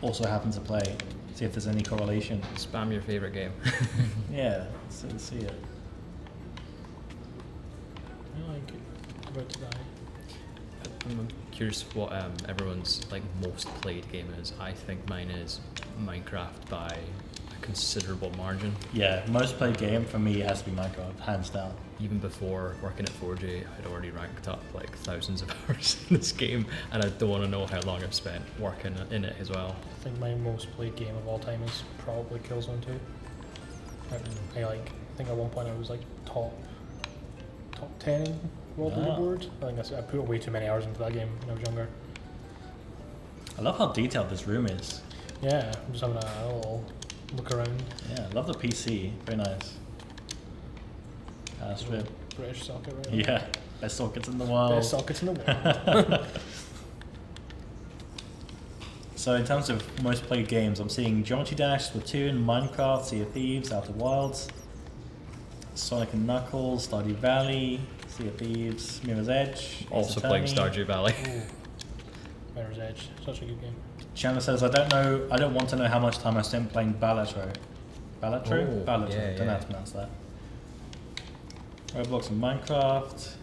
also happen to play. See if there's any correlation. Spam your favorite game. Yeah, let's see it. I like it. About to die. I'm curious what everyone's like most played game is. I think mine is Minecraft by a considerable margin. Yeah, most played game for me has to be Minecraft, hands down. Even before working at 4J, I'd already ranked up like thousands of hours in this game, and I don't want to know how long I've spent working in it as well. I think my most played game of all time is probably Killzone 2. I think at one point I was like top 10 in world leaderboard. I think I put way too many hours into that game when I was younger. I love how detailed this room is. Yeah, I'm just having a little look around. Yeah, I love the PC. Very nice. Strip. British socket right now. Yeah, best sockets in the world. Best sockets in the world. So in terms of most played games, I'm seeing Geometry Dash, Splatoon, Minecraft, Sea of Thieves, Outer Wilds, Sonic and Knuckles, Stardew Valley, Sea of Thieves, Mirror's Edge. Also Ace playing Attorney. Stardew Valley. Mirror's Edge, such a good game. Chandler says, I don't want to know how much time I spent playing Balatro. Balatro? Oh, Balatro, yeah, don't know how yeah. to pronounce that. Roblox and Minecraft.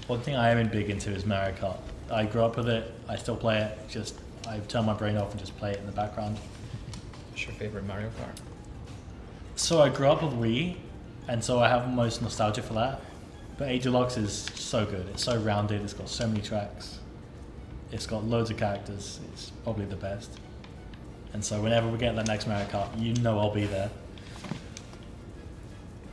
One thing I am big into is Mario Kart. I grew up with it, I still play it, just I turn my brain off and just play it in the background. What's your favourite Mario Kart? So I grew up with Wii, and so I have most nostalgia for that. But Age of Lux is so good. It's so rounded. It's got so many tracks. It's got loads of characters. It's probably the best. And so whenever we get that next Mario Kart, you know I'll be there.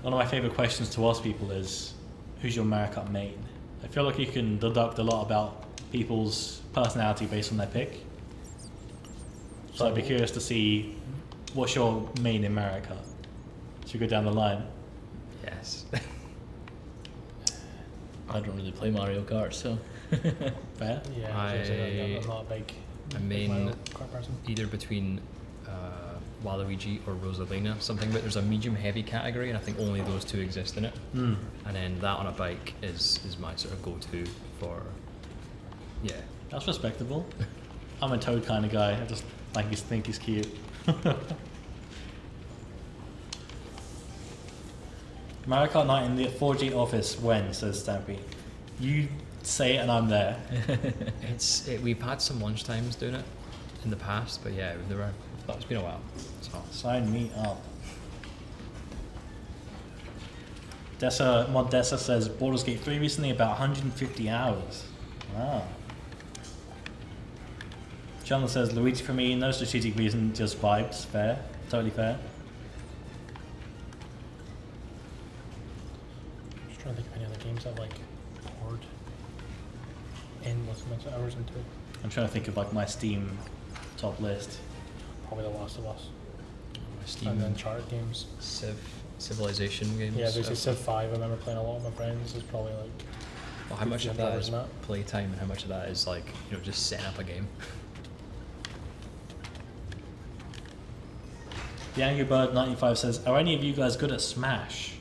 One of my favorite questions to ask people is, who's your Mario Kart main? I feel like you can deduct a lot about people's personality based on their pick. So I'd be curious to see what's your main in Mario Kart. Should we go down the line? Yes. I don't really play Mario Kart, so. Fair? Yeah, I'm not a big main Mario Kart person. either between Waluigi or Rosalina, something, but there's a medium heavy category, and I think only those two exist in it. Mm. And then that on a bike is my sort of go-to for, yeah. That's respectable. I'm a Toad kind of guy. I just think he's cute. Mario Kart night in the 4G office when, says Stampy. You say it and I'm there. We've had some lunch times doing it in the past, but yeah, it's been a while. So. Sign me up. Mod Dessa says Baldur's Gate 3 recently, about 150 hours. Wow. Chandler says Luigi for me, no strategic reason, just vibes. Fair. Totally fair. Just trying to think of any other games I've poured endless amounts of hours into. I'm trying to think of my Steam top list. Probably The Last of Us. Steam And then Uncharted games. Civilization games. Yeah, basically Civ 5. I remember playing a lot with my friends. It's probably Well, how much of that is 50 hours in playtime, and how much of that is just setting up a game? The Angry Bird 95 says, are any of you guys good at Smash?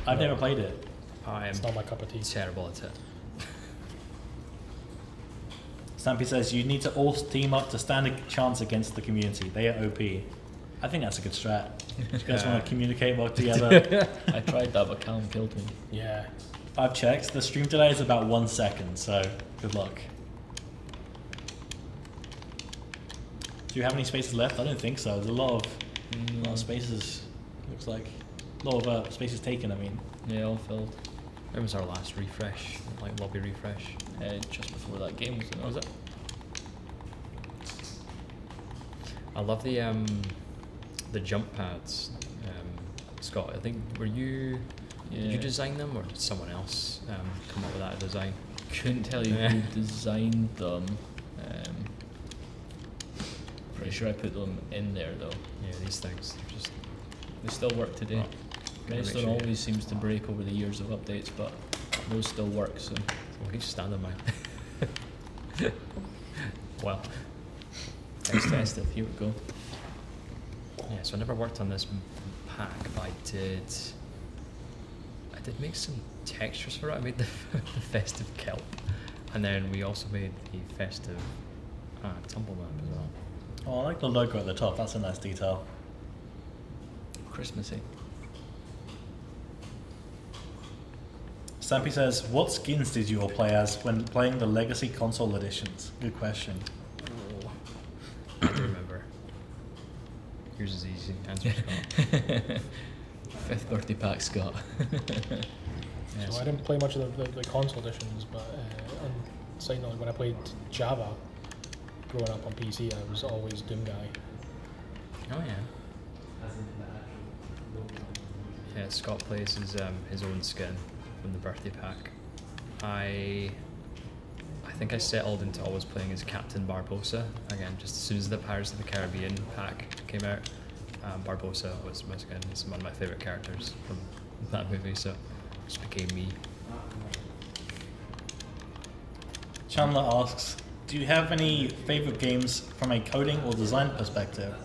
I've No. never played it. I am It's not my cup of tea. terrible at it. Stampy says, you need to all team up to stand a chance against the community. They are OP. I think that's a good strat. You guys want to communicate well together? I tried that, but Callum killed me. Yeah. I've checked. The stream delay is about 1 second, so good luck. Do you have any spaces left? I don't think so. There's a lot of spaces, looks like. A lot of spaces taken, I mean. Yeah, all filled. When was our last refresh? Lobby refresh? Just before that game, wasn't it? Was it? I love the jump pads. Scott, I think did you Yeah. design them, or did someone else come up with that design? Couldn't tell you Yeah. who designed them. Pretty sure I put them in there though. Yeah, these things. They still work today. Make Redstone sure you- always seems to break over the years of updates, but those still work. So Well, you just stand on mine. Well, test it. Here we go. yeah. So I never worked on this pack, but I did make some textures for it. I made the festive kelp, and then we also made the festive tumble map as well. Oh, I like the logo at the top. That's a nice detail. Christmassy. Stampy says, what skins did you all play as when playing the Legacy console editions? Good question. Oh, I don't remember. Yours is easy. Answer, Scott. 5th birthday pack, Scott. Yeah, So I didn't play much of the console editions, but on side note, when I played Java growing up on PC, I was always Doom guy. Oh yeah. Yeah, Scott plays his own skin from the birthday pack. I think I settled into always playing as Captain Barbossa. Again, just as soon as the Pirates of the Caribbean pack came out, Barbossa was again he's one of my favourite characters from that movie, so it just became me. Chandler asks, do you have any favourite games from a coding or design perspective?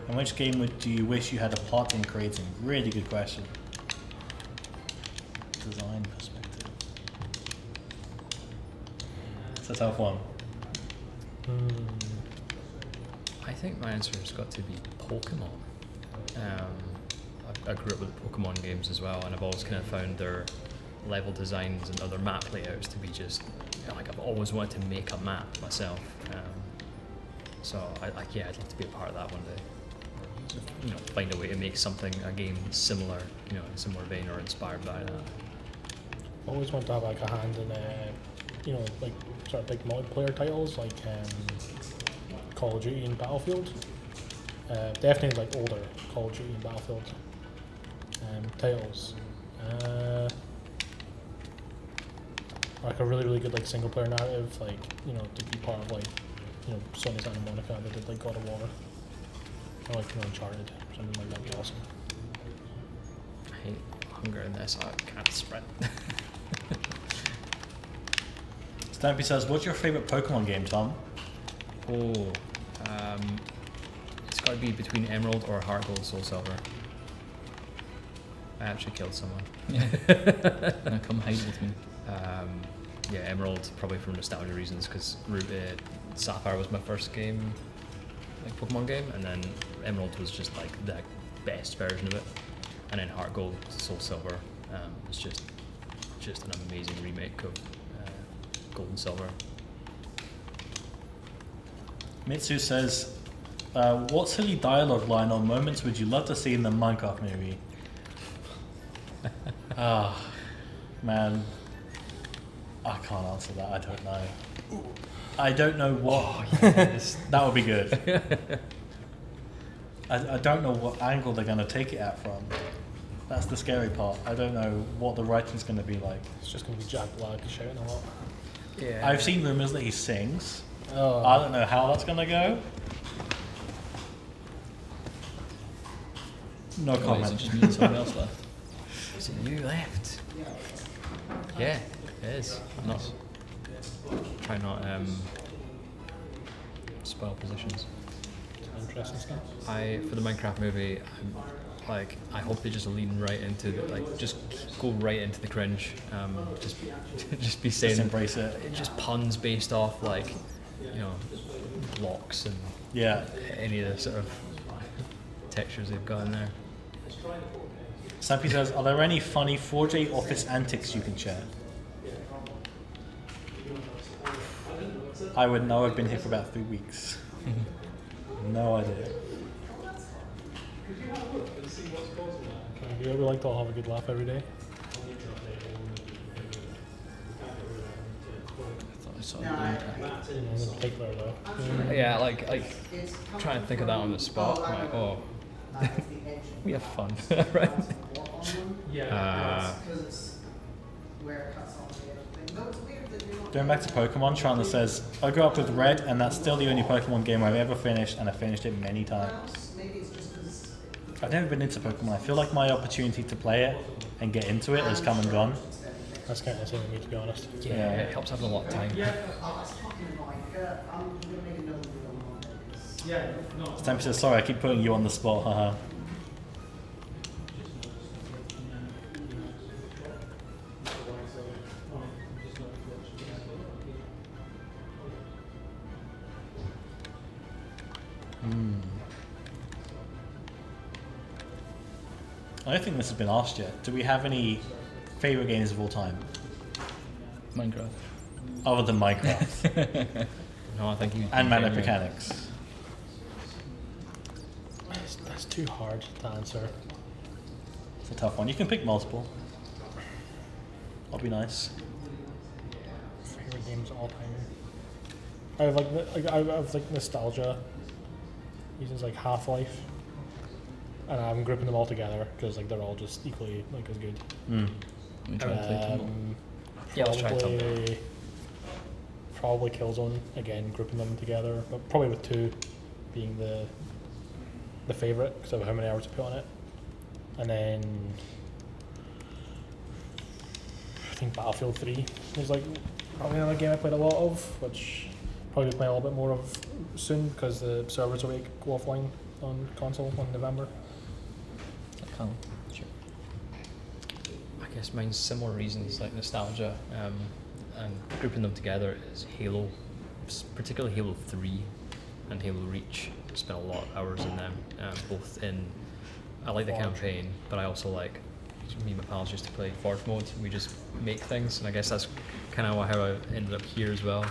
And which game do you wish you had a part in creating? Really good question. Design perspective. It's a tough one. I think my answer has got to be Pokemon. I grew up with Pokemon games as well, and I've always kind of found their level designs and other map layouts to be just like I've always wanted to make a map myself. So I'd like to be a part of that one day. Find a way to make a game similar, in a similar vein or inspired by that. Always want to have like a hand in, like sort of big multiplayer titles like Call of Duty and Battlefield. Definitely like older Call of Duty and Battlefield titles. Like a really good like single player narrative, like to be part of like Sony Santa Monica that did like God of War, or like Uncharted, something like that would be awesome. I hate hunger in this. I can't sprint. Stampy says, what's your favourite Pokemon game, Tom? It's got to be between Emerald or Heart Gold Soul Silver. I actually killed someone. Now come hide with me. Yeah, Emerald probably for nostalgia reasons because Sapphire was my first game, like Pokemon game, and then Emerald was just like the best version of it, and then Heart Gold Soul Silver was just an amazing remake of Gold and Silver. Mitsu says, what silly dialogue line or moments would you love to see in the Minecraft movie? Man, I can't answer that. I don't know. I don't know what. Oh, yes. That would be good. I don't know what angle they're going to take it at from. That's the scary part. I don't know what the writing's going to be like. It's just going to be Jack Black shouting a lot. Yeah. I've seen rumours that he sings. Oh. I don't know how that's going to go. No Is it comment. just me and someone else left? Is it you left? Yeah, it is. I'm not. Try not spoil positions. Interesting stuff. For the Minecraft movie, I hope they just lean right into just go right into the cringe. Just be saying, Just embrace it. just puns based off blocks and Yeah. any of the sort of textures they've got in there. Sappy says, are there any funny 4J office antics you can share? I would know. I've been here for about 3 weeks. No idea. Do you ever like to all have a good laugh every day? I thought I saw a blue pack. Take that though. Yeah, like trying to think of that on the spot. Like, oh, we have fun, right? Going back to Pokemon, Chandler says, I grew up with Red, and that's still the only Pokemon game I've ever finished, and I finished it many times. I've never been into Pokemon. I feel like my opportunity to play it and get into it has come and gone. That's kind of the same with me, to be honest. Yeah, it helps having a lot of time. Stampy says, sorry, I keep putting you on the spot, haha. I don't think this has been asked yet. Do we have any favourite games of all time? Minecraft. Other than Minecraft. No, I think you. And Manic Mechanics. That's too hard to answer. It's a tough one. You can pick multiple. That'll be nice. Favorite games of all time. I have like nostalgia. Uses like Half-Life, and I'm grouping them all together because like they're all just equally like as good. We try to play Tumble. Yeah, let's try Tumble. Probably Killzone again, grouping them together, but probably with 2 being the favorite because of how many hours I put on it, and then I think Battlefield 3 was like probably another game I played a lot of, which probably be playing a little bit more of soon because the servers will go offline on console in November. Sure. I guess mine's similar reasons, like nostalgia, and grouping them together is Halo, particularly Halo 3 and Halo Reach. Spent a lot of hours in them, both in, I like the campaign, but I also like, me and my pals used to play Forge mode. We just make things, and I guess that's kind of how I ended up here as well,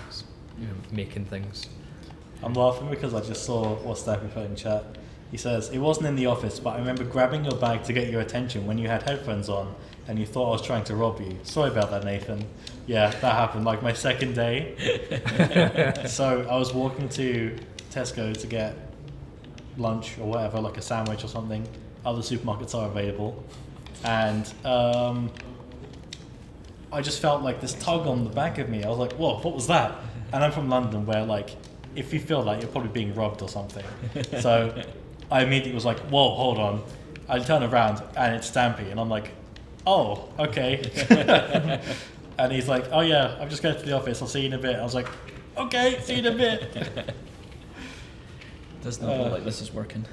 making things. I'm laughing because I just saw what Stappy put in chat. He says, it wasn't in the office, but I remember grabbing your bag to get your attention when you had headphones on and you thought I was trying to rob you. Sorry about that, Nathan. Yeah, that happened like my second day. So I was walking to Tesco to get lunch or whatever, like a sandwich or something. Other supermarkets are available. And I just felt like this tug on the back of me. I was like, whoa, what was that? And I'm from London where like, if you feel that, you're probably being robbed or something. So I immediately was like, whoa, hold on. I turn around and it's Stampy and I'm like, oh, okay. And he's like, oh yeah, I'm just going to the office. I'll see you in a bit. I was like, okay, see you in a bit. Does not look like this is working.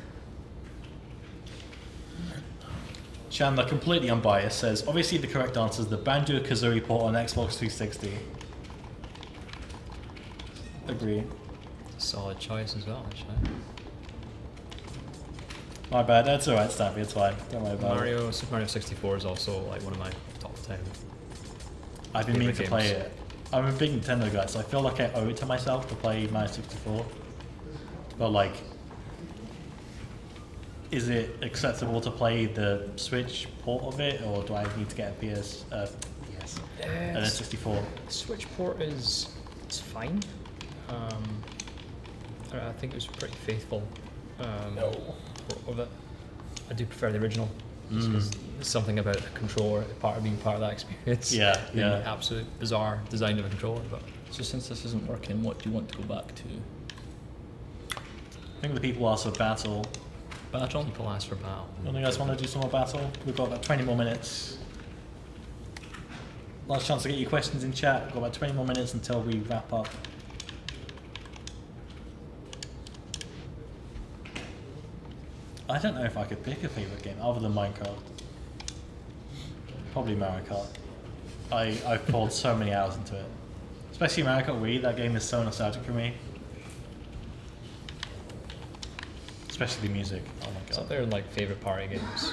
Chandler, completely unbiased, says, obviously the correct answer is the Banjo-Kazooie port on Xbox 360. Agree. Solid choice as well, actually. My bad, that's alright, Stampy, it's fine. Don't worry about it. Super Mario 64 is also like one of my top 10. I've been meaning to games. play it. I'm a big Nintendo guy, so I feel like I owe it to myself to play Mario 64. But like, is it acceptable to play the Switch port of it, or do I need to get a PS, and then 64? Switch port is it's fine. I think it was pretty faithful. Of it. I do prefer the original. There's something about the controller, being part of that experience. Yeah. The absolute bizarre design of a controller. But So since this isn't working, what do you want to go back to? I think the people ask for battle. Battle? people ask for battle. Don't you guys want to do some more battle? We've got about 20 more minutes. Last chance to get your questions in chat. We've got about 20 more minutes until we wrap up. I don't know if I could pick a favourite game other than Minecraft. Probably Mario Kart. I've poured so many hours into it. Especially Mario Kart Wii, that game is so nostalgic for me. Especially the music. Oh my It's up god. there in like favorite party games.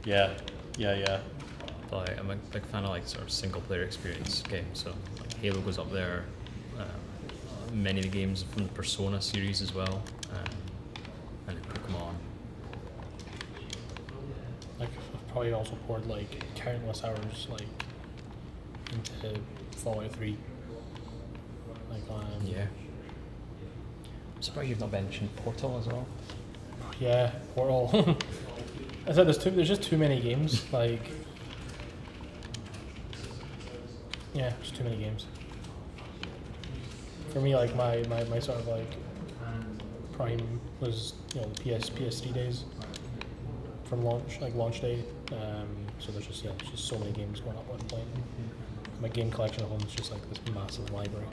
Yeah. But like, I'm a big fan of like sort of single player experience games. So like Halo goes up there. Many of the games from the Persona series as well. And Pokemon. Like I've probably also poured like countless hours like into Fallout 3. Like Yeah. I'm surprised you've not mentioned Portal as well. yeah, Portal. I said there's just too many games. Like Yeah, just too many games. For me, like my sort of like prime was the PS3 days from launch, like launch day. So there's just so many games going up and playing. My game collection at home is just like this massive library.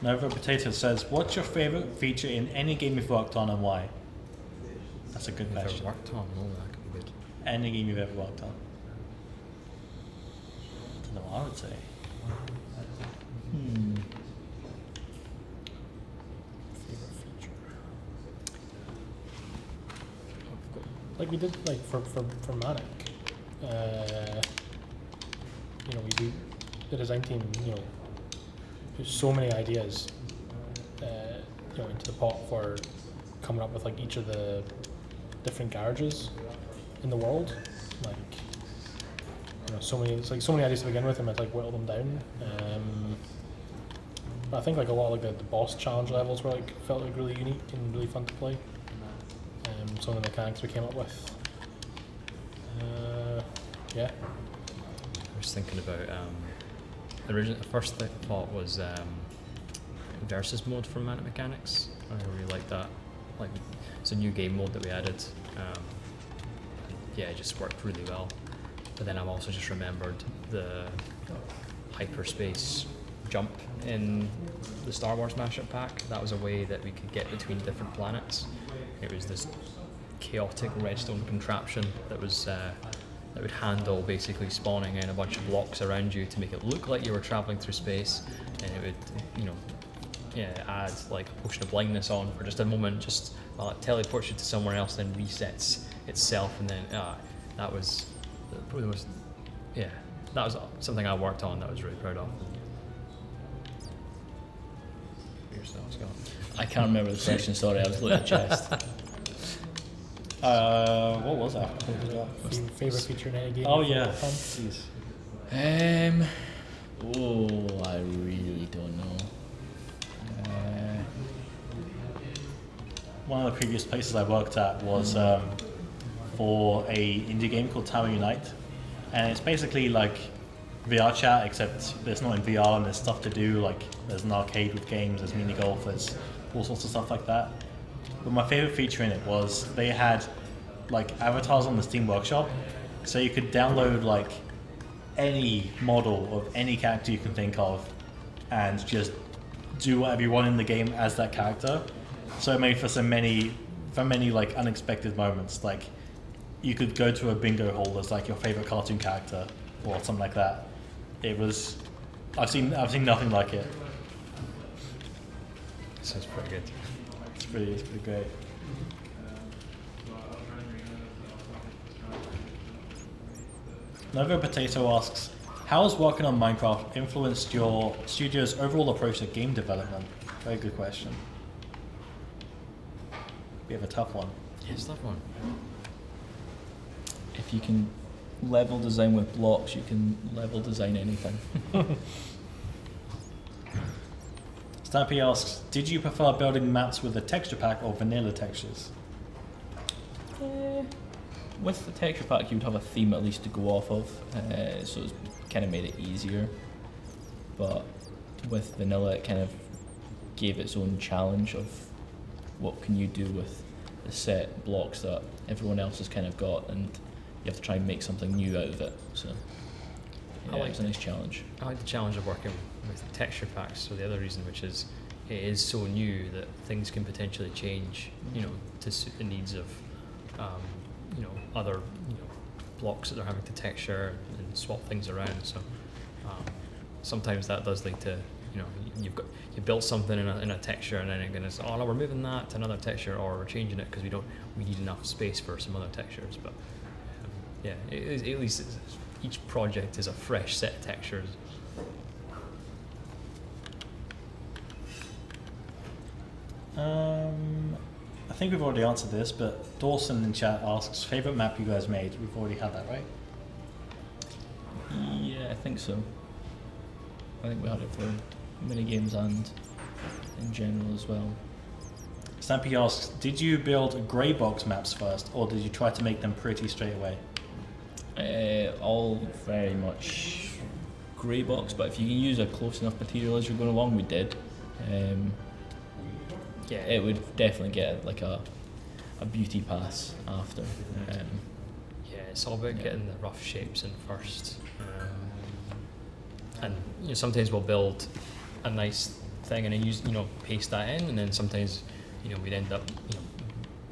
Nova Potato says, "What's your favorite feature in any game you've worked on and why?" That's a good If question. I worked on, that could be good. Any game you've ever worked on. I don't know what I would say. Favorite feature. Like we did like for Manic. We the design team, there's so many ideas into the pot for coming up with like each of the different garages in the world. Like so many ideas to begin with, and I like whittle them down. But I think like a lot of like the boss challenge levels were like felt like really unique and really fun to play. Some of the mechanics we came up with. Yeah. I was thinking about the first thought was versus mode from Manic Mechanics. I really like that. Like it's a new game mode that we added. It just worked really well. But then I've also just remembered the hyperspace jump in the Star Wars mashup pack. That was a way that we could get between different planets. It was this chaotic redstone contraption that was that would handle basically spawning in a bunch of blocks around you to make it look like you were traveling through space, and it would add like a potion of blindness on for just a moment, just while it teleports you to somewhere else, then resets itself, and then that was probably the most that was something I worked on that I was really proud of. I can't remember the question, sorry, I was looking at chest. What was that? Favorite feature in any game? Oh yeah. Please. I really don't know. One of the previous places I worked at was for a indie game called Tower Unite, and it's basically like VR chat, except it's not in VR and there's stuff to do, like there's an arcade with games, there's mini golf, there's all sorts of stuff like that. But my favorite feature in it was they had like avatars on the Steam Workshop, so you could download like any model of any character you can think of and just do whatever you want in the game as that character. So it made for many like unexpected moments. Like you could go to a bingo hall as like your favorite cartoon character or something like that. It was I've seen nothing like it. Sounds pretty good. It's pretty great. Nova Potato asks, how has working on Minecraft influenced your studio's overall approach to game development? Very good question. We have a tough one. Yeah, it's a tough one. If you can level design with blocks, you can level design anything. Stampy asks, did you prefer building maps with a texture pack or vanilla textures? With the texture pack, you would have a theme at least to go off of, so it's kind of made it easier. But with vanilla, it kind of gave its own challenge of what can you do with the set blocks that everyone else has kind of got, and you have to try and make something new out of it. So yeah, it's a nice challenge. I like the challenge of working with texture packs for the other reason, which is it is so new that things can potentially change, to suit the needs of, other, blocks that they're having to texture and swap things around. So sometimes that does lead to, you built something in a texture, and then you're gonna say, oh no, we're moving that to another texture, or we're changing it because we need enough space for some other textures. But at least each project is a fresh set of textures. I think we've already answered this, but Dawson in chat asks, favorite map you guys made? We've already had that, right? Yeah, I think so. I think we had it for mini games and in general as well. Stampy asks, did you build grey box maps first, or did you try to make them pretty straight away? All very much grey box, but if you can use a close enough material as you're going along, we did. Yeah, it would definitely get like a beauty pass after. Yeah, it's all about getting the rough shapes in first. And sometimes we'll build a nice thing and then use paste that in, and then sometimes we'd end up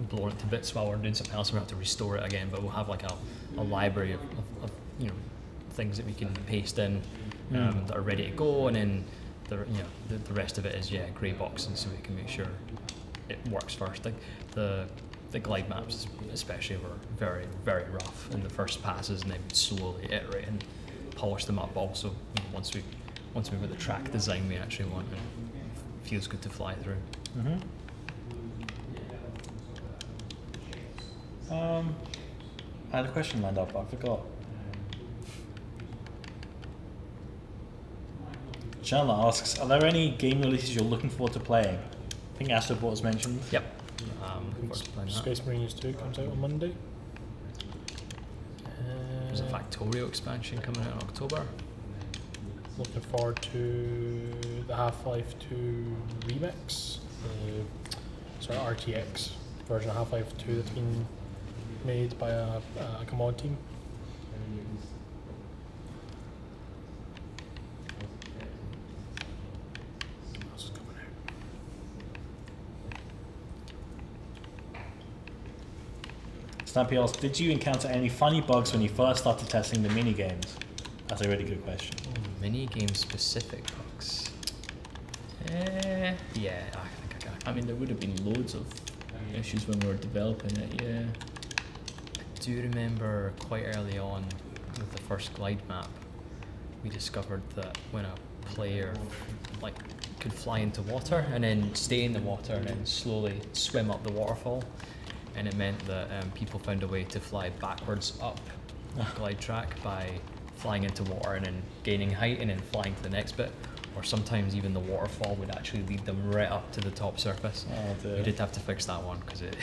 blowing it to bits while we're doing something else and we have to restore it again. But we'll have like a library of things that we can paste in that are ready to go, and then the rest of it is grey boxing, so we can make sure it works first. Like the glide maps especially were very, very rough in the first passes, and then we'd slowly iterate and polish them up. Also, once we've got the track design we actually want, and it feels good to fly through. Mm-hmm. I had a question lined up, but I forgot. Chandler asks, are there any game releases you're looking forward to playing? I think Astrobot was mentioned. Yep. Looking forward to playing that. Space Marines 2 comes out on Monday. There's a Factorio expansion coming out in October. Looking forward to the Half-Life 2 remix, RTX version of Half-Life 2 that's been made by a mod team. What else is coming out? Snappy asks, did you encounter any funny bugs when you first started testing the mini games? That's a really good question. Mini game specific bugs. Yeah, I think I got. I mean, there would have been loads of issues when we were developing it. Yeah. I do remember quite early on with the first glide map, we discovered that when a player could fly into water and then stay in the water and then slowly swim up the waterfall, and it meant that people found a way to fly backwards up the glide track by flying into water and then gaining height and then flying to the next bit, or sometimes even the waterfall would actually lead them right up to the top surface. Oh, dear. We did have to fix that one because it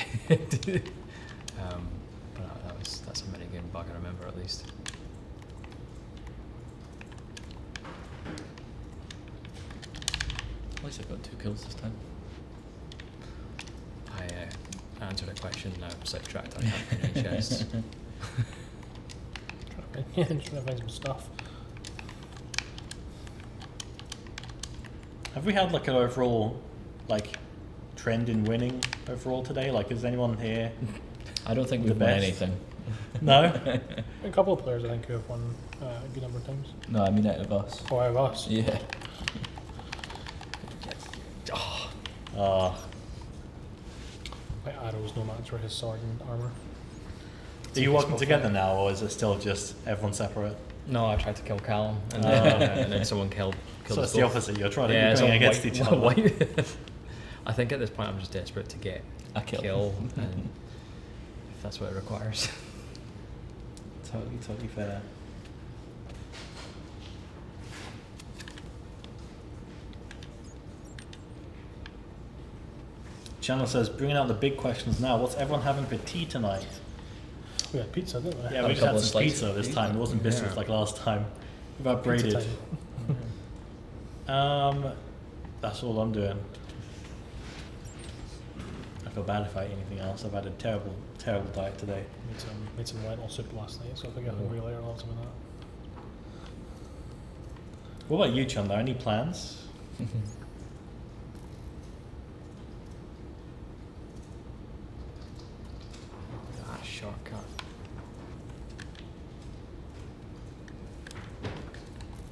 but that's a minigame bug I remember at least. At least I got 2 kills this time. I answered a question now, sidetracked, I can't find any chests. Yeah, I'm just trying to find some stuff. Have we had like an overall trend in winning overall today? Is anyone here? I don't think The we've won best. anything. No? A couple of players I think who have won a good number of times. No, I mean out of us. Oh, out of us. Yeah. My arrows no match for his sword and armour. Are you working together now, or is it still just everyone separate? No, I tried to kill Callum, and then someone killed So us it's the both. opposite. You're trying to Yeah, be it's going all against white- each other. white. I think at this point I'm just desperate to get A kill. and if that's what it requires. Totally fair. Chandler says, bringing out the big questions now. What's everyone having for tea tonight? We had pizza, didn't we? Yeah, Had we a just couple had of some slices pizza of this pizza. time. It wasn't biscuits Yeah. like last time. We've Pizza upgraded. time. That's all I'm doing. I feel bad if I eat anything else. I've had a terrible, terrible diet today. Made some lentil soup last night, so if I get hungry later, I'll have some of that. What about you, Chandler? Any plans? Shortcut.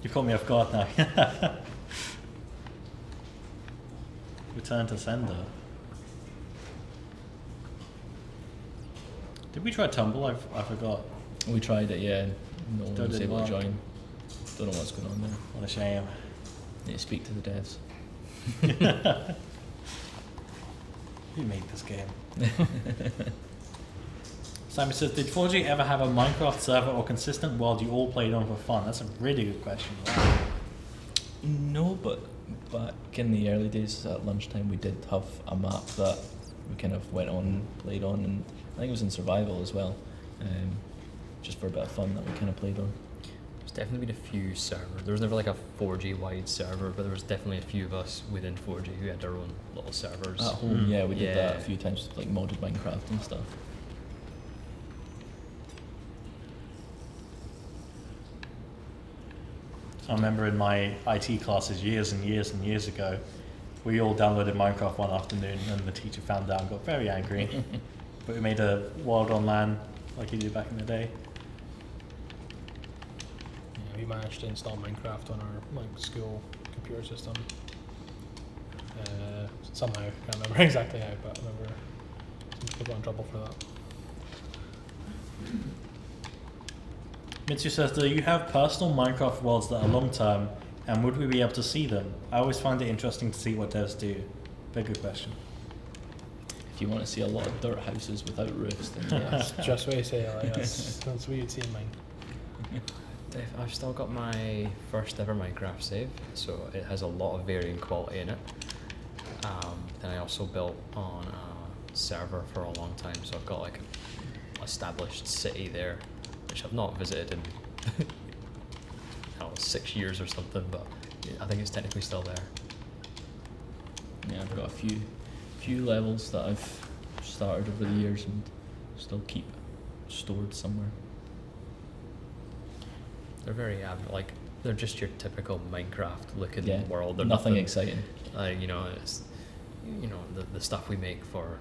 You caught me off guard now. Return to sender. Did we try Tumble? I forgot. We tried it, yeah. No one Still was didn't able to work. join. Don't know what's going on there. What a shame. Need to speak to the devs. Who made this game? Simon says, did 4G ever have a Minecraft server or consistent world you all played on for fun? That's a really good question. No, but back in the early days at lunchtime we did have a map that we kind of went on, played on, and I think it was in survival as well. just for a bit of fun that we kind of played on. There's definitely been a few servers. There was never like a 4G wide server, but there was definitely a few of us within 4G who had their own little servers. At home, yeah, we did that Yeah. a few times with like modded Minecraft and stuff. I remember in my IT classes years and years and years ago, we all downloaded Minecraft one afternoon and the teacher found out and got very angry. But we made a world on LAN like you did back in the day. Yeah, we managed to install Minecraft on our school computer system. Somehow, can't remember exactly how, but I remember some people got in trouble for that. Mitsu says, do you have personal Minecraft worlds that are long term, and would we be able to see them? I always find it interesting to see what devs do. Very good question. If you want to see a lot of dirt houses without roofs, then yeah. That's just what you say, like, that's what you'd see in mine. I've still got my first ever Minecraft save, so it has a lot of varying quality in it. Then I also built on a server for a long time, so I've got like an established city there, which I've not visited in I don't know, 6 years or something, but I think it's technically still there. Yeah, I've got a few levels that I've started over the years and still keep stored somewhere. They're very like they're just your typical Minecraft looking Yeah, world. They're nothing exciting. You know, it's the stuff we make for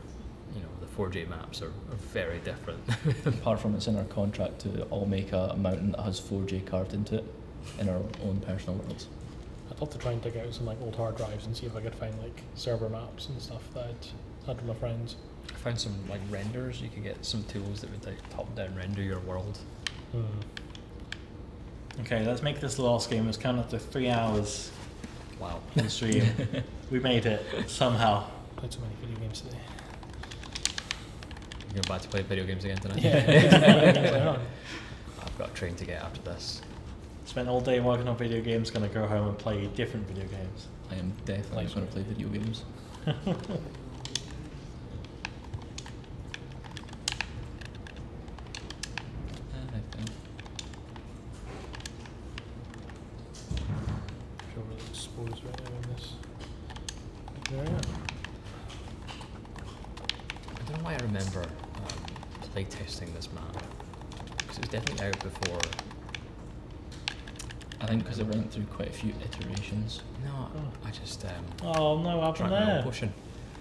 the 4J maps are very different. Apart from it's in our contract to all make a mountain that has 4J carved into it in our own personal worlds. I'd love to try and dig out some like old hard drives and see if I could find like server maps and stuff that I'd had with my friends. I found some like renders. You could get some tools that would like top down render your world. Okay, let's make this the last game. It's coming up to 3 hours Wow. in the stream. We made it somehow. Played so many video games today. You're about to play video games again tonight? Yeah. I've got a train to get after this. Spent all day working on video games, gonna go home and play different video games. I am definitely going to play video games. I think. Feel really exposed right now in this. There I am. I don't know why I remember playtesting this map, because it was definitely out before. I think because it went through quite a few iterations. No, I just Oh no, what drank happened my own there? potion.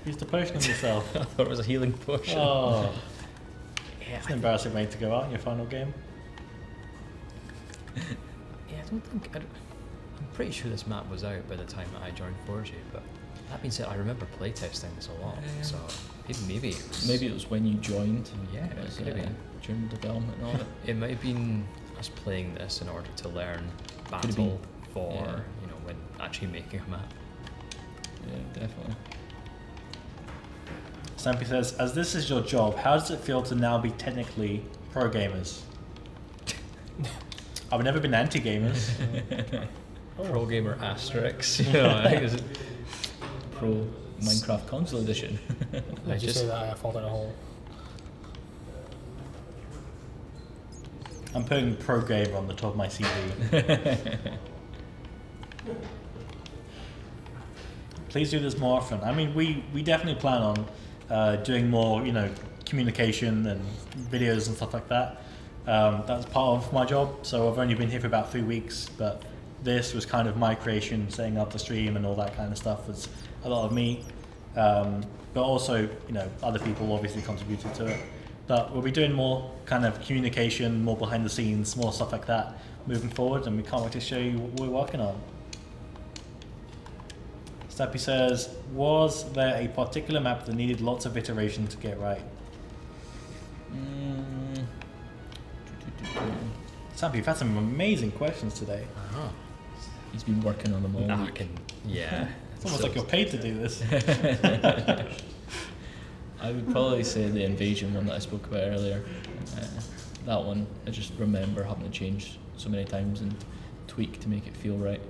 Used the potion on yourself. I thought it was a healing potion. Oh, Yeah, it's an embarrassing way to go out in your final game. yeah, I don't think. I'm pretty sure this map was out by the time that I joined 4G, but that being said, I remember playtesting this a lot, so maybe it was. Maybe it was when you joined. Yeah, it it was, could have been. during development and all that. It might have been us playing this in order to learn Could have battle been. for Yeah. when actually making a map. Yeah, definitely. Stampy says, as this is your job, how does it feel to now be technically pro gamers? I've never been anti-gamers. Pro gamer asterisks. You know, I think it's- Pro Minecraft Console Edition. I Did you just say that I fall down a hole? I'm putting pro gamer on the top of my CV. Please do this more often. I mean, we definitely plan on doing more, communication and videos and stuff like that. That's part of my job. So I've only been here for about 3 weeks, but this was kind of my creation, setting up the stream and all that kind of stuff was a lot of me. But also, other people obviously contributed to it. But we'll be doing more kind of communication, more behind the scenes, more stuff like that moving forward, and we can't wait to show you what we're working on. Stappy says, was there a particular map that needed lots of iteration to get right? Stappy, you've had some amazing questions today. uh-huh. He's been working on them all I week. can, yeah. It's almost like you're paid to do this. I would probably say the invasion one that I spoke about earlier. That one, I just remember having to change so many times and tweak to make it feel right.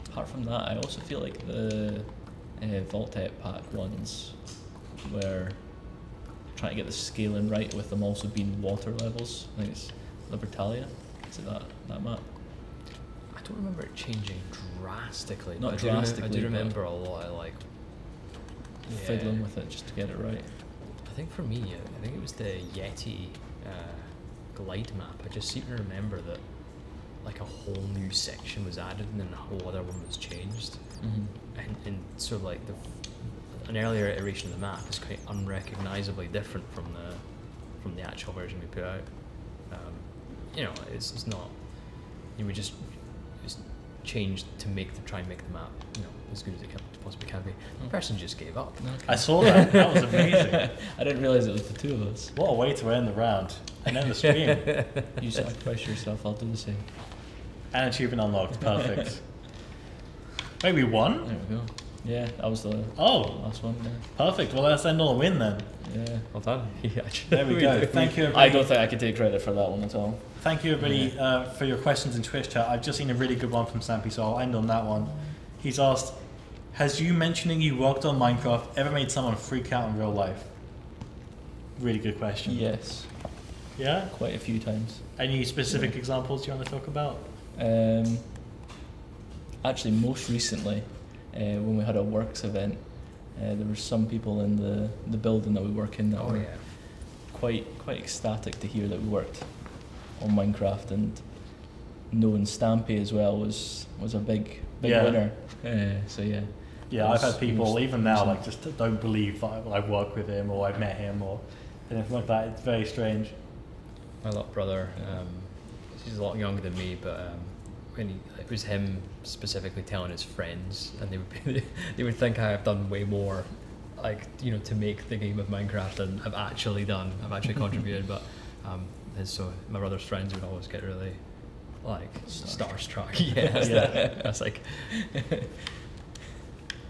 Apart from that, I also feel like the Vault-Tec pack ones were trying to get the scaling right with them also being water levels. I think it's Libertalia. Is it that map? I don't remember it changing drastically. Not but drastically, I do but remember a lot of like fiddling with it just to get it right. I think for me, I think it was the Yeti glide map. I just seem to remember that like a whole new section was added and then a whole other one was changed. And so like an earlier iteration of the map is quite unrecognisably different from the actual version we put out. You know, it's not. You would just it's changed to try and make the map, you know, as good as it possibly can be. The person just gave up. Okay. I saw that. That was amazing. I didn't realise it was the two of us. What a way to end the round and end the stream. You sacrifice yourself, I'll do the same. And achievement unlocked. Perfect. Wait, we won? There we go. Yeah, that was the last one. Yeah. Perfect. Well, let's end on a win then. Yeah. Well done. Yeah, There we go. Thank you, everybody. I don't think I could take credit for that one at all. Thank you, everybody, for your questions in Twitch chat. I've just seen a really good one from Stampy, so I'll end on that one. He's asked, has you mentioning you worked on Minecraft ever made someone freak out in real life? Really good question. Yes, Yeah? quite a few times. Any specific examples you want to talk about? Actually, most recently, when we had a works event, there were some people in the building that we work in that were quite ecstatic to hear that we worked on Minecraft, and knowing Stampy as well was a big Yeah. winner. So yeah. Yeah, It I've was- had people, it was even now, awesome. like, just don't believe that I've worked with him or I've met him or anything like that. It's very strange. My little brother, he's a lot younger than me, but when it was him specifically telling his friends, and they would think I have done way more, like, you know, to make the game of Minecraft than I've actually done. I've actually contributed, but so my brother's friends would always get really like starstruck. Yeah, that's like.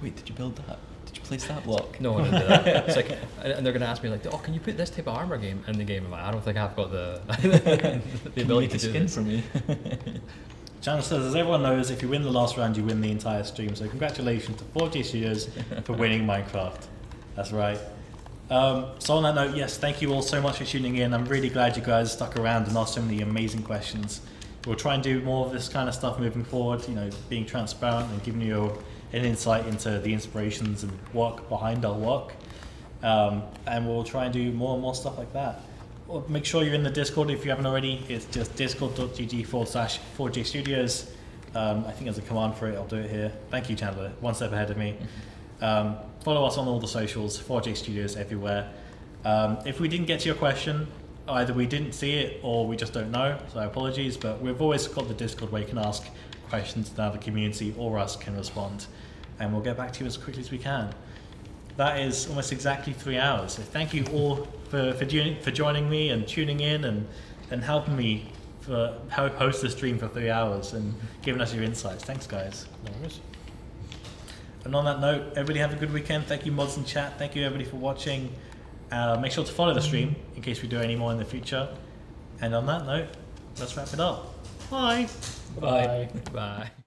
Wait, did you build that? Did you place that block? No, I didn't do that. It's like, and they're going to ask me like, "Oh, can you put this type of armor in the game?" I'm like, I don't think I've got the Can you ability make to a do skin this. for me? Janice says, as everyone knows, if you win the last round, you win the entire stream. So congratulations to 4G Studios for winning Minecraft. That's right. So on that note, yes, thank you all so much for tuning in. I'm really glad you guys stuck around and asked so many amazing questions. We'll try and do more of this kind of stuff moving forward, you know, being transparent and giving you an insight into the inspirations and work behind our work. And we'll try and do more and more stuff like that. Well, make sure you're in the Discord if you haven't already. It's just discord.gg/4J Studios. I think there's a command for it. I'll do it here. Thank you, Chandler. One step ahead of me. Follow us on all the socials, 4J Studios everywhere. If we didn't get to your question, either we didn't see it or we just don't know, so apologies, but we've always got the Discord where you can ask questions that the community or us can respond, and we'll get back to you as quickly as we can. That is almost exactly 3 hours, so thank you all for joining me and tuning in and helping me for host the stream for 3 hours and giving us your insights. Thanks, guys. No worries. And on that note, everybody have a good weekend. Thank you, mods in chat. Thank you, everybody, for watching. Make sure to follow the stream in case we do any more in the future. And on that note, let's wrap it up. Bye. Bye. Bye.